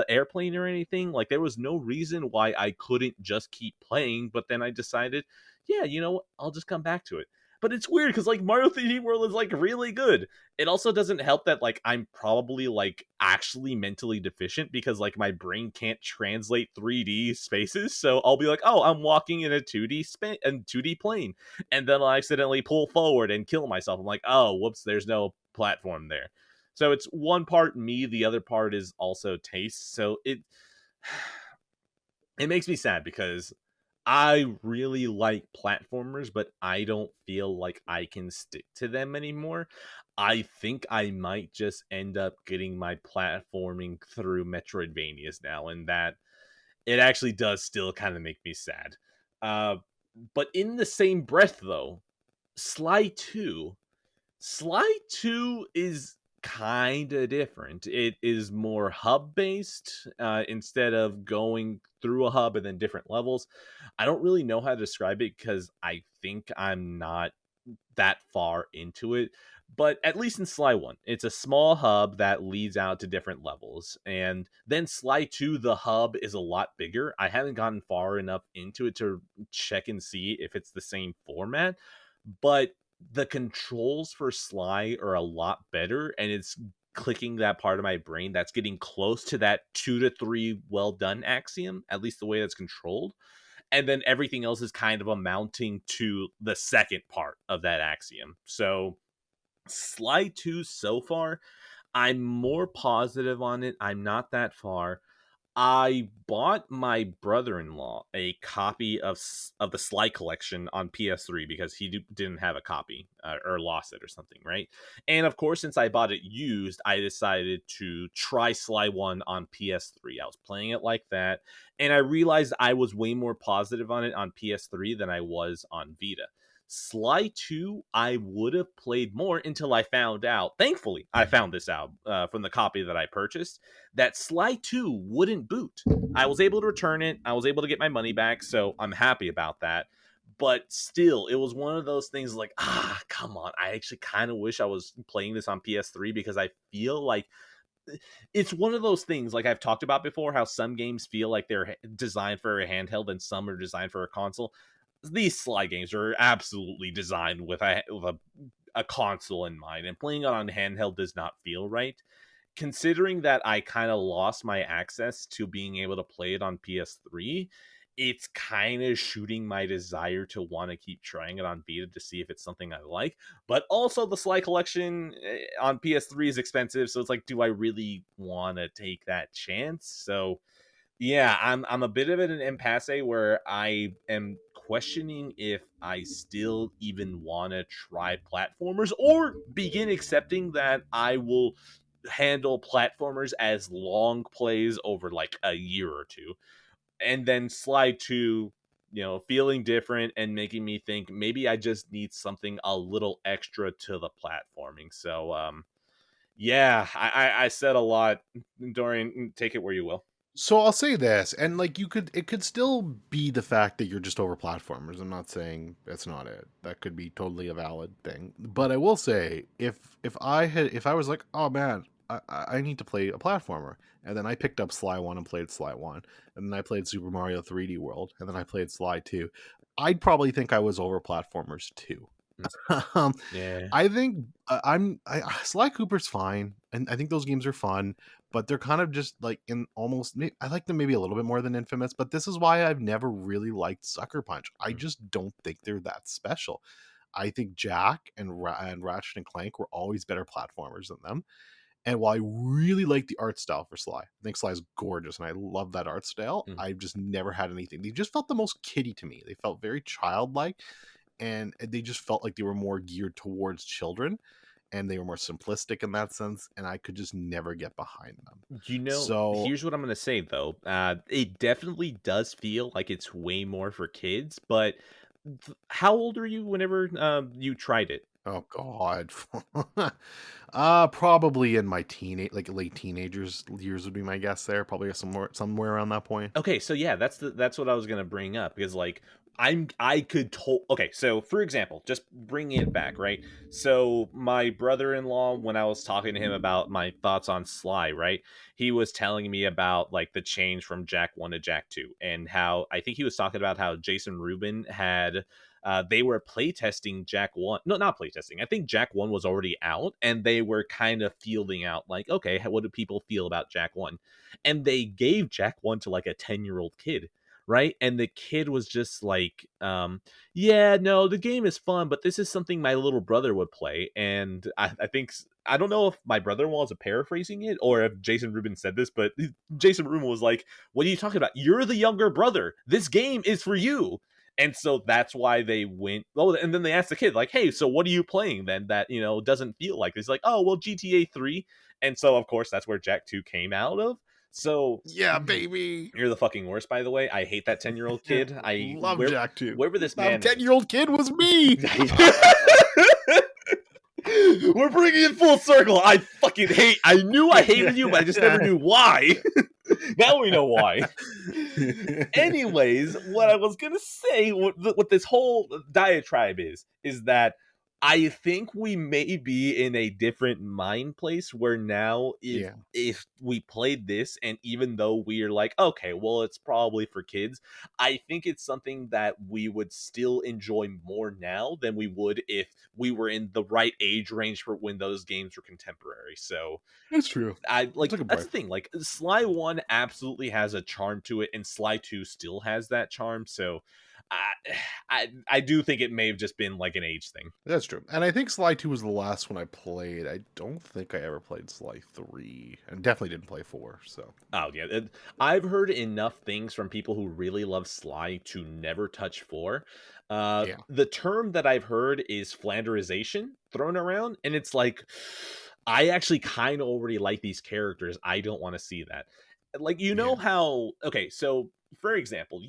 A: airplane or anything. Like there was no reason why I couldn't just keep playing. But then I decided, yeah, you know what? I'll just come back to it. But it's weird because like Mario 3D World is like really good. It also doesn't help that like I'm probably like actually mentally deficient because like my brain can't translate 3D spaces. So I'll be like, oh, I'm walking in a 2D plane, and then I'll accidentally pull forward and kill myself. I'm like, oh, whoops, there's no platform there. So it's one part me, the other part is also taste. So it makes me sad because I really like platformers, but I don't feel like I can stick to them anymore. I think I might just end up getting my platforming through Metroidvanias now, and that it actually does still kind of make me sad. Uh, but in the same breath, though, Sly 2 is kind of different. It is more hub based instead of going through a hub and then different levels. I don't really know how to describe it because I think I'm not that far into it. But at least in Sly 1, it's a small hub that leads out to different levels. And then Sly 2, the hub is a lot bigger. I haven't gotten far enough into it to check and see if it's the same format. But the controls for Sly are a lot better. And it's clicking that part of my brain that's getting close to that 2 to 3 well done axiom, at least the way that's controlled. And then everything else is kind of amounting to the second part of that axiom. So Sly 2 so far, I'm more positive on it. I'm not that far. I bought my brother-in-law a copy of the Sly collection on PS3 because he didn't have a copy or lost it or something, right? And of course, since I bought it used, I decided to try Sly 1 on PS3. I was playing it like that, and I realized I was way more positive on it on PS3 than I was on Vita. Sly 2, I would have played more until I found out. Thankfully, I found this out from the copy that I purchased, that Sly 2 wouldn't boot. I was able to return it. I was able to get my money back, so I'm happy about that. But still, it was one of those things like, come on. I actually kind of wish I was playing this on PS3 because I feel like it's one of those things like I've talked about before, how some games feel like they're designed for a handheld and some are designed for a console. These Sly games are absolutely designed with a console in mind, and playing it on handheld does not feel right. Considering that I kind of lost my access to being able to play it on PS3, it's kind of shooting my desire to want to keep trying it on Vita to see if it's something I like. But also the Sly collection on PS3 is expensive, so it's like, do I really want to take that chance? So yeah, I'm a bit of an impasse where I am questioning if I still even want to try platformers or begin accepting that I will handle platformers as long plays over like a year or two, and then slide to feeling different and making me think maybe I just need something a little extra to the platforming. So yeah, I said a lot. Dorian, take it where you will.
B: So I'll say this, and like it could still be the fact that you're just over platformers. I'm not saying that's not it. That could be totally a valid thing. But I will say, if I was like, oh man, I need to play a platformer, and then I picked up Sly 1 and played Sly 1, and then I played Super Mario 3D World, and then I played Sly 2, I'd probably think I was over platformers too.
A: Yeah,
B: I think Sly Cooper's fine, and I think those games are fun, but they're kind of just like I like them maybe a little bit more than Infamous, but this is why I've never really liked Sucker Punch. I just don't think they're that special. I think Jack and Ratchet and Clank were always better platformers than them. And while I really like the art style for Sly, I think Sly is gorgeous, and I love that art style. I've just never had anything. They just felt the most kiddie to me. They felt very childlike, and they just felt like they were more geared towards children, and they were more simplistic in that sense, and I could just never get behind them. So
A: here's what I'm going to say, though. It definitely does feel like it's way more for kids, but how old were you whenever you tried it?
B: oh god, probably in my like late teenagers years would be my guess there, probably somewhere around that point.
A: Okay, so yeah, that's what I was gonna bring up because like okay, so for example, just bringing it back, right? So my brother-in-law, when I was talking to him about my thoughts on Sly, right, he was telling me about like the change from Jack 1 to Jack 2, and how I think he was talking about how Jason Rubin had they were playtesting Jack 1. No, not playtesting. I think Jack 1 was already out, and they were kind of fielding out, like, okay, what do people feel about Jack 1? And they gave Jack 1 to like a 10-year-old kid, right? And the kid was just like, yeah, no, the game is fun, but this is something my little brother would play. And I think, I don't know if my brother-in-law is paraphrasing it or if Jason Rubin said this, but Jason Rubin was like, what are you talking about? You're the younger brother. This game is for you. And so that's why they went. Oh, and then they asked the kid, like, hey, so what are you playing then that, doesn't feel like this? He's like, oh, well, GTA 3. And so, of course, that's where Jack 2 came out of. So
B: yeah, baby,
A: you're the fucking worst, by the way. I hate that 10-year-old kid. I
B: love Jack 2.
A: Wherever this man,
B: that 10-year-old kid was me.
A: We're bringing it full circle. I fucking hate. I knew I hated you, but I just never knew why. Now we know why. Anyways, what I was gonna say, what this whole diatribe is that I think we may be in a different mind place where now if we played this, and even though we're like, okay, well, it's probably for kids, I think it's something that we would still enjoy more now than we would if we were in the right age range for when those games were contemporary. So
B: That's true.
A: That's the thing. Like Sly 1 absolutely has a charm to it, and Sly 2 still has that charm. So I do think it may have just been like an age thing.
B: That's true. And I think Sly 2 was the last one I played. I don't think I ever played Sly 3. And definitely didn't play 4. So
A: oh yeah. I've heard enough things from people who really love Sly to never touch 4. The term that I've heard is Flanderization thrown around, and it's like, I actually kind of already like these characters. I don't want to see that. Like, how, okay, so for example,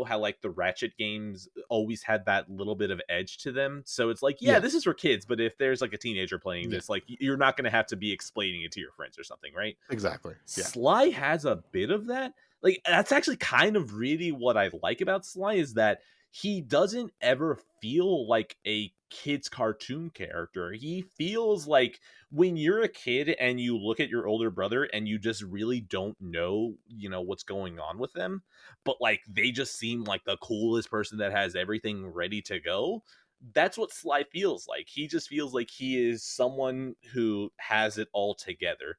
A: how like the Ratchet games always had that little bit of edge to them. So it's like, this is for kids, but if there's like a teenager playing this, like, you're not going to have to be explaining it to your friends or something, right?
B: Exactly. Yeah.
A: Sly has a bit of that. Like, that's actually kind of really what I like about Sly, is that he doesn't ever feel like a kid's cartoon character. He feels like when you're a kid and you look at your older brother and you just really don't know, what's going on with them, but like they just seem like the coolest person that has everything ready to go. That's what Sly feels like. He just feels like he is someone who has it all together.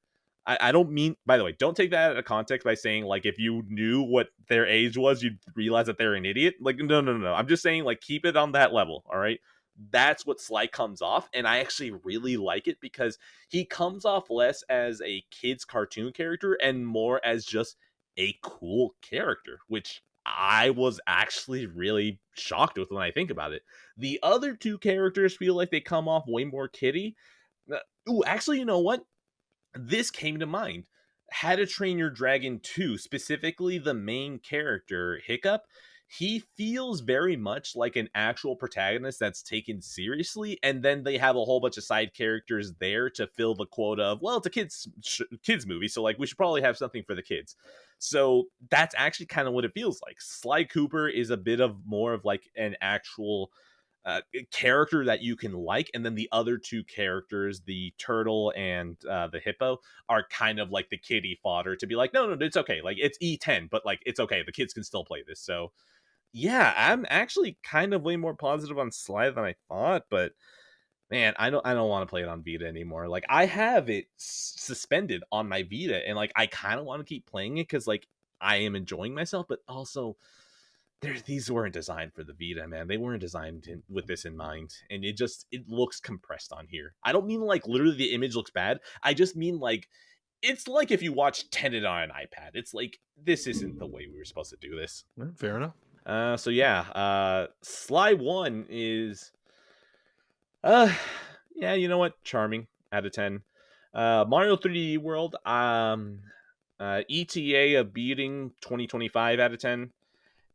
A: I don't mean, by the way, don't take that out of context by saying, like, if you knew what their age was, you'd realize that they're an idiot. Like, no. I'm just saying, like, keep it on that level, all right? That's what Sly comes off, and I actually really like it because he comes off less as a kid's cartoon character and more as just a cool character, which I was actually really shocked with when I think about it. The other two characters feel like they come off way more kiddie. Ooh, actually, you know what? This came to mind. How to Train Your Dragon 2, specifically the main character, Hiccup, he feels very much like an actual protagonist that's taken seriously, and then they have a whole bunch of side characters there to fill the quota of, well, it's a kids movie, so like we should probably have something for the kids. So that's actually kind of what it feels like. Sly Cooper is a bit of more of like an actual character that you can like, and then the other two characters, the turtle and the hippo, are kind of like the kiddie fodder to be like, no, it's okay, like it's E10, but like it's okay, the kids can still play this. So yeah, I'm actually kind of way more positive on Sly than I thought, but man, I don't want to play it on Vita anymore. Like, I have it suspended on my Vita, and like I kind of want to keep playing it because like I am enjoying myself, but also these weren't designed for the Vita, man. They weren't designed with this in mind, and it looks compressed on here. I don't mean like literally the image looks bad. I just mean like it's like if you watch Tenet on an iPad. It's like, this isn't the way we were supposed to do this.
B: Fair enough.
A: So yeah, Sly 1 is yeah, you know what? Charming out of 10. Mario 3D World, ETA a beating 2025 out of 10.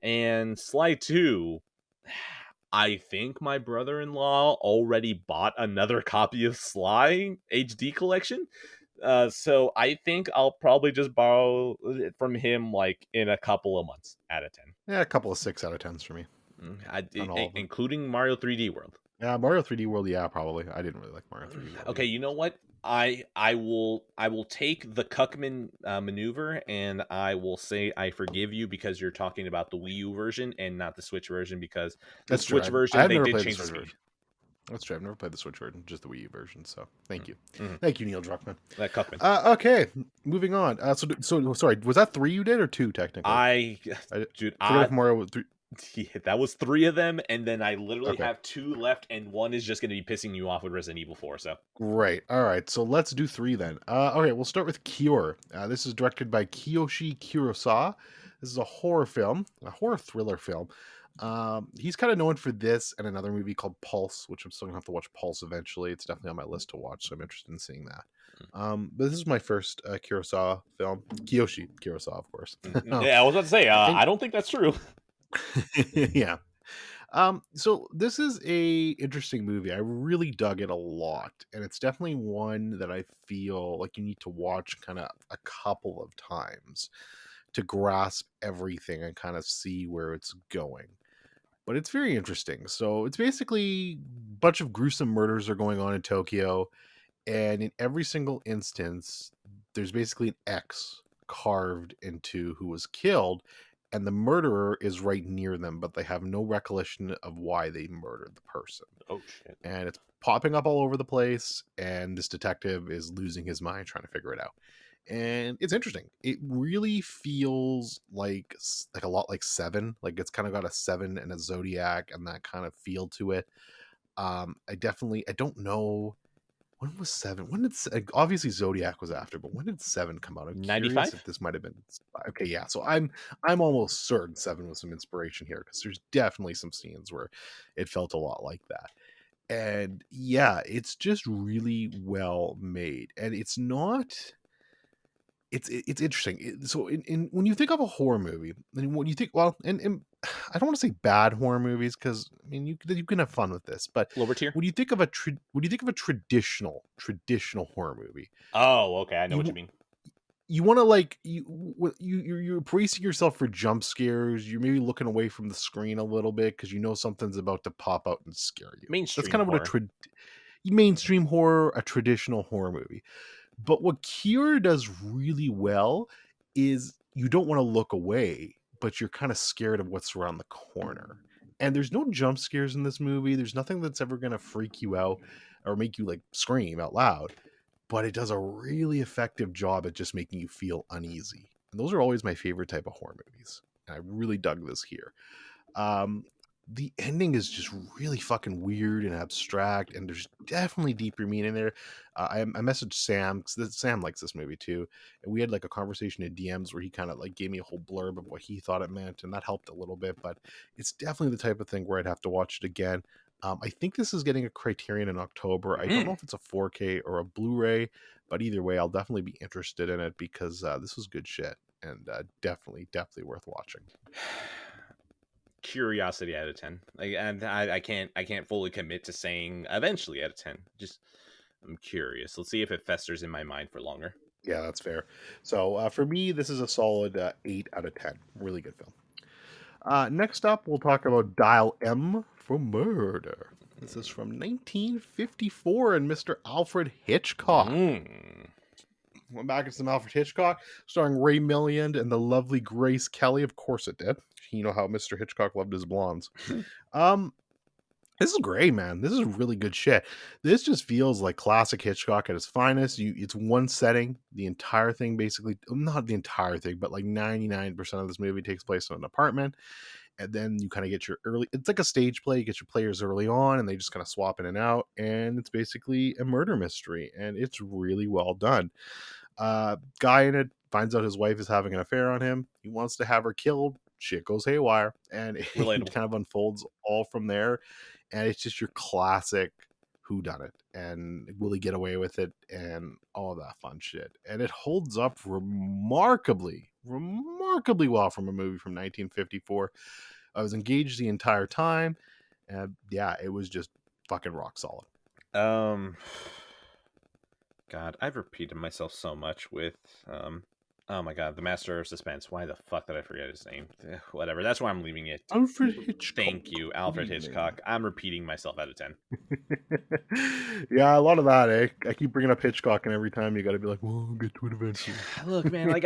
A: And Sly 2, I think my brother-in-law already bought another copy of Sly HD collection. So I think I'll probably just borrow it from him like in a couple of months out of 10.
B: Yeah, a couple of 6 out of 10s for me.
A: Including Mario 3D World.
B: Yeah, Mario 3D World, yeah, probably. I didn't really like Mario 3D World.
A: Okay, you know what? I will take the Cuckman maneuver, and I will say I forgive you because you're talking about the Wii U version and not the Switch version, because the Switch version they did change the speed.
B: That's true. I've never played the Switch version, just the Wii U version. So thank you,
A: Mm-hmm.
B: Thank you, Neil Druckmann.
A: That Cuckman.
B: Okay, moving on. So sorry, was that 3 you did or 2 technically?
A: Dude,
B: Mario 3.
A: Yeah, that was 3 of them, and then I literally have 2 left, and one is just going to be pissing you off with Resident Evil 4. So
B: Right. All right. So let's do 3 then. Okay, we'll start with Cure. This is directed by Kiyoshi Kurosawa. This is a horror film, a horror thriller film. He's kind of known for this and another movie called Pulse, which I'm still gonna have to watch Pulse eventually. It's definitely on my list to watch, so I'm interested in seeing that. But this is my first Kurosawa film. Kiyoshi Kurosawa, of course.
A: yeah, I was about to say, I don't think that's true.
B: Yeah. So this is a interesting movie. I really dug it a lot, and it's definitely one that I feel like you need to watch kind of a couple of times to grasp everything and kind of see where it's going. But it's very interesting. So it's basically a bunch of gruesome murders are going on in Tokyo, and in every single instance, there's basically an X carved into who was killed, and the murderer is right near them, but they have no recollection of why they murdered the person.
A: Oh shit.
B: And it's popping up all over the place, and this detective is losing his mind trying to figure it out. And it's interesting. It really feels like a lot like Seven. Like it's kind of got a Seven and a Zodiac and that kind of feel to it. I don't know when was Seven. Obviously Zodiac was after, but when did Seven come out? I'm curious
A: 95?
B: if this might have been okay. Yeah, so I'm almost certain Seven was some inspiration here because there's definitely some scenes where it felt a lot like that. And yeah, it's just really well made, and it's not it's interesting. So in when you think of a horror movie, and when you think and I don't want to say bad horror movies because I mean you can have fun with this, but
A: Lower tier?
B: when you think of when you think of a traditional horror movie,
A: Oh, okay. I know what
B: you
A: you mean.
B: you want to like you're bracing yourself for jump scares. You're maybe looking away from the screen a little bit because you know something's about to pop out and scare you. That's
A: Mainstream
B: kind of what
A: horror.
B: mainstream horror, a traditional horror movie. But what Cure does really well is you don't want to look away, but you're kind of scared of what's around the corner. And there's no jump scares in this movie. There's nothing that's ever going to freak you out or make you like scream out loud. But it does a really effective job at just making you feel uneasy. And those are always my favorite type of horror movies. And I really dug this here. Um, the ending is just really fucking weird and abstract, and there's definitely deeper meaning there. I messaged Sam because Sam likes this movie too, and we had like a conversation in DMs where he kind of like gave me a whole blurb of what he thought it meant, and that helped a little bit. But it's definitely the type of thing where I'd have to watch it again. I think this is getting a Criterion in October. I don't know if it's a 4K or a Blu-ray, but either way, I'll definitely be interested in it because this was good shit, and definitely worth watching.
A: Curiosity out of 10. Like, and I can't fully commit to saying eventually out of 10. Just I'm curious. Let's see if it festers in my mind for longer.
B: Yeah, that's fair. So for me, this is a solid 8 out of 10. Really good film. Next up, we'll talk about Dial M for Murder. This is from 1954 and Mr. Alfred Hitchcock. Went back to some Alfred Hitchcock, starring Ray Milland and the lovely Grace Kelly. Of course it did. You know how Mr. Hitchcock loved his blondes. This is great, man. This is really good shit. This just feels like classic Hitchcock at its finest. It's one setting. The entire thing, basically, not the entire thing, but like 99% of this movie takes place in an apartment. And then you kind of get your it's like a stage play. You get your players early on and they just kind of swap in and out. And it's basically a murder mystery. And it's really well done. Guy in it finds out his wife is having an affair on him. He wants to have her killed. Shit goes haywire. And it kind of unfolds all from there. And it's just your classic whodunit. And will he get away with it? And all that fun shit. And it holds up remarkably well from a movie from 1954. I was engaged the entire time. And yeah, it was just fucking rock solid.
A: God, I've repeated myself so much with oh my god, the master of suspense. Why the fuck did I forget his name? Whatever. That's why I'm leaving it.
B: Alfred Hitchcock.
A: Thank you, Alfred Hitchcock. I'm repeating myself out of 10.
B: Yeah, a lot of that, eh? I keep bringing up Hitchcock, and every time you got to be like, "Well, we'll get to it eventually."
A: Look, man, like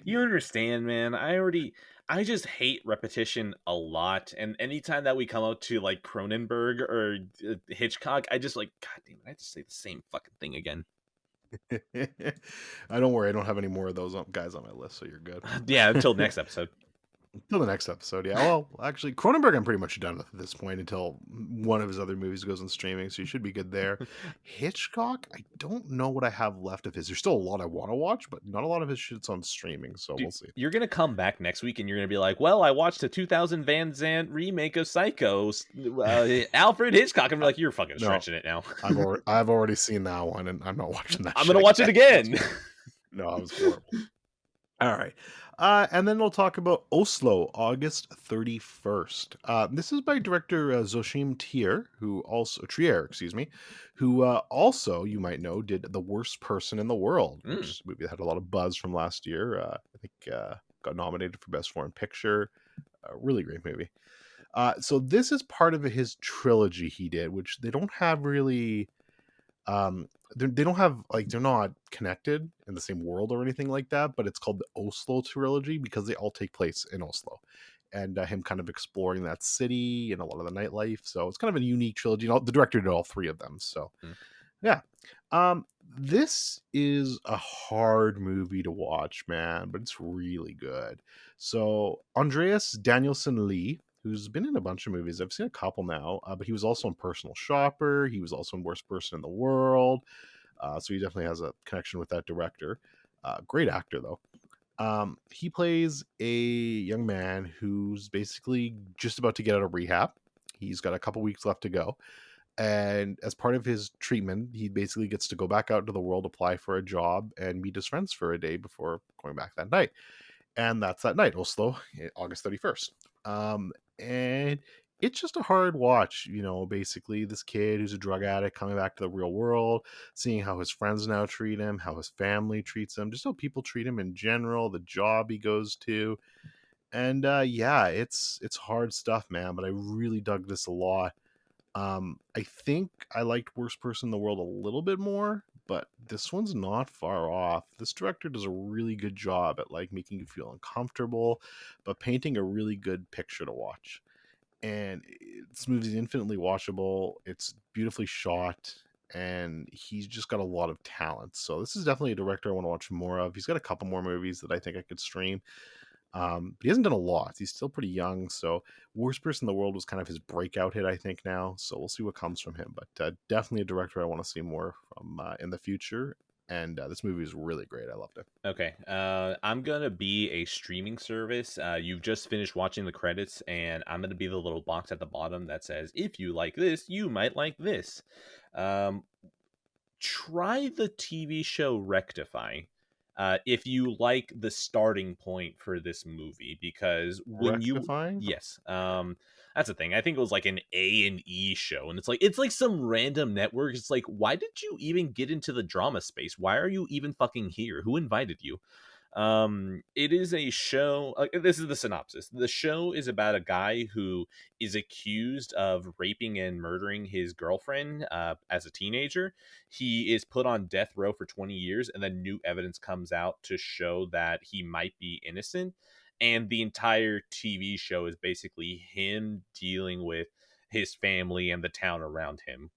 A: you understand, man. I just hate repetition a lot, and anytime that we come out to like Cronenberg or Hitchcock, I just like, god damn it, I have to say the same fucking thing again.
B: I don't worry, I don't have any more of those guys on my list, so you're good.
A: Yeah, until next episode.
B: Until the next episode, yeah. Well, actually, Cronenberg I'm pretty much done with at this point until one of his other movies goes on streaming, so you should be good there. Hitchcock, I don't know what I have left of his. There's still a lot I want to watch, but not a lot of his shit's on streaming, so we'll see.
A: You're going to come back next week and you're going to be like, well, I watched a 2000 Van Zandt remake of Psycho, Alfred Hitchcock. I'm like, you're fucking stretching it now.
B: I've already seen that one, and I'm not watching that
A: I'm going to watch it again.
B: No, I was horrible. All right. And then we'll talk about Oslo, August 31st. This is by director Zoshim Trier, excuse me, who also, you might know, did The Worst Person in the World, which
A: Mm.
B: is a movie that had a lot of buzz from last year. I think got nominated for Best Foreign Picture. A really great movie. So this is part of his trilogy he did, which they don't have really they don't have, like, they're not connected in the same world or anything like that, but it's called the Oslo trilogy because they all take place in Oslo, and him kind of exploring that city and a lot of the nightlife. So it's kind of a unique trilogy. The director did all three of them. So
A: Mm.
B: yeah, this is a hard movie to watch, man, but it's really good. So Andreas Danielson Lee, who's been in a bunch of movies, I've seen a couple now, but he was also in Personal Shopper. He was also in Worst Person in the World. So he definitely has a connection with that director. Great actor, though. He plays a young man who's basically just about to get out of rehab. He's got a couple weeks left to go. And as part of his treatment, he basically gets to go back out into the world, apply for a job, and meet his friends for a day before going back that night. And that's that night, Oslo, August 31st. And it's just a hard watch, basically this kid who's a drug addict coming back to the real world, seeing how his friends now treat him, how his family treats him, just how people treat him in general, the job he goes to. And yeah, it's hard stuff, man, but I really dug this a lot. I think I liked Worst Person in the World a little bit more, but this one's not far off. This director does a really good job at, like, making you feel uncomfortable, but painting a really good picture to watch. And this movie's infinitely watchable. It's beautifully shot, and he's just got a lot of talent. So this is definitely a director I want to watch more of. He's got a couple more movies that I think I could stream. But he hasn't done a lot. He's still pretty young. So Worst Person in the World was kind of his breakout hit, I think, now. So we'll see what comes from him. But definitely a director I want to see more from in the future. And this movie is really great. I loved it.
A: Okay. I'm gonna be a streaming service. You've just finished watching the credits, and I'm gonna be the little box at the bottom that says, "If you like this, you might like this." Um, Try the TV show Rectify. If you like the starting point for this movie, because when you
B: Rectifying?
A: yes, that's the thing. I think it was like an A&E show, and it's like some random network. It's like, why did you even get into the drama space? Why are you even fucking here? Who invited you? It is a show. This is the synopsis. The show is about a guy who is accused of raping and murdering his girlfriend as a teenager. He is put on death row for 20 years, and then new evidence comes out to show that he might be innocent. And the entire TV show is basically him dealing with his family and the town around him.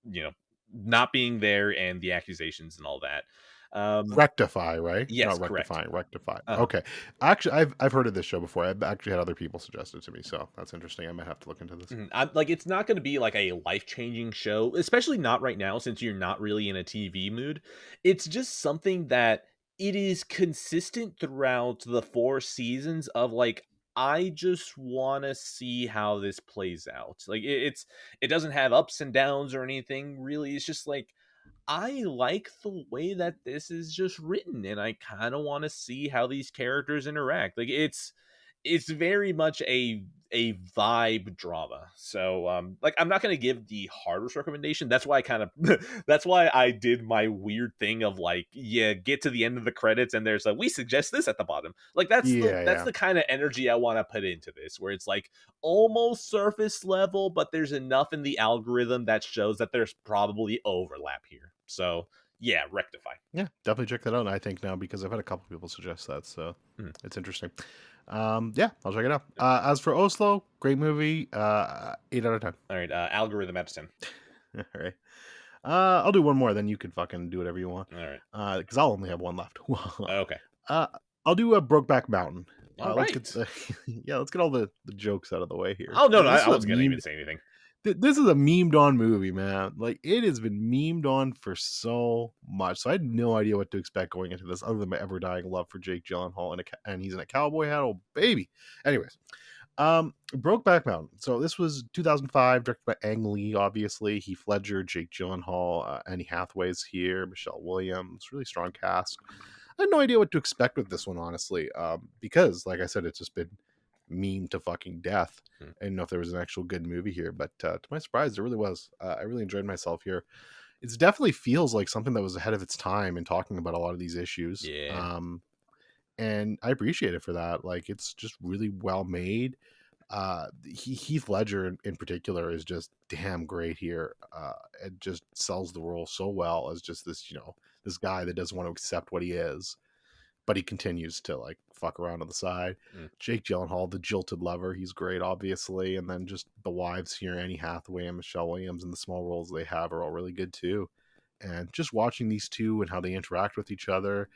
A: You know, not being there and the accusations and all that.
B: Rectify, right?
A: Yes,
B: Not
A: correct.
B: rectifying, rectify.
A: Uh-huh.
B: Okay. Actually, I've heard of this show before. I've actually had other people suggest it to me, so that's interesting. I might have to look into this.
A: I'm like, it's not going to be like a life changing show, especially not right now since you're not really in a TV mood. It's just something that it is consistent throughout the 4 seasons of like, I just want to see how this plays out. Like, it doesn't have ups and downs or anything really. It's just like, I like the way that this is just written, and I kind of want to see how these characters interact. Like, it's very much a vibe drama. So like, I'm not going to give the hardest recommendation. That's why I kind of that's why I did my weird thing of like, yeah, get to the end of the credits and there's like, we suggest this at the bottom. Like,
B: Yeah,
A: that's
B: yeah.
A: the kind of energy I want to put into this, where it's like almost surface level, but there's enough in the algorithm that shows that there's probably overlap here. So yeah, Rectify.
B: Yeah, definitely check that out, I think, now, because I've had a couple people suggest that, so
A: Mhm.
B: it's interesting. Yeah, I'll check it out. As for Oslo, great movie. 8 out of 10.
A: All right, algorithm out of 10.
B: All right. I'll do one more, then you can fucking do whatever you want.
A: All right.
B: Because I'll only have one left.
A: Okay.
B: uh, I'll do a Brokeback Mountain.
A: All
B: Let's get
A: right.
B: yeah, let's get all the jokes out of the way here.
A: Oh no, no,
B: This
A: I
B: is a
A: wasn't gonna
B: meme.
A: even say anything.
B: This is a memed on movie, man. Like, it has been memed on for so much. So I had no idea what to expect going into this, other than my ever dying love for Jake Gyllenhaal, and he's in a cowboy hat. Oh baby. Anyways, Brokeback Mountain. So this was 2005, directed by Ang Lee. Obviously, Heath Ledger, Jake Gyllenhaal, Annie Hathaway's here, Michelle Williams. Really strong cast. I had no idea what to expect with this one, honestly, because, like I said, it's just been meme to fucking death. I didn't know if there was an actual good movie here, but to my surprise, there really was. I really enjoyed myself here. It definitely feels like something that was ahead of its time in talking about a lot of these issues.
A: Yeah.
B: And I appreciate it for that. Like, it's just really well made. Heath Ledger in particular is just damn great here. It just sells the role so well as just this, this guy that doesn't want to accept what he is, but he continues to like fuck around on the side. Jake Gyllenhaal, the jilted lover, he's great, obviously, and then just the wives here, Annie Hathaway and Michelle Williams, and the small roles they have are all really good too. And just watching these two and how they interact with each other.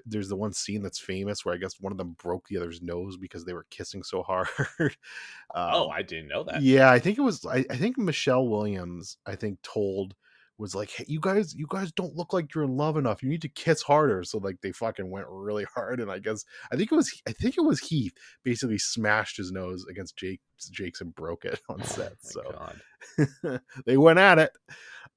B: There's the one scene that's famous where I guess one of them broke the other's nose because they were kissing so hard.
A: I didn't know that.
B: Yeah, I think it was. I think Michelle Williams, was like, "Hey, you guys don't look like you're in love enough. You need to kiss harder." So like they fucking went really hard, and I think it was Heath basically smashed his nose against Jake's and broke it on set.
A: God.
B: They went at it.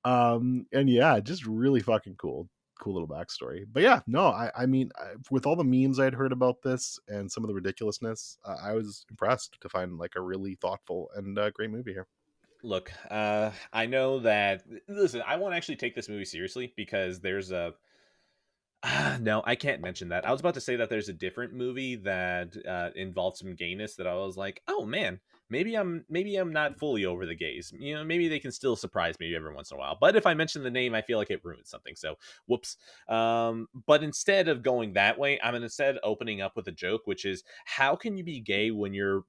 B: And yeah, just really fucking cool little backstory. But yeah, no, I mean, with all the memes I had heard about this and some of the ridiculousness, I was impressed to find like a really thoughtful and great movie here.
A: Look, I know that. Listen, I won't actually take this movie seriously because there's a. No, I can't mention that. I was about to say that there's a different movie that involved some gayness that I was like, oh man, maybe I'm not fully over the gays. Maybe they can still surprise me every once in a while. But if I mention the name, I feel like it ruins something. So whoops. But instead of going that way, I'm instead opening up with a joke, which is, how can you be gay when you're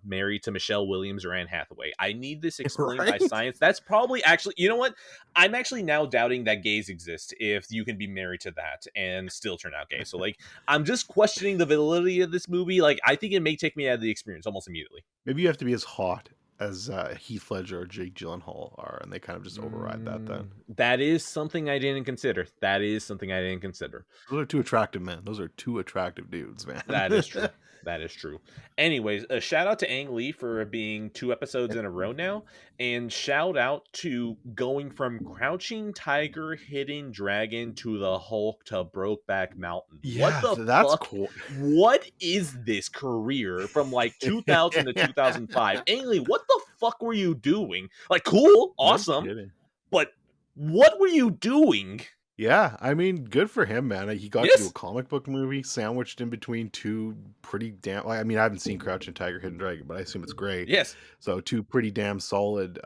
A: married to Michelle Williams or Anne Hathaway? I need this explained by science. That's probably actually, you know what? I'm actually now doubting that gays exist if you can be married to that and still turn out gay. So like, I'm just questioning the validity of this movie. Like, I think it may take me out of the experience almost immediately.
B: Maybe you have to be as hot as Heath Ledger or Jake Gyllenhaal are, and they kind of just override that then.
A: That is something I didn't consider. Those
B: are two attractive men. Those are two attractive dudes, man.
A: That is true. That is true. Anyways, a shout out to Ang Lee for being 2 episodes in a row now, and shout out to going from Crouching Tiger, Hidden Dragon to the Hulk to Brokeback Mountain.
B: Yeah, that's
A: fuck?
B: Cool.
A: What is this career from like 2000 to 2005? Ang Lee, what the fuck were you doing? Like, cool, awesome, but what were you doing?
B: Yeah, I mean, good for him, man. He got to do a comic book movie sandwiched in between two pretty damn... I mean, I haven't seen Crouching Tiger, Hidden Dragon, but I assume it's great.
A: Yes.
B: So 2 pretty damn solid,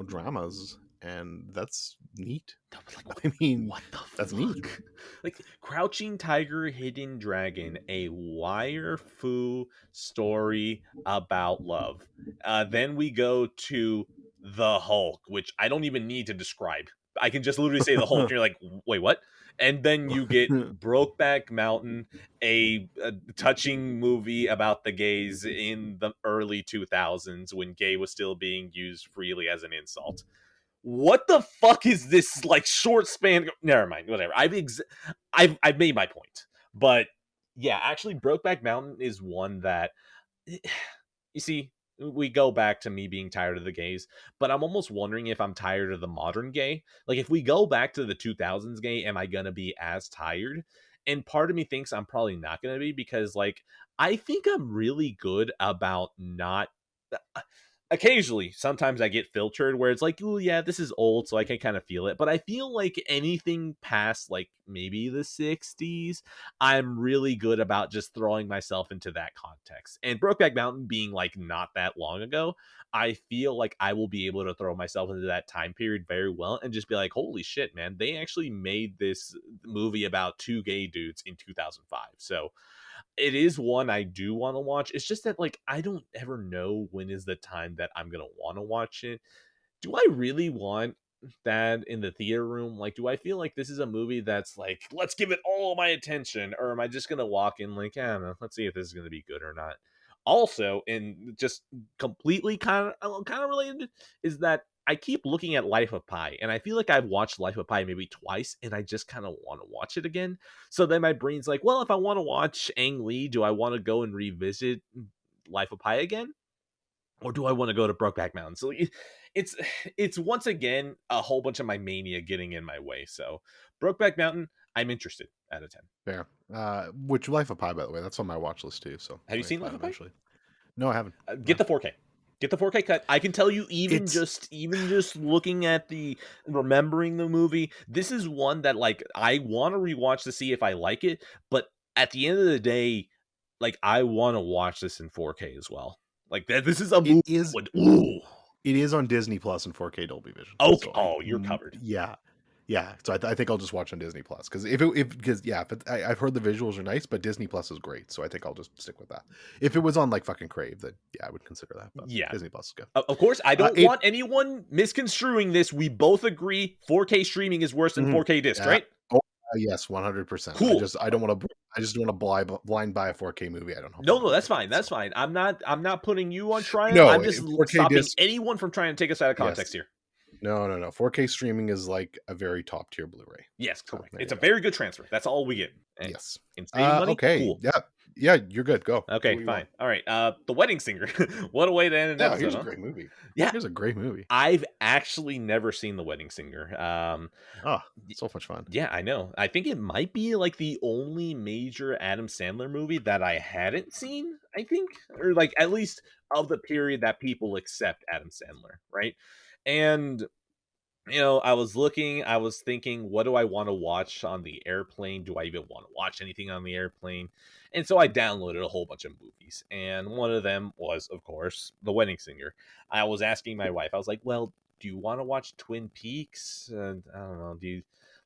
B: dramas, and that's neat. I mean,
A: what the
B: that's
A: fuck?
B: Neat.
A: Like, Crouching Tiger, Hidden Dragon, a wire fu story about love. Then we go to the Hulk, which I don't even need to describe. I can just literally say the Hulk, and you're like, wait, what? And then you get Brokeback Mountain, a touching movie about the gays in the early 2000s when gay was still being used freely as an insult. What the fuck is this like short span? Never mind, whatever. I've made my point. But yeah, actually, Brokeback Mountain is one that, you see, we go back to me being tired of the gays, but I'm almost wondering if I'm tired of the modern gay. Like, if we go back to the 2000s gay, am I gonna be as tired? And part of me thinks I'm probably not gonna be, because like, I think I'm really good about not... Occasionally, sometimes I get filtered where it's like, oh yeah, this is old, so I can kind of feel it. But I feel like anything past like maybe the 60s, I'm really good about just throwing myself into that context. And Brokeback Mountain being like not that long ago, I feel like I will be able to throw myself into that time period very well and just be like, holy shit, man, they actually made this movie about 2 gay dudes in 2005. So it is one I do want to watch. It's just that, like, I don't ever know when is the time that I'm going to want to watch it. Do I really want that in the theater room? Like, do I feel like this is a movie that's like, let's give it all my attention? Or am I just going to walk in like, I don't know, let's see if this is going to be good or not? Also, and just completely kind of related, is that I keep looking at Life of Pi, and I feel like I've watched Life of Pi maybe twice, and I just kind of want to watch it again. So then my brain's like, well, if I want to watch Ang Lee, do I want to go and revisit Life of Pi again? Or do I want to go to Brokeback Mountain? So it's once again a whole bunch of my mania getting in my way. So Brokeback Mountain, I'm interested out of 10.
B: Fair. Which Life of Pi, by the way, that's on my watch list too. So
A: Have you
B: I
A: seen
B: plan
A: Life of Pi?
B: eventually. No, I haven't.
A: Get
B: No.
A: the 4K. Get the 4K cut. I can tell you,
B: It's
A: even just looking at remembering the movie, this is one that like I want to rewatch to see if I like it. But at the end of the day, like I want to watch this in 4K as well. Like that, this is a
B: it
A: movie.
B: is
A: Ooh.
B: it is on Disney Plus and 4K Dolby Vision.
A: Okay.
B: So
A: Oh, you're covered.
B: yeah. So I think I'll just watch on Disney Plus because I've heard the visuals are nice, but Disney Plus is great. So I think I'll just stick with that. If it was on like fucking Crave, then yeah, I would consider that. But
A: Yeah.
B: Disney Plus is good.
A: Of course, I don't want anyone misconstruing this. We both agree 4K streaming is worse than 4K disc, right?
B: Oh, yes, 100%.
A: Cool.
B: I don't want to blind buy a 4K movie. I don't know.
A: No, that's fine. That's fine. I'm not putting you on trial.
B: No,
A: I'm just
B: 4K
A: stopping
B: disc,
A: anyone from trying to take us out of context here.
B: No. 4K streaming is like a very top tier Blu-ray.
A: Yes, correct. It's a very good transfer. That's all we get. And
B: yes.
A: money?
B: Okay.
A: Cool.
B: Yeah, you're good. Go.
A: Okay, fine. All right. The Wedding Singer. What a way to end an episode.
B: Here's a great movie.
A: Yeah.
B: Here's a great movie.
A: I've actually never seen The Wedding Singer.
B: So much fun.
A: Yeah, I know. I think it might be like the only major Adam Sandler movie that I hadn't seen, I think. Or like at least of the period that people accept Adam Sandler, right? And I was thinking, what do I want to watch on the airplane? Do I even want to watch anything on the airplane? And so I downloaded a whole bunch of movies. And one of them was, of course, The Wedding Singer. I was asking my wife, I was like, well, do you want to watch Twin Peaks? I don't know.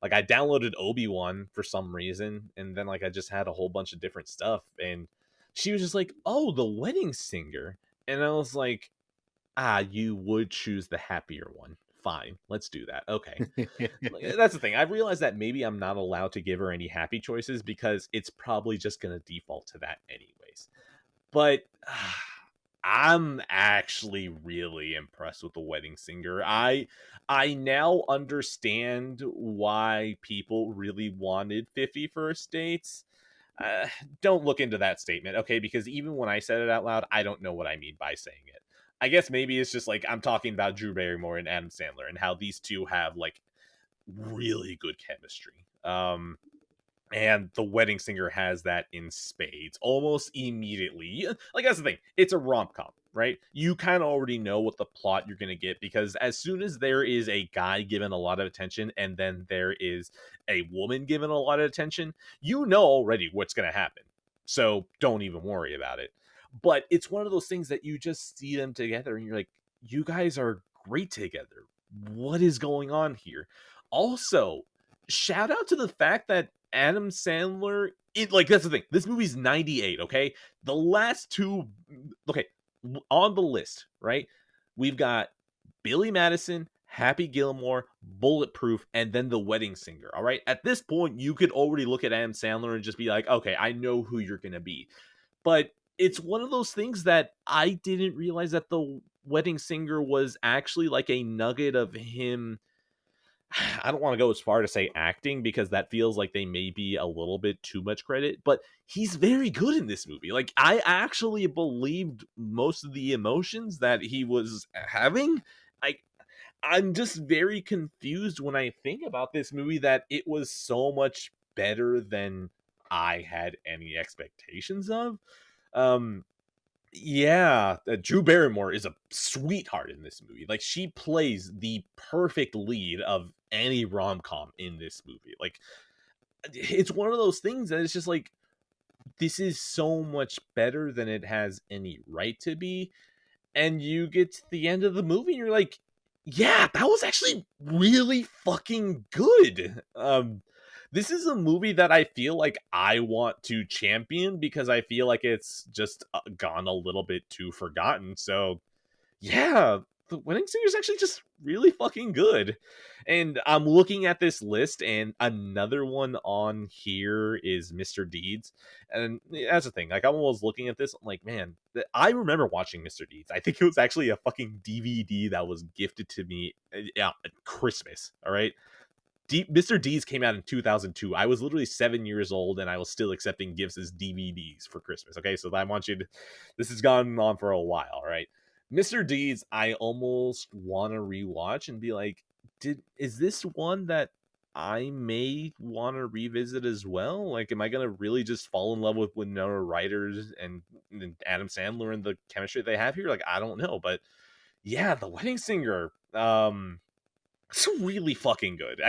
A: I downloaded Obi-Wan for some reason. And then I just had a whole bunch of different stuff. And she was just like, oh, The Wedding Singer. And I was like, you would choose the happier one. Fine, let's do that. Okay. That's the thing. I realized that maybe I'm not allowed to give her any happy choices because it's probably just going to default to that anyways. But I'm actually really impressed with The Wedding Singer. I now understand why people really wanted 50 First Dates. Don't look into that statement, okay? Because even when I said it out loud, I don't know what I mean by saying it. I guess maybe it's just I'm talking about Drew Barrymore and Adam Sandler and how these two have really good chemistry. And The Wedding Singer has that in spades almost immediately. That's the thing. It's a rom-com, right? You kind of already know what the plot you're going to get because as soon as there is a guy given a lot of attention and then there is a woman given a lot of attention, you know already what's going to happen. So don't even worry about it. But it's one of those things that you just see them together and you're like, you guys are great together. What is going on here? Also, shout out to the fact that Adam Sandler, that's the thing. This movie's 98, okay? The last two, okay, on the list, right? We've got Billy Madison, Happy Gilmore, Bulletproof, and then The Wedding Singer, all right? At this point, you could already look at Adam Sandler and just be like, okay, I know who you're going to be. But it's one of those things that I didn't realize that The Wedding Singer was actually a nugget of him. I don't want to go as far to say acting because that feels like they may be a little bit too much credit, but he's very good in this movie. I actually believed most of the emotions that he was having. I'm just very confused when I think about this movie that it was so much better than I had any expectations of. Drew Barrymore is a sweetheart in this movie. She plays the perfect lead of any rom-com in this movie. It's one of those things that it's just this is so much better than it has any right to be. And you get to the end of the movie and you're like, yeah, that was actually really fucking good. This is a movie that I feel like I want to champion because I feel like it's just gone a little bit too forgotten. So, yeah, The Wedding Singer is actually just really fucking good. And I'm looking at this list, and another one on here is Mr. Deeds. And that's the thing. I'm almost looking at this. I'm like, man, I remember watching Mr. Deeds. I think it was actually a fucking DVD that was gifted to me at Christmas. All right. Mr. Deeds came out in 2002. I was literally 7 years old and I was still accepting gifts as DVDs for Christmas. Okay, so I want you to, this has gone on for a while, right? Mr. Deeds, I almost want to rewatch and be like, is this one that I may want to revisit as well. Like, am I gonna really just fall in love with Winona Ryder's and Adam Sandler and the chemistry they have here? Like, I don't know, but yeah, The Wedding Singer. It's really fucking good.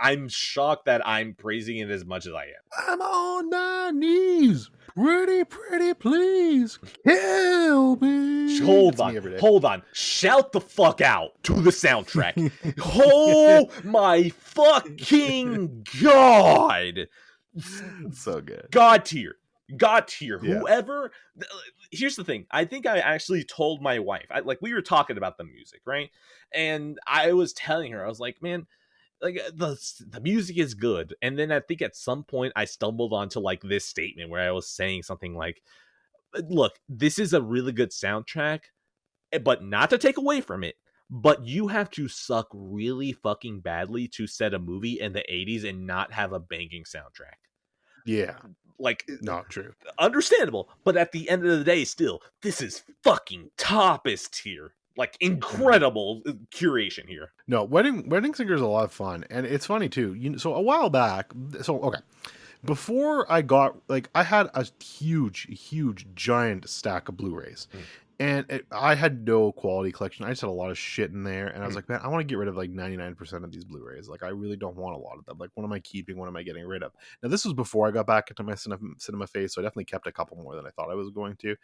A: I'm shocked that I'm praising it as much as I am.
B: I'm on my knees. Pretty please. Kill me.
A: Hold
B: It's me
A: on,
B: every day.
A: hold on. Shout the fuck out to the soundtrack. Oh my fucking god.
B: So good.
A: God tier. God tier.
B: Yeah.
A: Whoever. Here's the thing. I think I actually told my wife. Like, we were talking about the music, right? And I was telling her, I was like, man, like, the music is good. And then I think at some point I stumbled onto like this statement where I was saying something like, look, this is a really good soundtrack, but not to take away from it, but you have to suck really fucking badly to set a movie in the 80s and not have a banging soundtrack.
B: Yeah.
A: Like,
B: not true.
A: Understandable, but at the end of the day, still, this is fucking toppest tier. Like, incredible curation here.
B: No, Wedding Singer is a lot of fun, and it's funny too. So a while back, okay, before I got I had a huge giant stack of Blu-rays, and I had no quality collection. I just had a lot of shit in there, and I was like, man, I want to get rid of like 99% of these Blu-rays. Like, I really don't want a lot of them. Like, what am I keeping? What am I getting rid of? Now, this was before I got back into my cinema phase, so I definitely kept a couple more than I thought I was going to.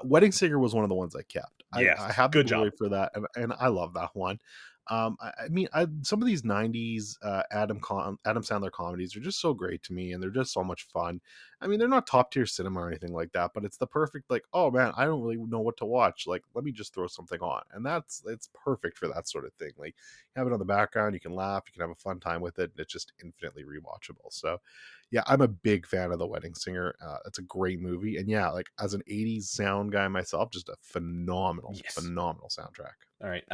B: Wedding Singer was one of the ones I kept.
A: Yes,
B: I have
A: good
B: the Blu-ray
A: job
B: for that, and I love that one. I mean, some of these '90s Adam Sandler comedies are just so great to me, and they're just so much fun. I mean, they're not top tier cinema or anything like that, but it's the perfect, like, oh man, I don't really know what to watch. Like, let me just throw something on, and it's perfect for that sort of thing. Like, you have it on the background, you can laugh, you can have a fun time with it, and it's just infinitely rewatchable. So, yeah, I'm a big fan of The Wedding Singer. It's a great movie, and yeah, like, as an '80s sound guy myself, just a phenomenal soundtrack.
A: All right.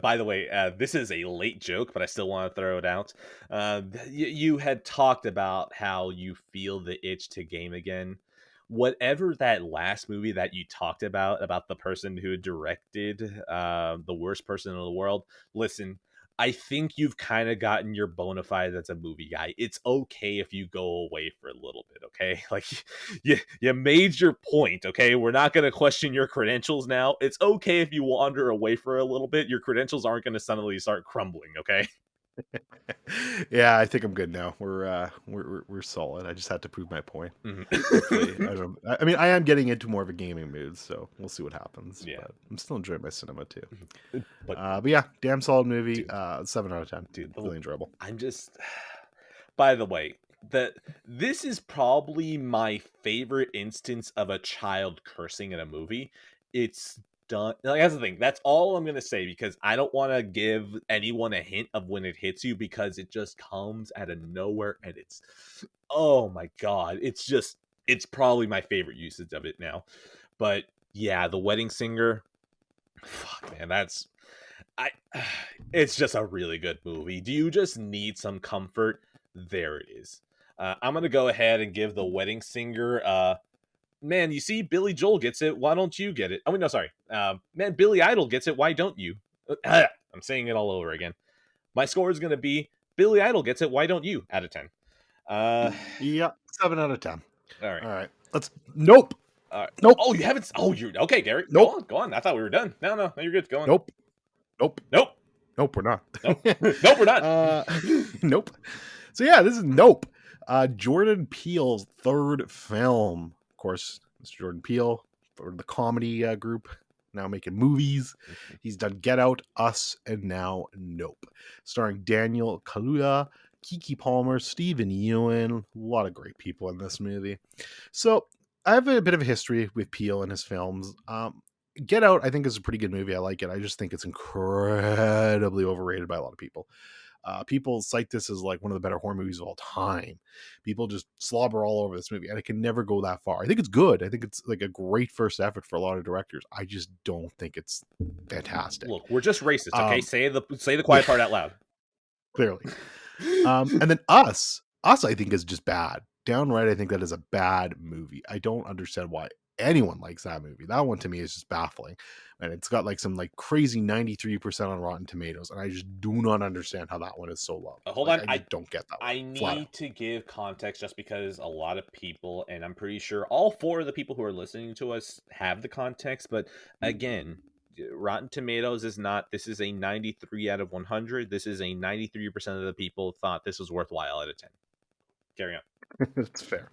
A: By the way, this is a late joke, but I still want to throw it out. You had talked about how you feel the itch to game again. Whatever that last movie that you talked about the person who directed the worst person in the world, listen, I think you've kind of gotten your bona fides as a movie guy. It's okay if you go away for a little bit, okay? Like, you made your point, okay? We're not going to question your credentials now. It's okay if you wander away for a little bit. Your credentials aren't going to suddenly start crumbling, okay?
B: Yeah, I think I'm good now. We're solid. I just had to prove my point. I mean, I am getting into more of a gaming mood, so we'll see what happens.
A: Yeah,
B: but I'm still enjoying my cinema too.
A: But
B: yeah, damn solid movie.
A: Dude,
B: 7 out of 10.
A: Dude,
B: really enjoyable.
A: I'm just. By the way, this is probably my favorite instance of a child cursing in a movie. It's done. Like, that's the thing. That's all I'm gonna say, because I don't want to give anyone a hint of when it hits you, because it just comes out of nowhere, and it's, oh my god, it's probably my favorite usage of it now. But yeah, The Wedding Singer. Fuck, man, it's just a really good movie. Do you just need some comfort? There it is. I'm gonna go ahead and give The Wedding Singer. Man, you see, Billy Joel gets it. Why don't you get it? Oh, no, sorry. Man, Billy Idol gets it. Why don't you? I'm saying it all over again. My score is gonna be Billy Idol gets it. Why don't you? Out of 10.
B: Yeah, 7 out of 10.
A: All right.
B: Nope. Nope.
A: Oh, you haven't. Oh, you're okay, Derek.
B: Nope.
A: Go on. I thought we were done. No, you're good. Go on.
B: Nope.
A: Nope,
B: we're not.
A: Nope, we're not.
B: Nope. So yeah, this is Nope. Jordan Peele's third film. Of course, Mr. Jordan Peele, for the comedy group, now making movies. He's done Get Out, Us, and now Nope. Starring Daniel Kaluuya, Keke Palmer, Stephen Ewan, a lot of great people in this movie. So I have a bit of a history with Peele and his films. Get Out, I think, is a pretty good movie. I like it. I just think it's incredibly overrated by a lot of people. People cite this as like one of the better horror movies of all time. People just slobber all over this movie, and it can never go that far. I think it's good. I think it's like a great first effort for a lot of directors. I just don't think it's fantastic.
A: Look, we're just racist, okay? Say the quiet part out loud.
B: Clearly. And then Us, I think, is just bad. Downright, I think that is a bad movie. I don't understand why anyone likes that movie. That one to me is just baffling. And it's got like some like crazy 93% on Rotten Tomatoes. And I just do not understand how that one is so low.
A: Hold
B: Like,
A: on,
B: I just don't get that one.
A: I
B: Flat out.
A: need to give context just because a lot of people, and I'm pretty sure all four of the people who are listening to us have the context, but again, Rotten Tomatoes is not, this is a 93 out of 100. This is a 93% of the people thought this was worthwhile out of 10. Carry on.
B: It's fair.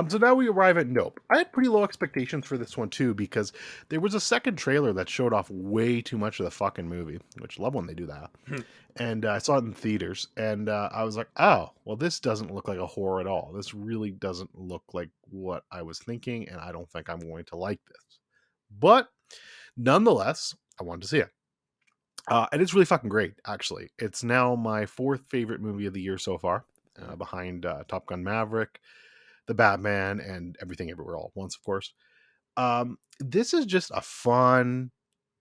B: So now we arrive at Nope. I had pretty low expectations for this one too, because there was a second trailer that showed off way too much of the fucking movie, which I love when they do that. And I saw it in theaters, and I was like, oh, well, this doesn't look like a horror at all. This really doesn't look like what I was thinking, and I don't think I'm going to like this. But nonetheless, I wanted to see it. And it's really fucking great, actually. It's now my 4th favorite movie of the year so far, behind Top Gun Maverick, The Batman, and Everything Everywhere All at Once, of course. This is just a fun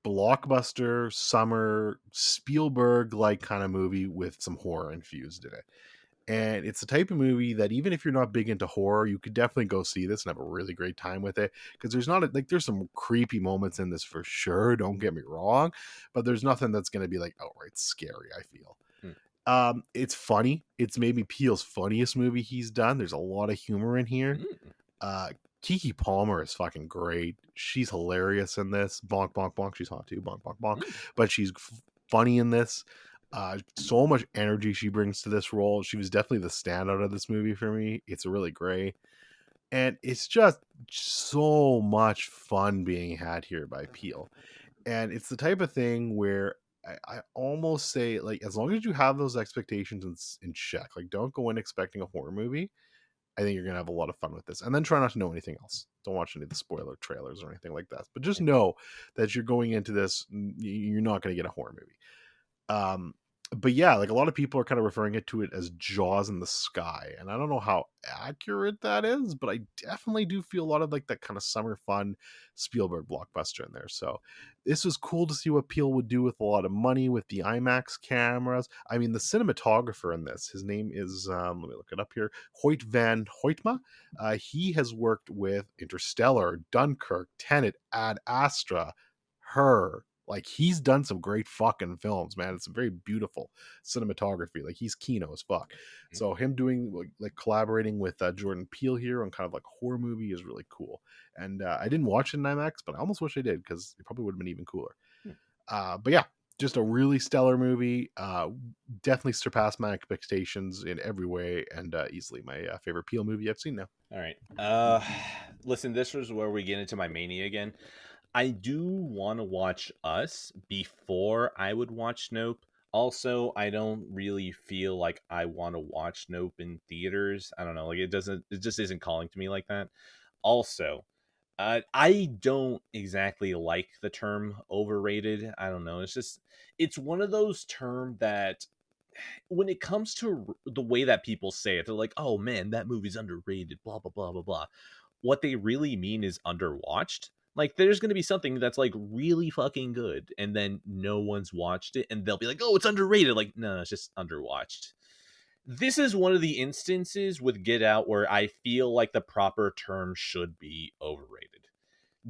B: blockbuster summer Spielberg like kind of movie with some horror infused in it. And it's the type of movie that even if you're not big into horror, you could definitely go see this and have a really great time with it. Because there's not there's some creepy moments in this for sure. Don't get me wrong, but there's nothing that's going to be like outright scary, I feel. It's funny. It's maybe Peele's funniest movie he's done. There's a lot of humor in here. Keke Palmer is fucking great. She's hilarious in this. Bonk, bonk, bonk. She's hot too. Bonk, bonk, bonk. But she's funny in this. So much energy she brings to this role. She was definitely the standout of this movie for me. It's really great. And it's just so much fun being had here by Peele. And it's the type of thing where I almost say, like, as long as you have those expectations in check, like, don't go in expecting a horror movie. I think you're going to have a lot of fun with this. And then try not to know anything else. Don't watch any of the spoiler trailers or anything like that. But just know that you're going into this, you're not going to get a horror movie. But yeah, like a lot of people are kind of referring to it as Jaws in the sky. And I don't know how accurate that is, but I definitely do feel a lot of like that kind of summer fun Spielberg blockbuster in there. So this was cool to see what Peele would do with a lot of money with the IMAX cameras. I mean, the cinematographer in this, his name is, let me look it up here, Hoyt van Hoytma. He has worked with Interstellar, Dunkirk, Tenet, Ad Astra, Her. Like, he's done some great fucking films, man. It's a very beautiful cinematography. Like, he's Kino as fuck. So him doing like collaborating with Jordan Peele here on kind of like a horror movie is really cool. And I didn't watch it in IMAX, but I almost wish I did, because it probably would have been even cooler. But yeah, just a really stellar movie. Definitely surpassed my expectations in every way, and easily my favorite Peele movie I've seen now.
A: All right. Listen, this was where we get into my mania again. I do want to watch Us before I would watch Nope. Also, I don't really feel like I want to watch Nope in theaters. I don't know, like it just isn't calling to me like that. Also, I don't exactly like the term overrated. I don't know. It's one of those terms that when it comes to the way that people say it, they're like, "Oh man, that movie's underrated." Blah blah blah blah blah. What they really mean is underwatched. Like, there's going to be something that's like really fucking good, and then no one's watched it, and they'll be like, "Oh, it's underrated." Like, no, it's just underwatched. This is one of the instances with Get Out where I feel like the proper term should be overrated.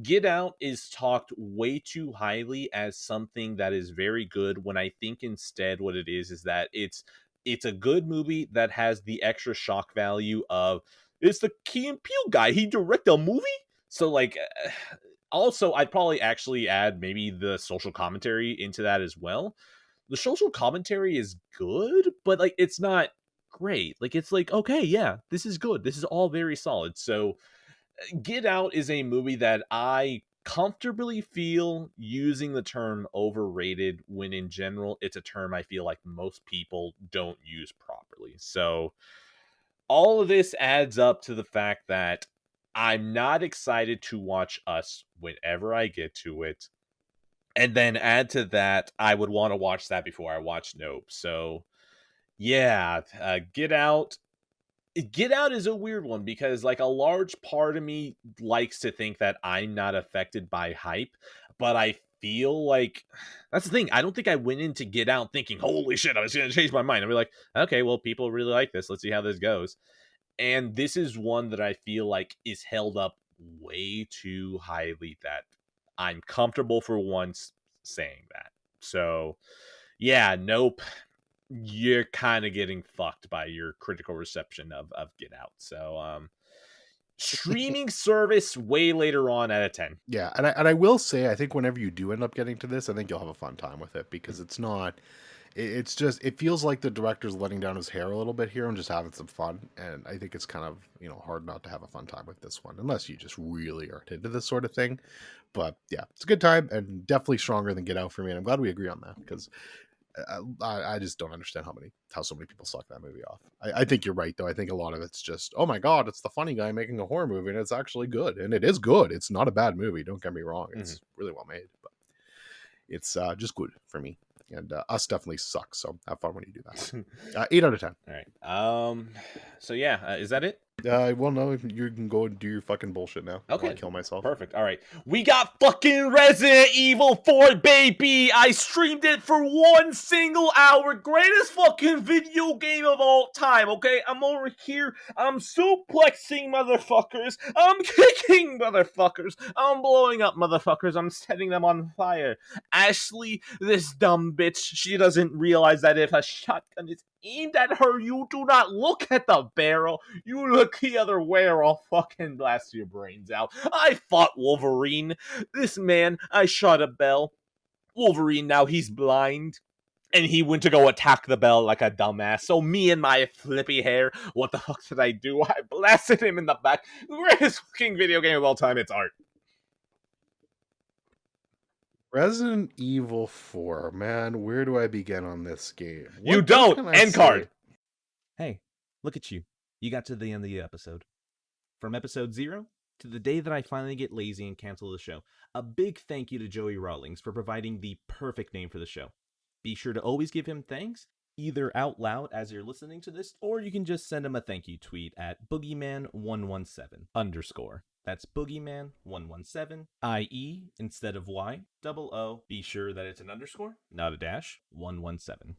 A: Get Out is talked way too highly as something that is very good, when I think instead what it is that it's a good movie that has the extra shock value of, it's the Key and Peele guy. He directed a movie? So like, also I'd probably actually add maybe the social commentary into that as well. The social commentary is good, but like it's not great. Like it's like, okay, yeah, this is good. This is all very solid. So Get Out is a movie that I comfortably feel using the term overrated, when in general it's a term I feel like most people don't use properly. So all of this adds up to the fact that I'm not excited to watch Us whenever I get to it. And then add to that, I would want to watch that before I watch Nope. So yeah, Get Out is a weird one, because like a large part of me likes to think that I'm not affected by hype, but I feel like that's the thing. I don't think I went into Get Out thinking, holy shit, I was going to change my mind. I'll be like, okay, well, people really like this. Let's see how this goes. And this is one that I feel like is held up way too highly that I'm comfortable for once saying that. So, yeah, nope. You're kind of getting fucked by your critical reception of Get Out. So, streaming service way later on at a 10.
B: Yeah, and I will say, I think whenever you do end up getting to this, I think you'll have a fun time with it, because it's not, it's just, it feels like the director's letting down his hair a little bit here and just having some fun, and I think it's kind of, hard not to have a fun time with this one, unless you just really aren't into this sort of thing. But yeah, it's a good time, and definitely stronger than Get Out for me, and I'm glad we agree on that, because I just don't understand how so many people suck that movie off. I think you're right, though. I think a lot of it's just, oh my god, it's the funny guy making a horror movie, and it's actually good, and it is good. It's not a bad movie. Don't get me wrong. It's really well made, but it's just good for me. And Us definitely sucks. So have fun when you do that. 8 out of 10.
A: All right. So yeah, is that it?
B: Well, no, you can go and do your fucking bullshit now.
A: Okay.
B: I kill myself.
A: Perfect. All right. We got fucking Resident Evil 4, baby. I streamed it for 1 single hour. Greatest fucking video game of all time, okay? I'm over here. I'm suplexing motherfuckers. I'm kicking motherfuckers. I'm blowing up motherfuckers. I'm setting them on fire. Ashley, this dumb bitch, she doesn't realize that if a shotgun is aimed at her, you do not look at the barrel. You look the other way or I'll fucking blast your brains out. I fought Wolverine. This man, I shot a bell. Wolverine, now he's blind. And he went to go attack the bell like a dumbass. So me and my flippy hair, what the fuck did I do? I blasted him in the back. Greatest fucking video game of all time. It's art.
B: Resident Evil 4. Man, where do I begin on this game?
A: You don't! End card!
C: Hey, look at you. You got to the end of the episode. From episode 0 to the day that I finally get lazy and cancel the show. A big thank you to Joey Rawlings for providing the perfect name for the show. Be sure to always give him thanks, either out loud as you're listening to this, or you can just send him a thank you tweet at boogeyman117_. That's boogeyman117, IE instead of Y, double O. Be sure that it's an underscore, not a dash, 117.